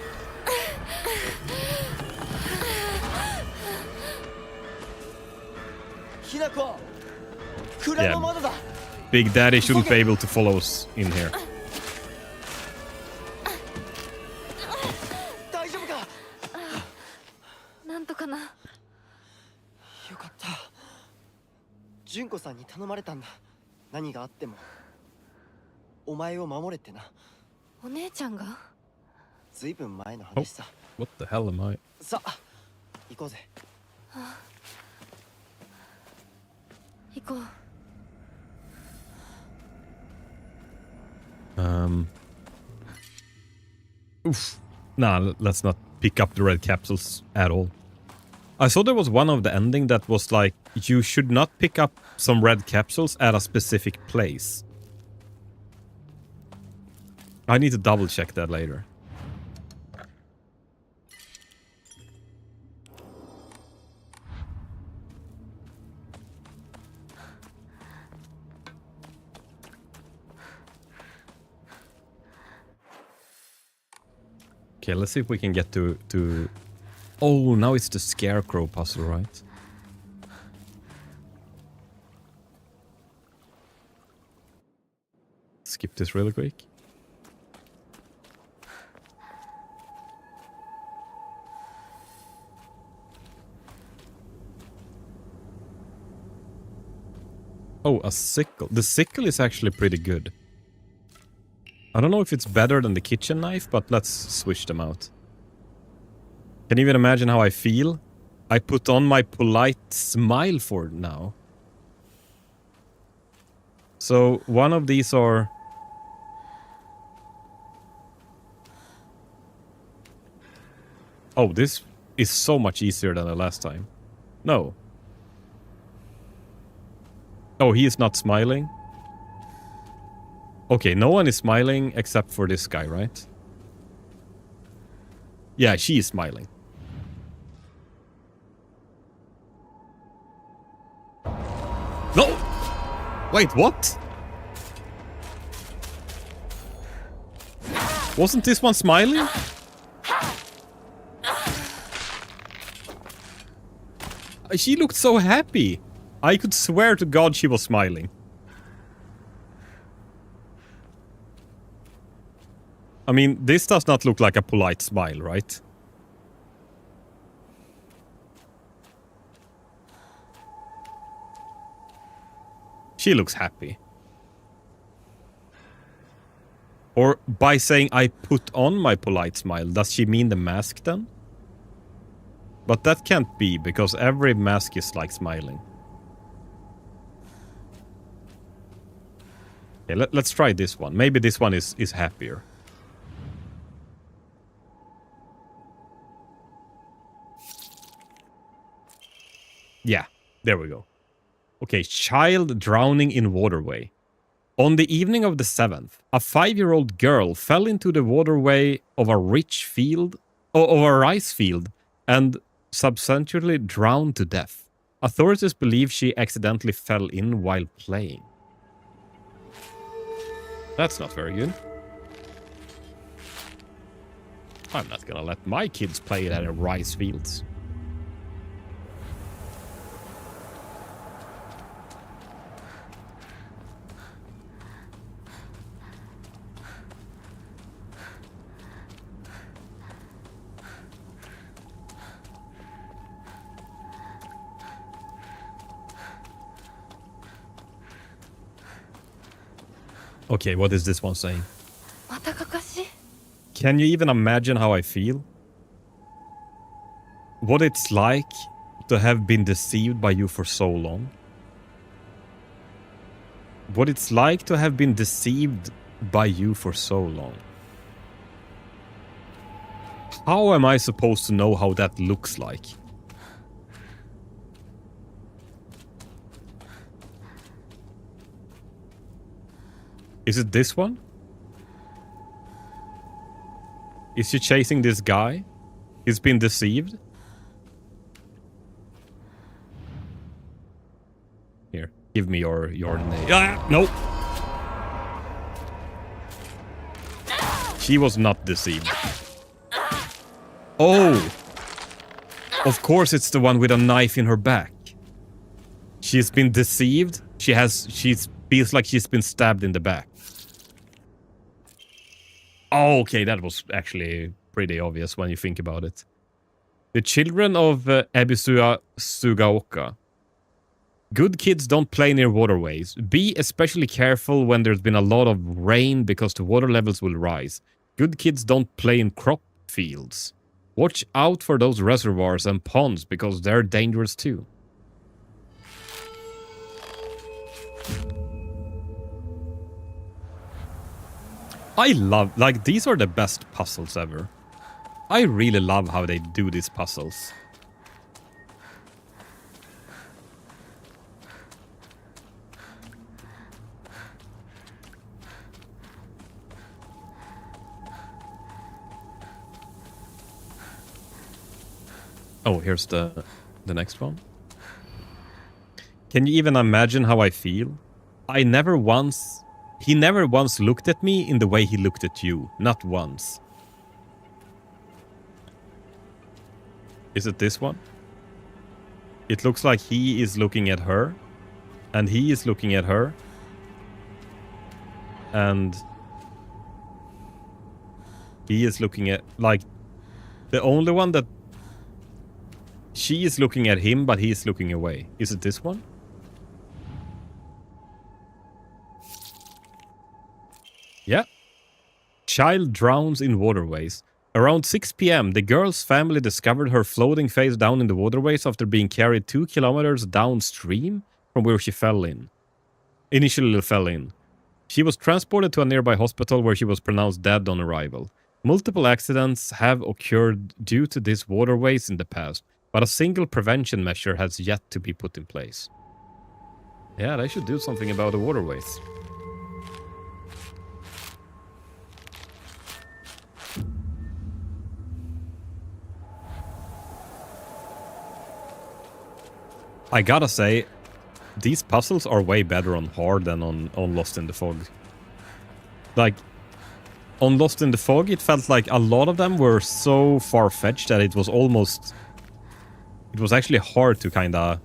Hinako! 蔵の窓だ! Big Daddy shouldn't be able to follow us in here. 大丈夫か? なんとかな。よかった。純子さんに頼まれたんだ。何があってもお前を守れってな。お姉ちゃんが？ずいぶん前の話さ。What the hell am I? さあ、行こうぜ。行こう。Oof. Nah, let's not pick up the red capsules at all. I saw there was one of the ending that was like, you should not pick up some red capsules at a specific place. I need to double check that later. Okay, let's see if we can get to... Oh, now it's the Scarecrow puzzle, right? Skip this really quick. Oh, a sickle. The sickle is actually pretty good. I don't know if it's better than the kitchen knife, but let's switch them out. Can you even imagine how I feel? I put on my polite smile for it now. So, one of these are... Oh, this is so much easier than the last time. No. Oh, he is not smiling? Okay, no one is smiling except for this guy, right? Yeah, she is smiling. No! Wait, what? Wasn't this one smiling? She looked so happy. I could swear to God she was smiling. I mean, this does not look like a polite smile, right? She looks happy. Or by saying I put on my polite smile, does she mean the mask then? But that can't be, because every mask is like smiling. Okay, let's try this one. Maybe this one is happier. Yeah, there we go. Okay, child drowning in waterway. On the evening of the 7th, a 5-year-old girl fell into the waterway of a rich field, of a rice field, and subsequently drowned to death. Authorities believe she accidentally fell in while playing. That's not very good. I'm not gonna let my kids play at rice fields. Okay, what is this one saying? またかかし Can you even imagine how I feel? What it's like to have been deceived by you for so long? What it's like to have been deceived by you for so long? How am I supposed to know how that looks like? Is it this one? Is she chasing this guy? He's been deceived? Here, give me your name. Ah, no! She was not deceived. Oh! Of course it's the one with a knife in her back. She's been deceived. She feels like she's been stabbed in the back. Oh, okay, that was actually pretty obvious when you think about it. The children of Ebisuga Sugaoka. Good kids don't play near waterways. Be especially careful when there's been a lot of rain because the water levels will rise. Good kids don't play in crop fields. Watch out for those reservoirs and ponds because they're dangerous too. I love, like, these are the best puzzles ever. I really love how they do these puzzles. Oh, here's the next one. Can you even imagine how I feel? He never once looked at me in the way he looked at you. Not once. Is it this one? It looks like he is looking at her. And he is looking at her. And he is looking at, like, the only one that she is looking at him, but he is looking away. Is it this one? Yeah. Child drowns in waterways. Around 6 p.m., the girl's family discovered her floating face down in the waterways after being carried 2 kilometers downstream from where she initially fell in. She was transported to a nearby hospital where she was pronounced dead on arrival. Multiple accidents have occurred due to these waterways in the past, but a single prevention measure has yet to be put in place. Yeah, they should do something about the waterways. I gotta say, these puzzles are way better on hard than on Lost in the Fog. Like, on Lost in the Fog, it felt like a lot of them were so far-fetched that it was almost... It was actually hard to kinda...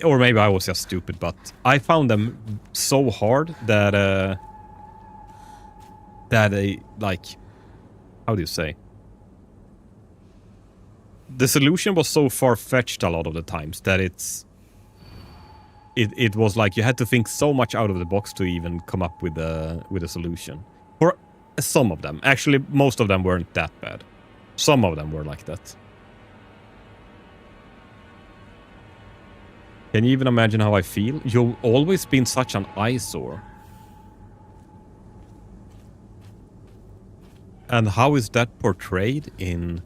Or maybe I was just stupid, but I found them so hard that... like... How do you say? The solution was so far-fetched a lot of the times that it was like you had to think so much out of the box to even come up with a solution. For some of them. Actually, most of them weren't that bad. Some of them were like that. Can you even imagine how I feel? You've always been such an eyesore. And how is that portrayed in...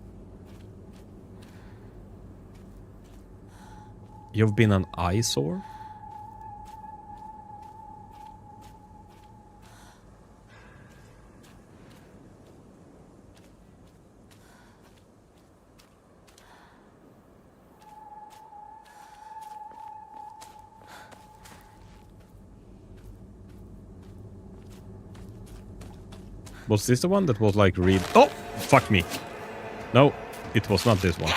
You've been an eyesore? Was this the one that was like read? Oh, fuck me. No, it was not this one.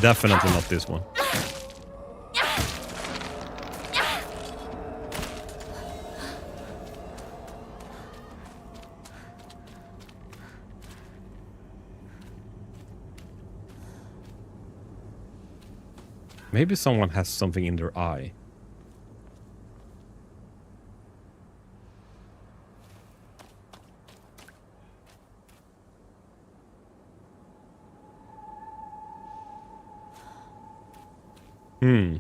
Definitely not this one. Maybe someone has something in their eye. Hmm.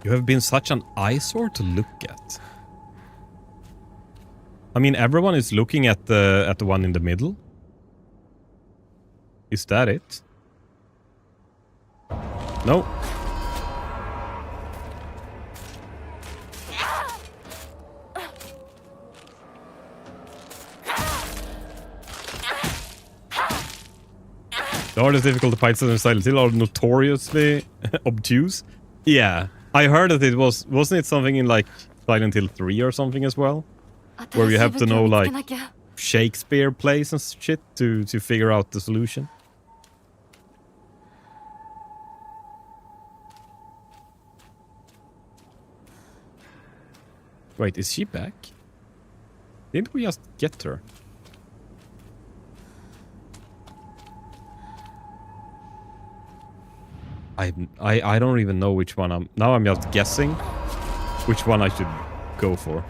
You have been such an eyesore to look at. I mean, everyone is looking at the one in the middle. Is that it? No. The hardest difficult fights in Silent Hill are notoriously obtuse. Yeah, I heard that it wasn't it something in like Silent Hill 3 or something as well? Where you have to know like Shakespeare plays and shit to figure out the solution. Wait, is she back? Didn't we just get her? I don't even know which one I'm... Now I'm just guessing which one I should go for.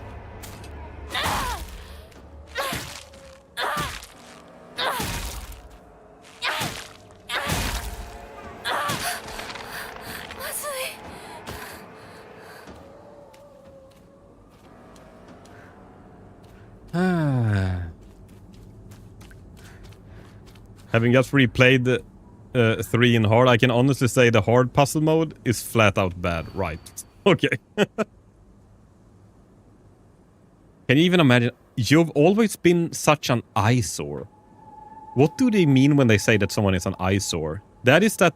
Having just replayed 3 in hard, I can honestly say the hard puzzle mode is flat out bad. Right. Okay. Can you even imagine? You've always been such an eyesore. What do they mean when they say that someone is an eyesore? That is that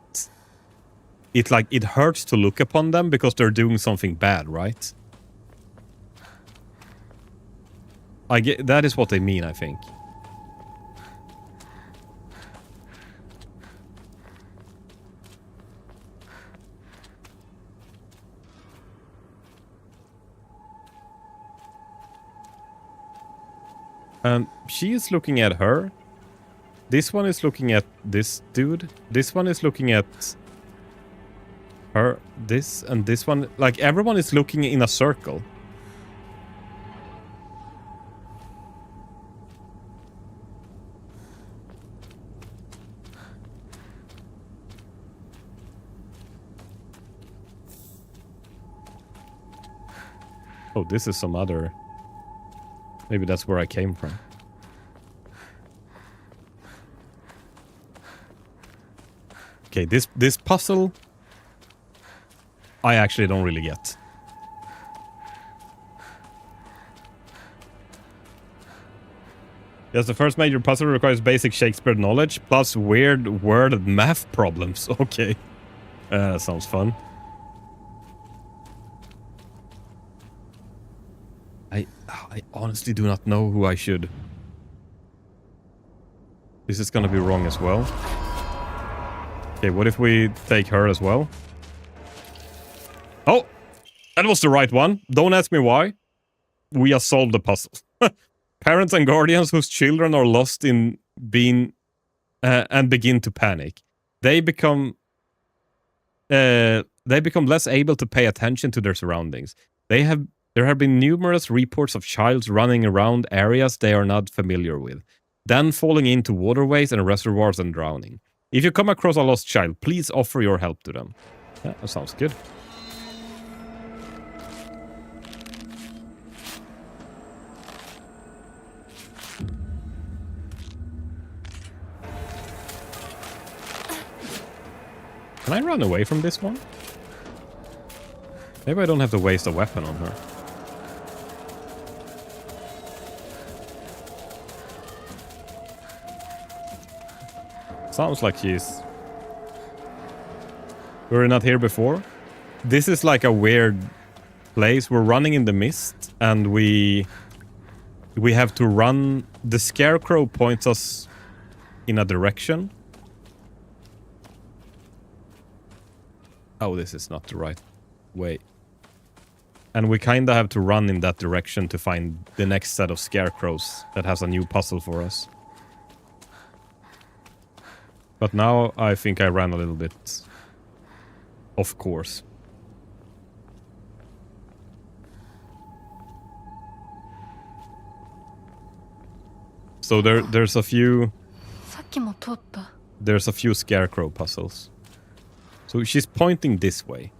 it hurts to look upon them because they're doing something bad, right? I get that is what they mean, I think. She is looking at her. This one is looking at this dude. This one is looking at her. This and this one. Like, everyone is looking in a circle. Oh, this is some other... Maybe that's where I came from. Okay, this puzzle I actually don't really get. Yes, the first major puzzle requires basic Shakespeare knowledge plus weird word math problems. Okay. That sounds fun. I honestly do not know who I should. This is gonna be wrong as well. Okay, what if we take her as well? Oh! That was the right one. Don't ask me why. We have solved the puzzle. Parents and guardians whose children are lost in being... and begin to panic. They become less able to pay attention to their surroundings. There have been numerous reports of childs running around areas they are not familiar with, then falling into waterways and reservoirs and drowning. If you come across a lost child, please offer your help to them. Yeah, that sounds good. Can I run away from this one? Maybe I don't have to waste a weapon on her. Sounds like she's... We were not here before. This is like a weird place. We're running in the mist, and we have to run. The scarecrow points us in a direction. Oh, this is not the right way. And we kind of have to run in that direction to find the next set of scarecrows that has a new puzzle for us. But now I think I ran a little bit off course. So there's a few scarecrow puzzles. So she's pointing this way.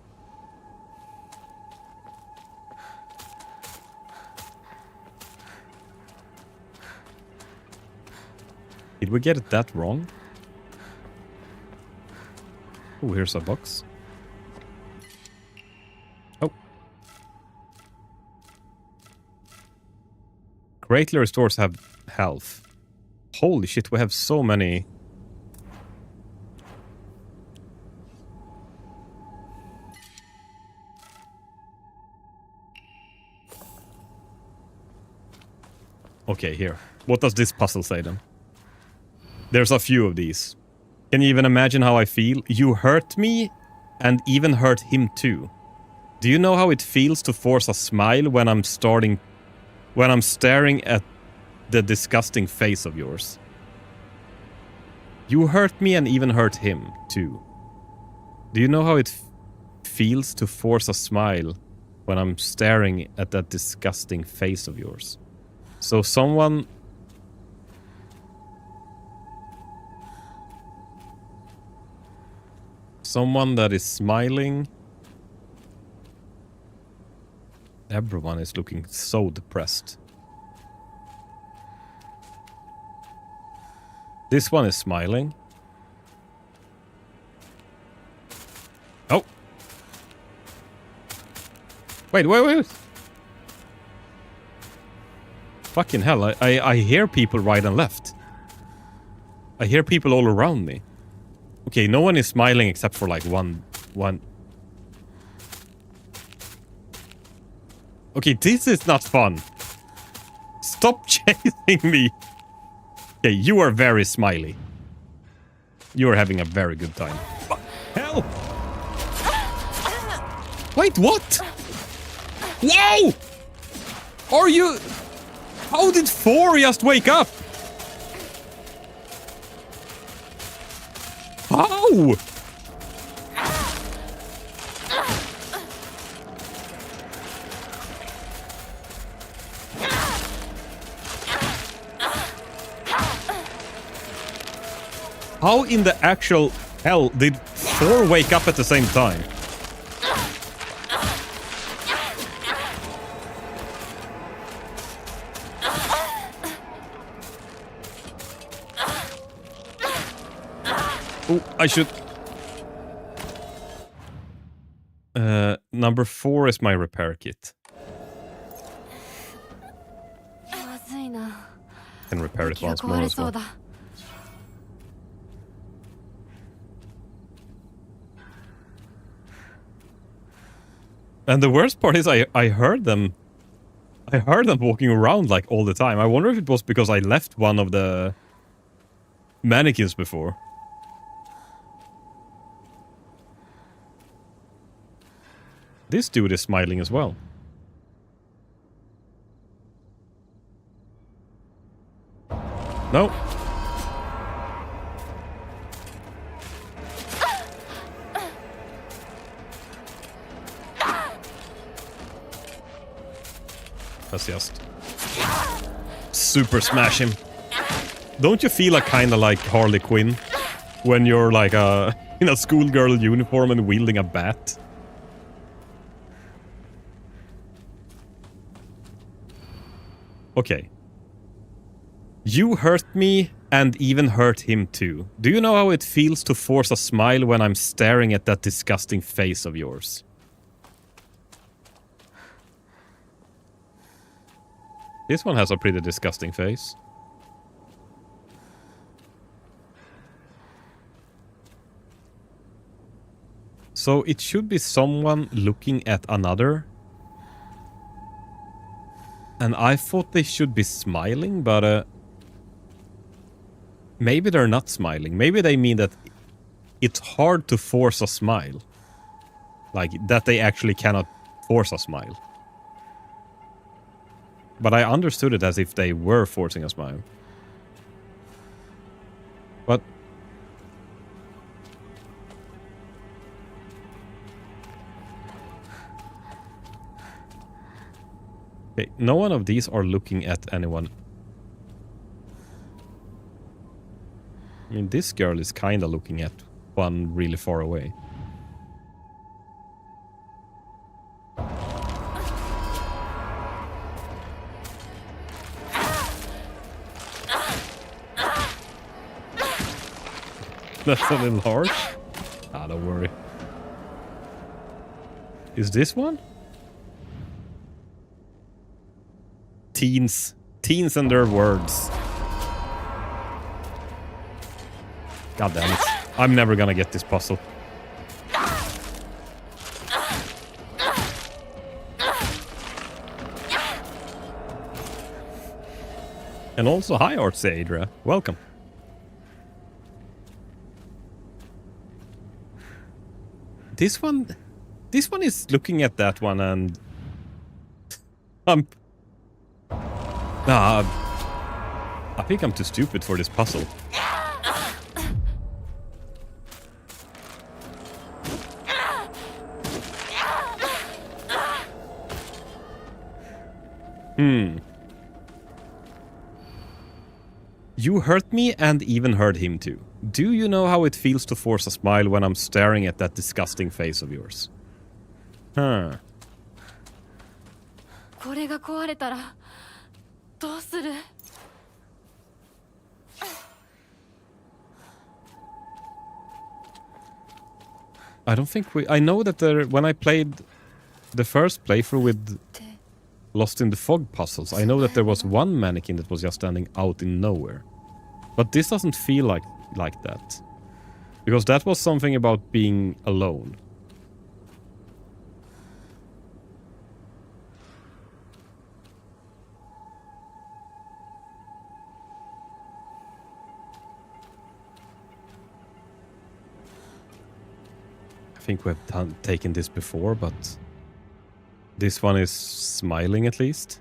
Did we get that wrong? Oh, here's a box. Oh. Greatly restores have health. Holy shit, we have so many. Okay, here. What does this puzzle say then? There's a few of these. Can you even imagine how I feel? You hurt me and even hurt him too. Do you know how it feels to force a smile when I'm staring at the disgusting face of yours? You hurt me and even hurt him too. Do you know how it feels to force a smile when I'm staring at that disgusting face of yours? So someone that is smiling. Everyone is looking so depressed. This one is smiling. Oh. Wait. Fucking hell, I hear people right and left. I hear people all around me. Okay, no one is smiling except for like one. Okay, this is not fun. Stop chasing me. Okay, you are very smiley. You are having a very good time. Hell! Wait, what? Whoa! Are you... How did 4 just wake up? How? How in the actual hell did 4 wake up at the same time? Oh, I should... number 4 is my repair kit. Can repair it once more as well. And the worst part is I heard them. I heard them walking around like all the time. I wonder if it was because I left one of the mannequins before. This dude is smiling as well. No. Let's just super smash him. Don't you feel kind of like Harley Quinn when you're like in a schoolgirl uniform and wielding a bat? Okay. You hurt me and even hurt him too. Do you know how it feels to force a smile when I'm staring at that disgusting face of yours? This one has a pretty disgusting face. So it should be someone looking at another. And I thought they should be smiling, but maybe they're not smiling. Maybe they mean that it's hard to force a smile. Like, that they actually cannot force a smile. But I understood it as if they were forcing a smile. But... okay, no one of these are looking at anyone. I mean, this girl is kind of looking at one really far away. That's a little harsh. Ah, don't worry. Is this one? Teens. Teens and their words. God damn it. I'm never gonna get this puzzle. And also, hi Artsy Adria. Welcome. This one is looking at that one and... I think I'm too stupid for this puzzle. You hurt me and even hurt him too. Do you know how it feels to force a smile when I'm staring at that disgusting face of yours? Huh. これが壊れたらどうする? I don't think I know that when I played the first playthrough with Lost in the Fog puzzles, I know that there was one mannequin that was just standing out in nowhere. But this doesn't feel like that. Because that was something about being alone. I think we've taken this before, but this one is smiling at least.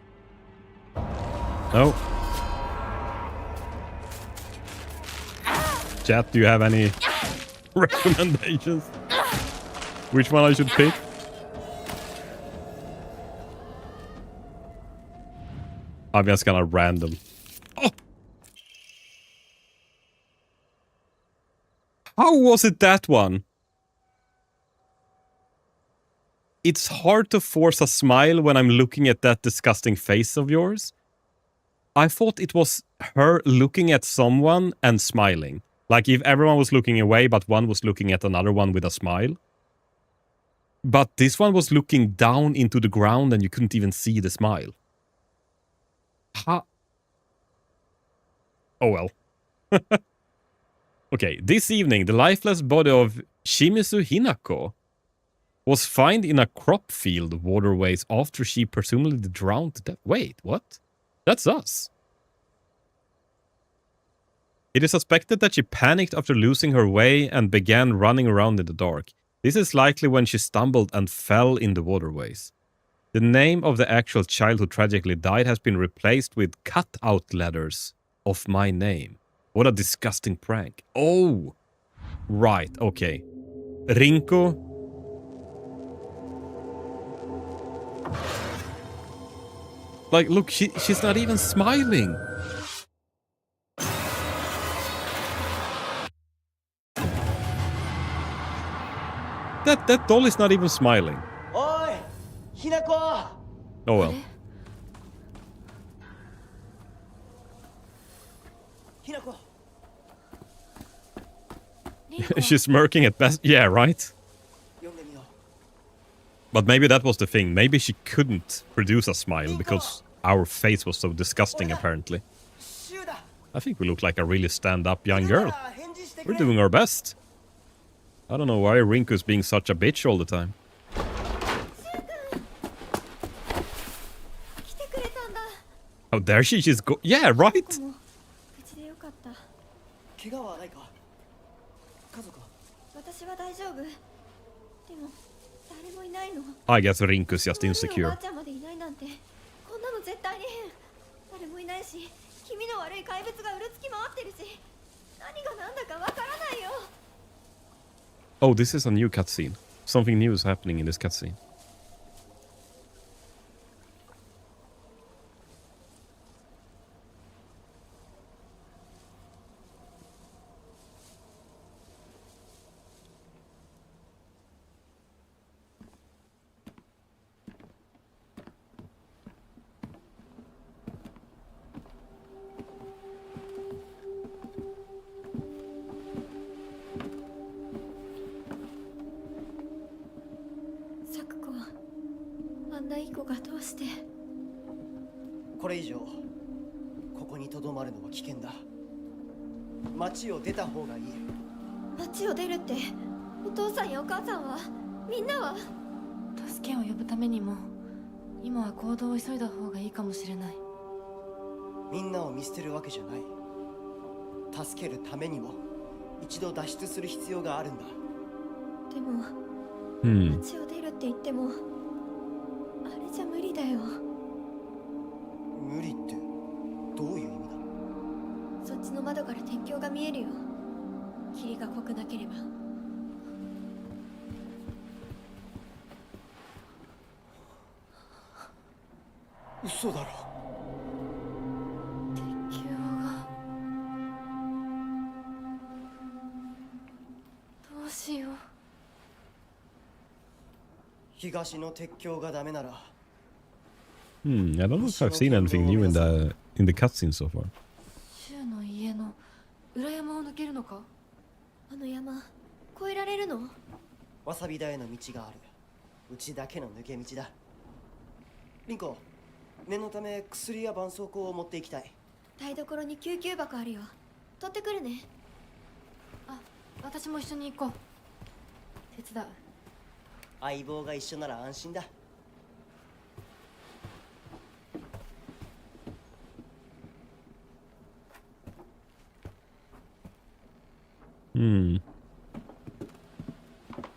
No. Chat, do you have any recommendations? Which one I should pick? I'm just gonna random. Oh! How was it that one? It's hard to force a smile when I'm looking at that disgusting face of yours. I thought it was her looking at someone and smiling. Like if everyone was looking away, but one was looking at another one with a smile. But this one was looking down into the ground and you couldn't even see the smile. Ha. Oh well. Okay, this evening, the lifeless body of Shimizu Hinako was found in a crop field waterways after she presumably drowned to death. Wait, what? That's us. It is suspected that she panicked after losing her way and began running around in the dark. This is likely when she stumbled and fell in the waterways. The name of the actual child who tragically died has been replaced with cut-out letters of my name. What a disgusting prank. Oh! Right, okay. Rinko... like, look, she's not even smiling. That doll is not even smiling. Oi! Hinako! Oh well. Hinako! She's smirking at best. Yeah, right? But maybe that was the thing. Maybe she couldn't produce a smile because our face was so disgusting, apparently. I think we look like a really stand-up young girl. We're doing our best. I don't know why Rinku's being such a bitch all the time. 来てくれたんだ。 Oh, there she is. Yeah, right. もう無事でよかった。怪我はないか？家族は？私は大丈夫。でも誰もいないの。 I guess Rinku's just おば insecure. あちゃんまでいないなんてこんなの絶対に変。誰もいないし気味の悪い怪物がうるつき回ってるし何が何だかわからないよ。 Oh, this is a new cutscene. Something new is happening in this cutscene.してこれ以上ここにとどまるのは危険だ。町を出た方がいい。町を出るってお父さんやお母さんはみんなは助けを呼ぶためにも今は行動を急いだ方がいいかもしれない。みんなを見捨てるわけじゃない。助けるためにも一度脱出する必要があるんだ。でも、町を出るって言ってもあれじゃ無理だよ。無理ってどういう意味だ？そっちの窓から鉄橋が見えるよ。霧が濃くなければ。嘘だろ。鉄橋がどうしよう。東の鉄橋がダメなら。I don't know if I've seen anything new in the cutscene so far. 柊の家の裏山を抜けるのか？あの山越えられるの？わさび田への道がある。うちだけの抜け道だ。リンコ、念のため薬や絆創膏を持っていきたい。台所に救急箱あるよ。取ってくるね。あ、私も一緒に行こう。手伝う。相棒が一緒なら安心だ。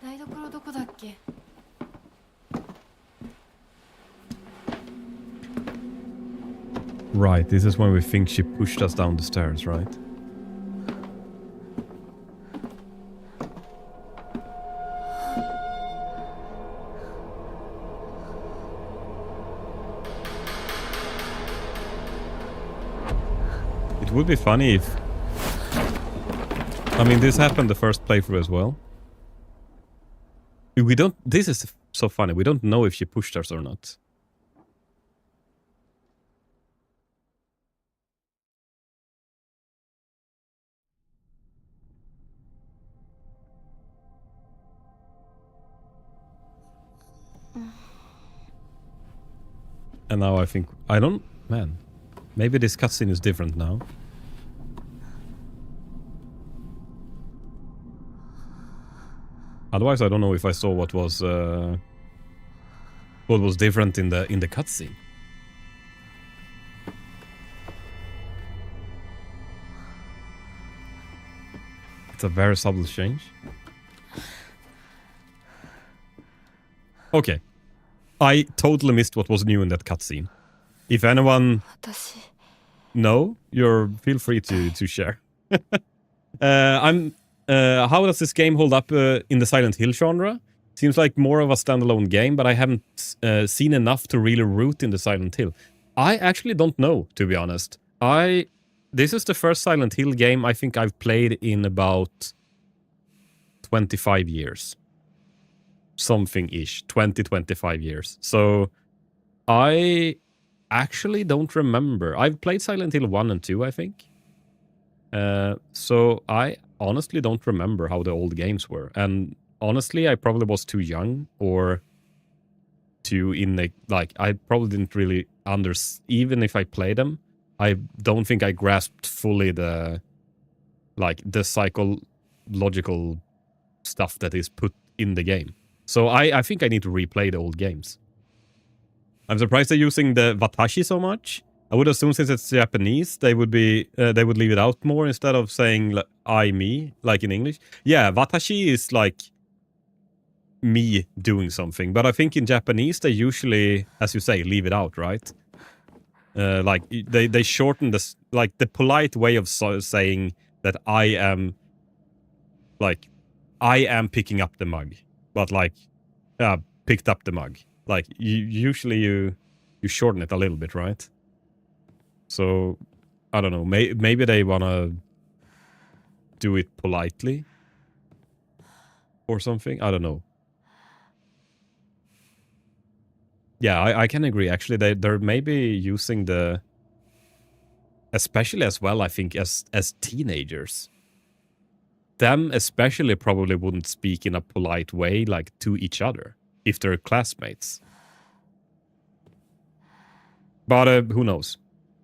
台所どこだっけ？Right, this is when we think she pushed us down the stairs, right? It would be funny if... I mean, this happened the first playthrough as well. We don't... This is so funny. We don't know if she pushed us or not. And now I think... I don't... Man. Maybe this cutscene is different now. Otherwise, I don't know if I saw what was different in the cutscene. It's a very subtle change. Okay. I totally missed what was new in that cutscene. If anyone know, feel free to share. How does this game hold up in the Silent Hill genre? Seems like more of a standalone game, but I haven't seen enough to really root in the Silent Hill. I actually don't know, to be honest. This is the first Silent Hill game I think I've played in about 25 years. Something-ish. 20-25 years. So I actually don't remember. I've played Silent Hill 1 and 2, I think. So I honestly don't remember how the old games were. And honestly, I probably was too young or too I probably didn't really even if I played them, I don't think I grasped fully the psychological stuff that is put in the game. So I think I need to replay the old games. I'm surprised they're using the watashi so much. I would assume since it's Japanese, they would leave it out more instead of saying like, I, me, like in English. Yeah, watashi is like me doing something. But I think in Japanese, they usually, as you say, leave it out, right? Like they shorten this, like the polite way of saying that I am picking up the mug, but like picked up the mug. Like usually you shorten it a little bit, right? So I don't know. Maybe they wanna do it politely or something. I don't know. Yeah, I can agree. Actually, they're maybe using the, especially as well, I think, as teenagers. Them especially probably wouldn't speak in a polite way, like, to each other, if they're classmates. But who knows?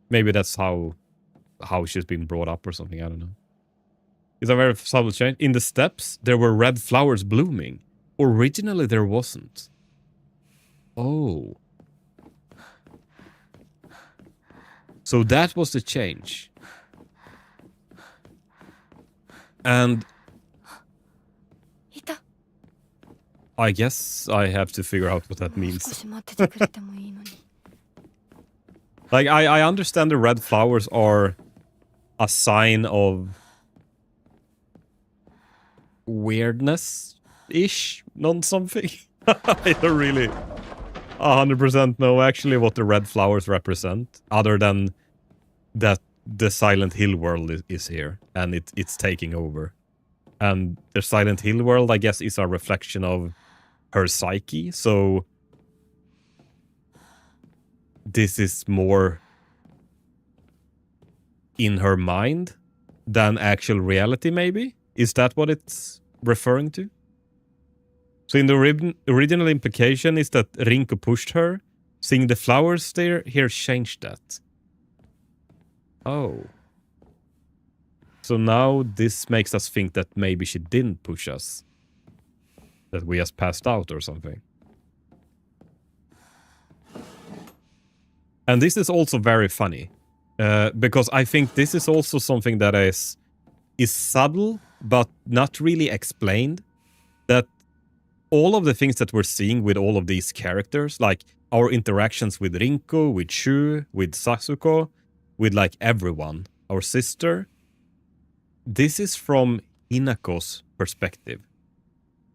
Maybe that's how she's been brought up or something, I don't know. It's a very subtle change. In the steps, there were red flowers blooming. Originally, there wasn't. Oh. So that was the change. And I guess I have to figure out what that means. Like, I understand the red flowers are a sign of weirdness-ish, non-something. I don't really 100% know actually what the red flowers represent, other than that the Silent Hill world is here, and it's taking over. And the Silent Hill world, I guess, is a reflection of her psyche, so this is more in her mind than actual reality, maybe? Is that what it's referring to? So in the original implication is that Rinko pushed her. Seeing the flowers there, here changed that. Oh. So now this makes us think that maybe she didn't push us. That we just passed out or something. And this is also very funny. Because I think this is also something that is subtle, but not really explained. That all of the things that we're seeing with all of these characters, like our interactions with Rinko, with Shu, with Sasuko, with like everyone, our sister, this is from Hinako's perspective.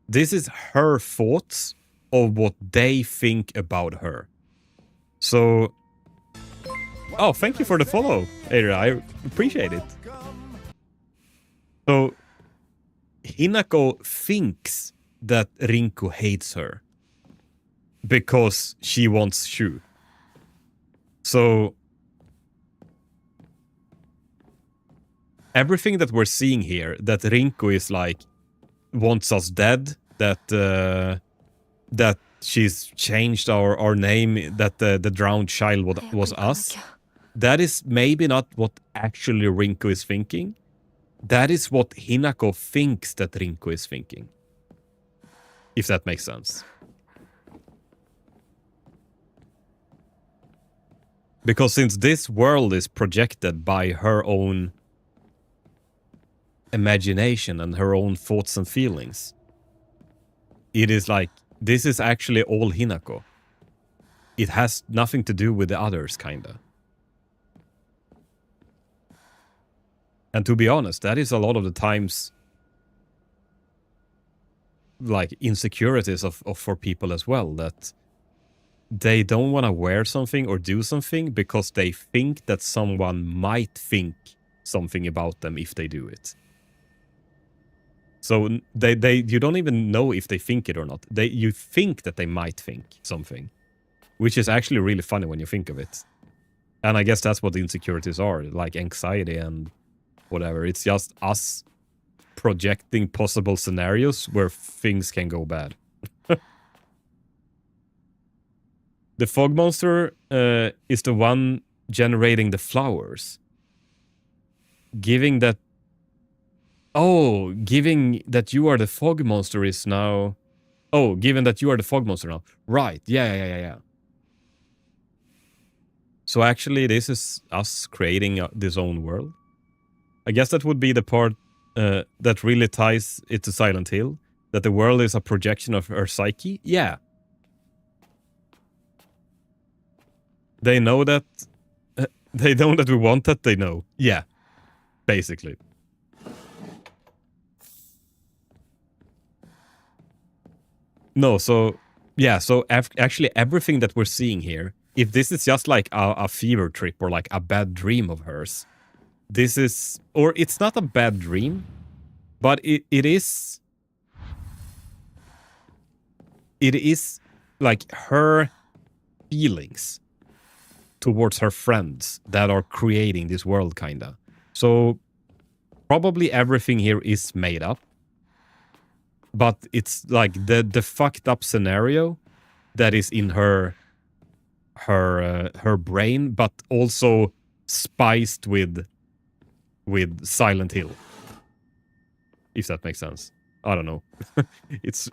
This is her thoughts of what they think about her. So, oh, thank you for the follow, Aira. I appreciate it. So, Hinako thinks that Rinko hates her because she wants Shu. So everything that we're seeing here, that Rinko is like wants us dead, that she's changed our name, that the drowned child was us, that is maybe not what actually Rinko is thinking. That is what Hinako thinks that Rinko is thinking. If that makes sense. Because since this world is projected by her own imagination and her own thoughts and feelings, it is like, this is actually all Hinako. It has nothing to do with the others, kinda. And to be honest, that is a lot of the times like insecurities for people as well, that they don't want to wear something or do something because they think that someone might think something about them if they do it. So you don't even know if they think it or not. You think that they might think something, which is actually really funny when you think of it. And I guess that's what the insecurities are, like anxiety and whatever. It's just us projecting possible scenarios where things can go bad. The fog monster is the one generating the flowers. Given that Oh, given that you are the fog monster is now... Oh, given that you are the fog monster now. Right, yeah. So actually this is us creating this own world. I guess that would be the part that really ties it to Silent Hill. That the world is a projection of her psyche. Yeah. They know that... they know that we want that, they know. Yeah. Basically. No, so... Yeah, so actually everything that we're seeing here, if this is just like a fever trip or like a bad dream of hers, this is... Or it's not a bad dream, but it is... It is like her feelings towards her friends that are creating this world, kinda. So probably everything here is made up. But it's like the fucked up scenario that is in her brain, but also spiced with Silent Hill. If that makes sense. I don't know.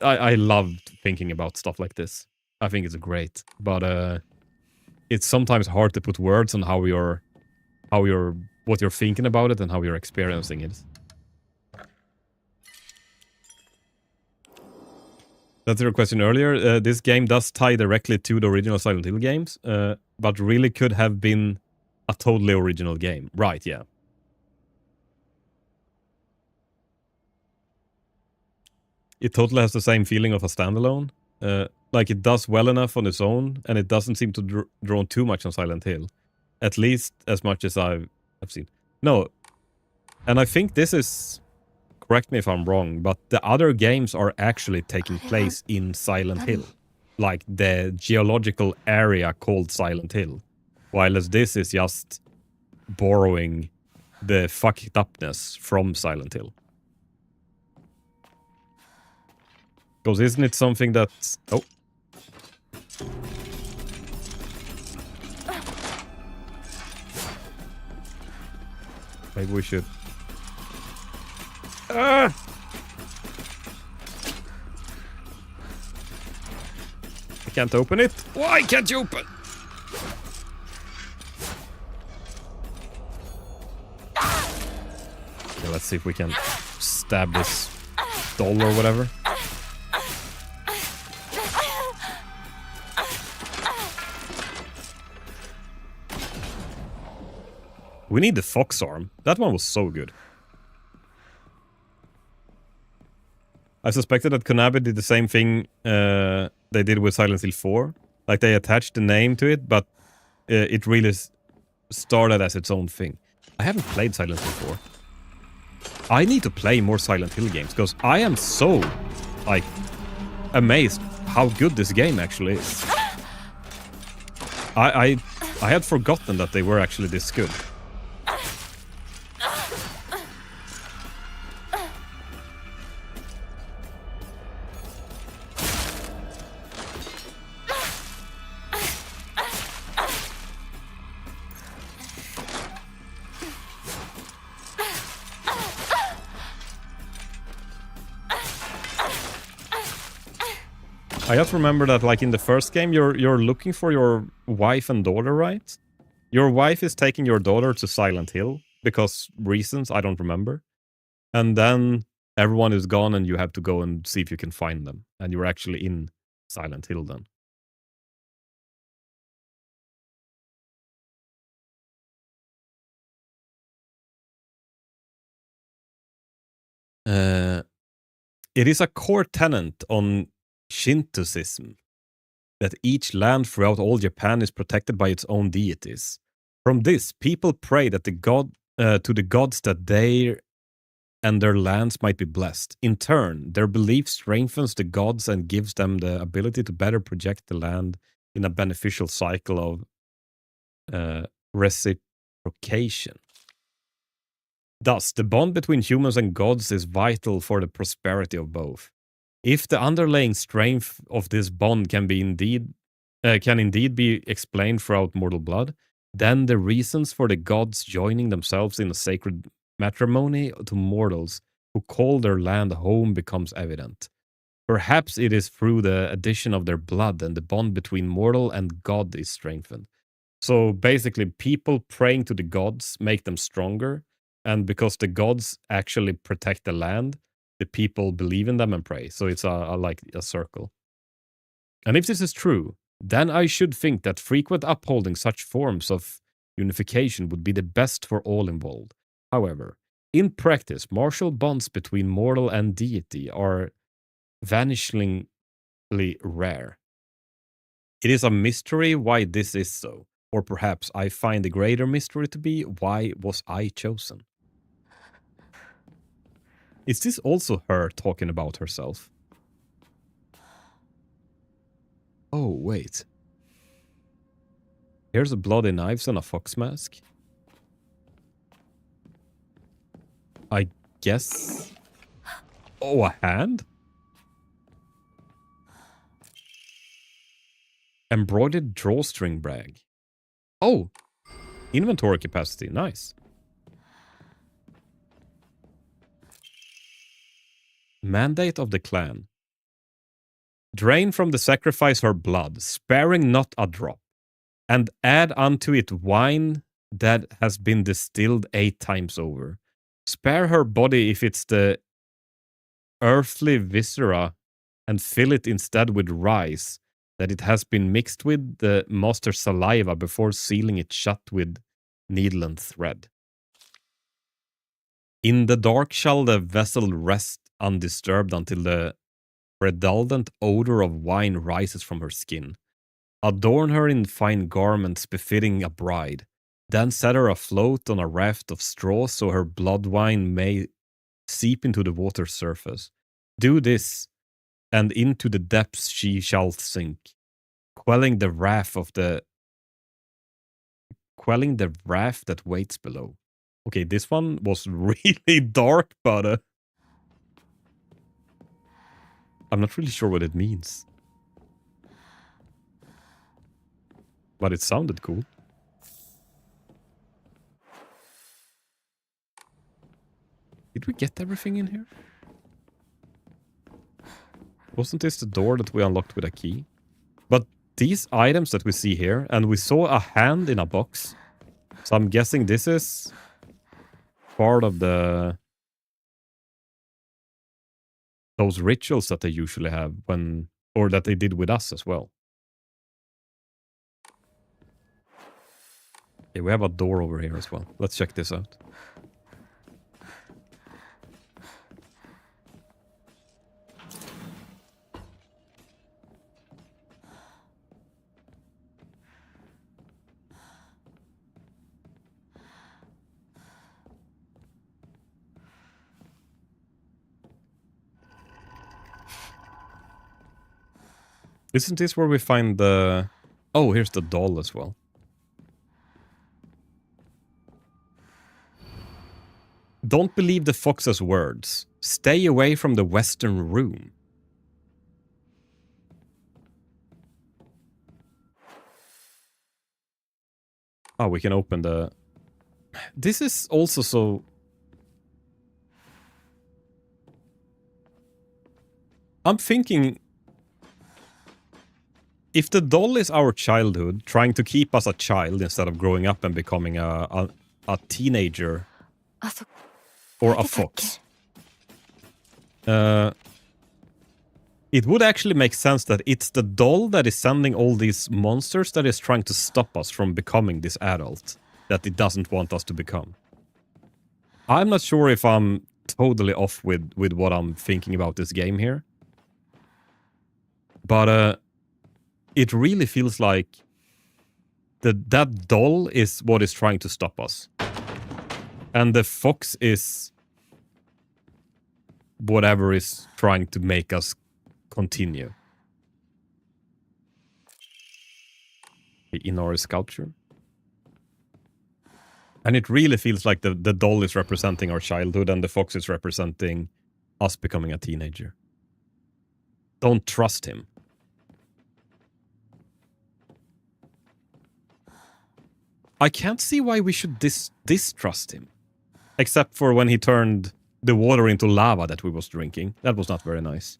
I loved thinking about stuff like this. I think it's great, but it's sometimes hard to put words on what you're thinking about it and how you're experiencing it. That's your question earlier. This game does tie directly to the original Silent Hill games, but really could have been a totally original game. Right, yeah. It totally has the same feeling of a standalone. Like it does well enough on its own, and it doesn't seem to draw too much on Silent Hill. At least as much as I've seen. No, and I think this is... Correct me if I'm wrong, but the other games are actually taking place in Silent Hill. Like the geological area called Silent Hill. While as this is just borrowing the fucked upness from Silent Hill. Because isn't it something that... Oh. Maybe we should... I can't open it. Why can't you open? Okay, let's see if we can stab this doll or whatever. We need the fox arm. That one was so good. I suspected that Konami did the same thing they did with Silent Hill 4. Like they attached the name to it, but it really started as its own thing. I haven't played Silent Hill 4. I need to play more Silent Hill games, because I am so, like, amazed how good this game actually is. I had forgotten that they were actually this good. I just remember that, like, in the first game, you're looking for your wife and daughter, right? Your wife is taking your daughter to Silent Hill, because reasons I don't remember. And then everyone is gone and you have to go and see if you can find them. And you're actually in Silent Hill then. It is a core tenet on Shintoism that each land throughout all Japan is protected by its own deities. From this, people pray that to the gods that they and their lands might be blessed. In turn, their belief strengthens the gods and gives them the ability to better project the land in a beneficial cycle of reciprocation. Thus, the bond between humans and gods is vital for the prosperity of both. If the underlying strength of this bond can indeed be explained throughout mortal blood, then the reasons for the gods joining themselves in a sacred matrimony to mortals who call their land home becomes evident. Perhaps it is through the addition of their blood and the bond between mortal and god is strengthened. So basically, people praying to the gods make them stronger, and because the gods actually protect the land, the people believe in them and pray. So it's like a circle. And if this is true, then I should think that frequent upholding such forms of unification would be the best for all involved. However, in practice, martial bonds between mortal and deity are vanishingly rare. It is a mystery why this is so, or perhaps I find the greater mystery to be why was I chosen? Is this also her talking about herself? Oh, wait. Here's a bloody knives and a fox mask. I guess... Oh, a hand? Embroidered drawstring bag. Oh! Inventory capacity, nice. Mandate of the clan. Drain from the sacrifice her blood, sparing not a drop, and add unto it wine that has been distilled 8 times over. Spare her body if it's the earthly viscera, and fill it instead with rice that it has been mixed with the master's saliva before sealing it shut with needle and thread. In the dark shall the vessel rest undisturbed until the redundant odor of wine rises from her skin. Adorn her in fine garments befitting a bride. Then set her afloat on a raft of straw so her blood wine may seep into the water's surface. Do this, and into the depths she shall sink, quelling the wrath that waits below. Okay, this one was really dark, but I'm not really sure what it means. But it sounded cool. Did we get everything in here? Wasn't this the door that we unlocked with a key? But these items that we see here, and we saw a hand in a box. So I'm guessing this is part of those rituals that they usually have when, or that they did with us as well. Okay, we have a door over here as well. Let's check this out. Isn't this where we find the... Oh, here's the doll as well. Don't believe the fox's words. Stay away from the western room. Oh, we can open the... This is also so... I'm thinking... If the doll is our childhood, trying to keep us a child instead of growing up and becoming a teenager or a fox, it would actually make sense that it's the doll that is sending all these monsters that is trying to stop us from becoming this adult that it doesn't want us to become. I'm not sure if I'm totally off with what I'm thinking about this game here. But it really feels like that doll is what is trying to stop us. And the fox is whatever is trying to make us continue. In our sculpture. And it really feels like the doll is representing our childhood and the fox is representing us becoming a teenager. Don't trust him. I can't see why we should distrust him. Except for when he turned the water into lava that we was drinking. That was not very nice.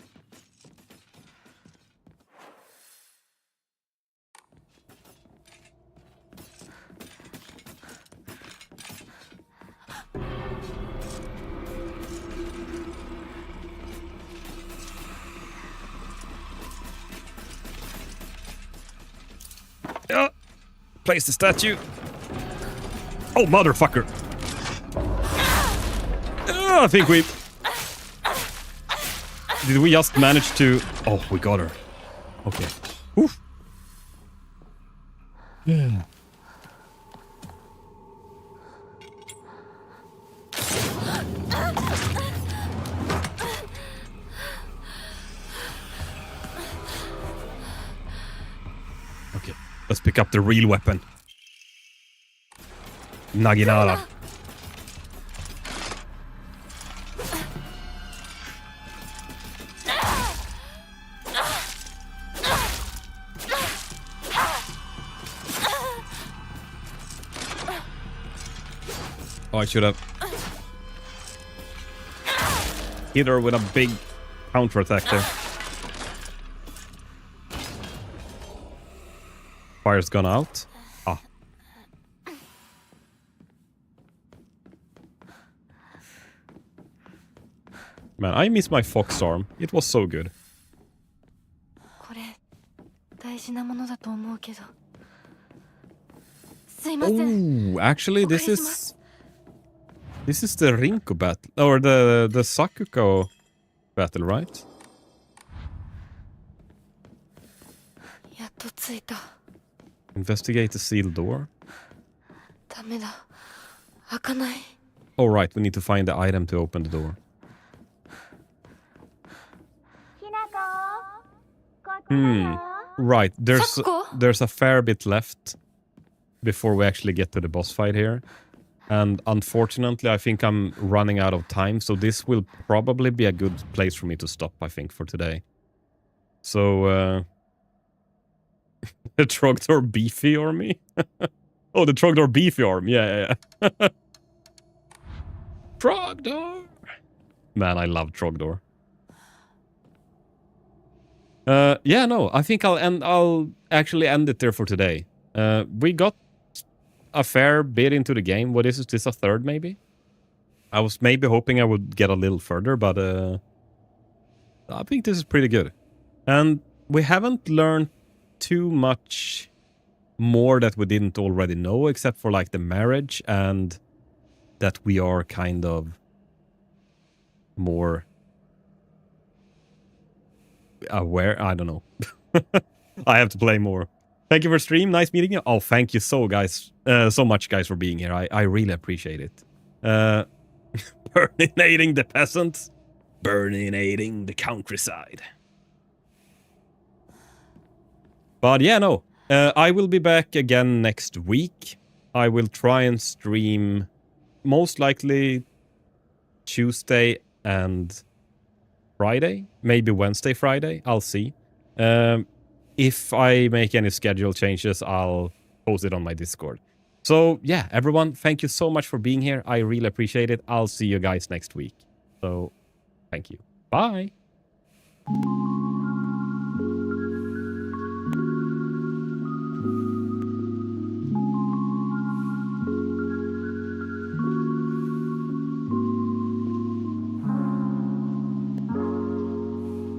Place the statue. Oh, motherfucker. I think we... Did we just manage to... Oh, we got her. Okay. Oof. Yeah. Okay, let's pick up the real weapon. Naginata. Oh, I should have hit her with a big counterattack there. Fire's gone out. Ah. Man, I miss my fox arm. It was so good. これ大事なものだと思うけど。すいません。 Oh, actually, this is the Rinko battle, or the Sakuko battle, right? やっと着いた。 Investigate the sealed door. ダメだ。開かない。 Oh, right, we need to find the item to open the door. ひなこここ Hmm. Right, Sakuko? there's a fair bit left before we actually get to the boss fight here. And unfortunately, I think I'm running out of time, so this will probably be a good place for me to stop, I think, for today. So, the Trogdor Beefy Army? Oh, the Trogdor Beefy Arm, yeah. Trogdor! Man, I love Trogdor. Yeah, no, I think I'll actually end it there for today. We got a fair bit into the game. What is this, a third maybe? I was maybe hoping I would get a little further, but I think this is pretty good. And we haven't learned too much more that we didn't already know, except for like the marriage and that we are kind of more aware. I don't know. I have to play more. Thank you for stream. Nice meeting you. Oh, thank you so much, guys, for being here. I really appreciate it. Burninating the peasants. Burninating the countryside. But yeah, no. I will be back again next week. I will try and stream most likely Tuesday and Friday. Maybe Wednesday, Friday. I'll see. If I make any schedule changes, I'll post it on my Discord. So yeah, everyone, thank you so much for being here. I really appreciate it. I'll see you guys next week. So thank you. Bye.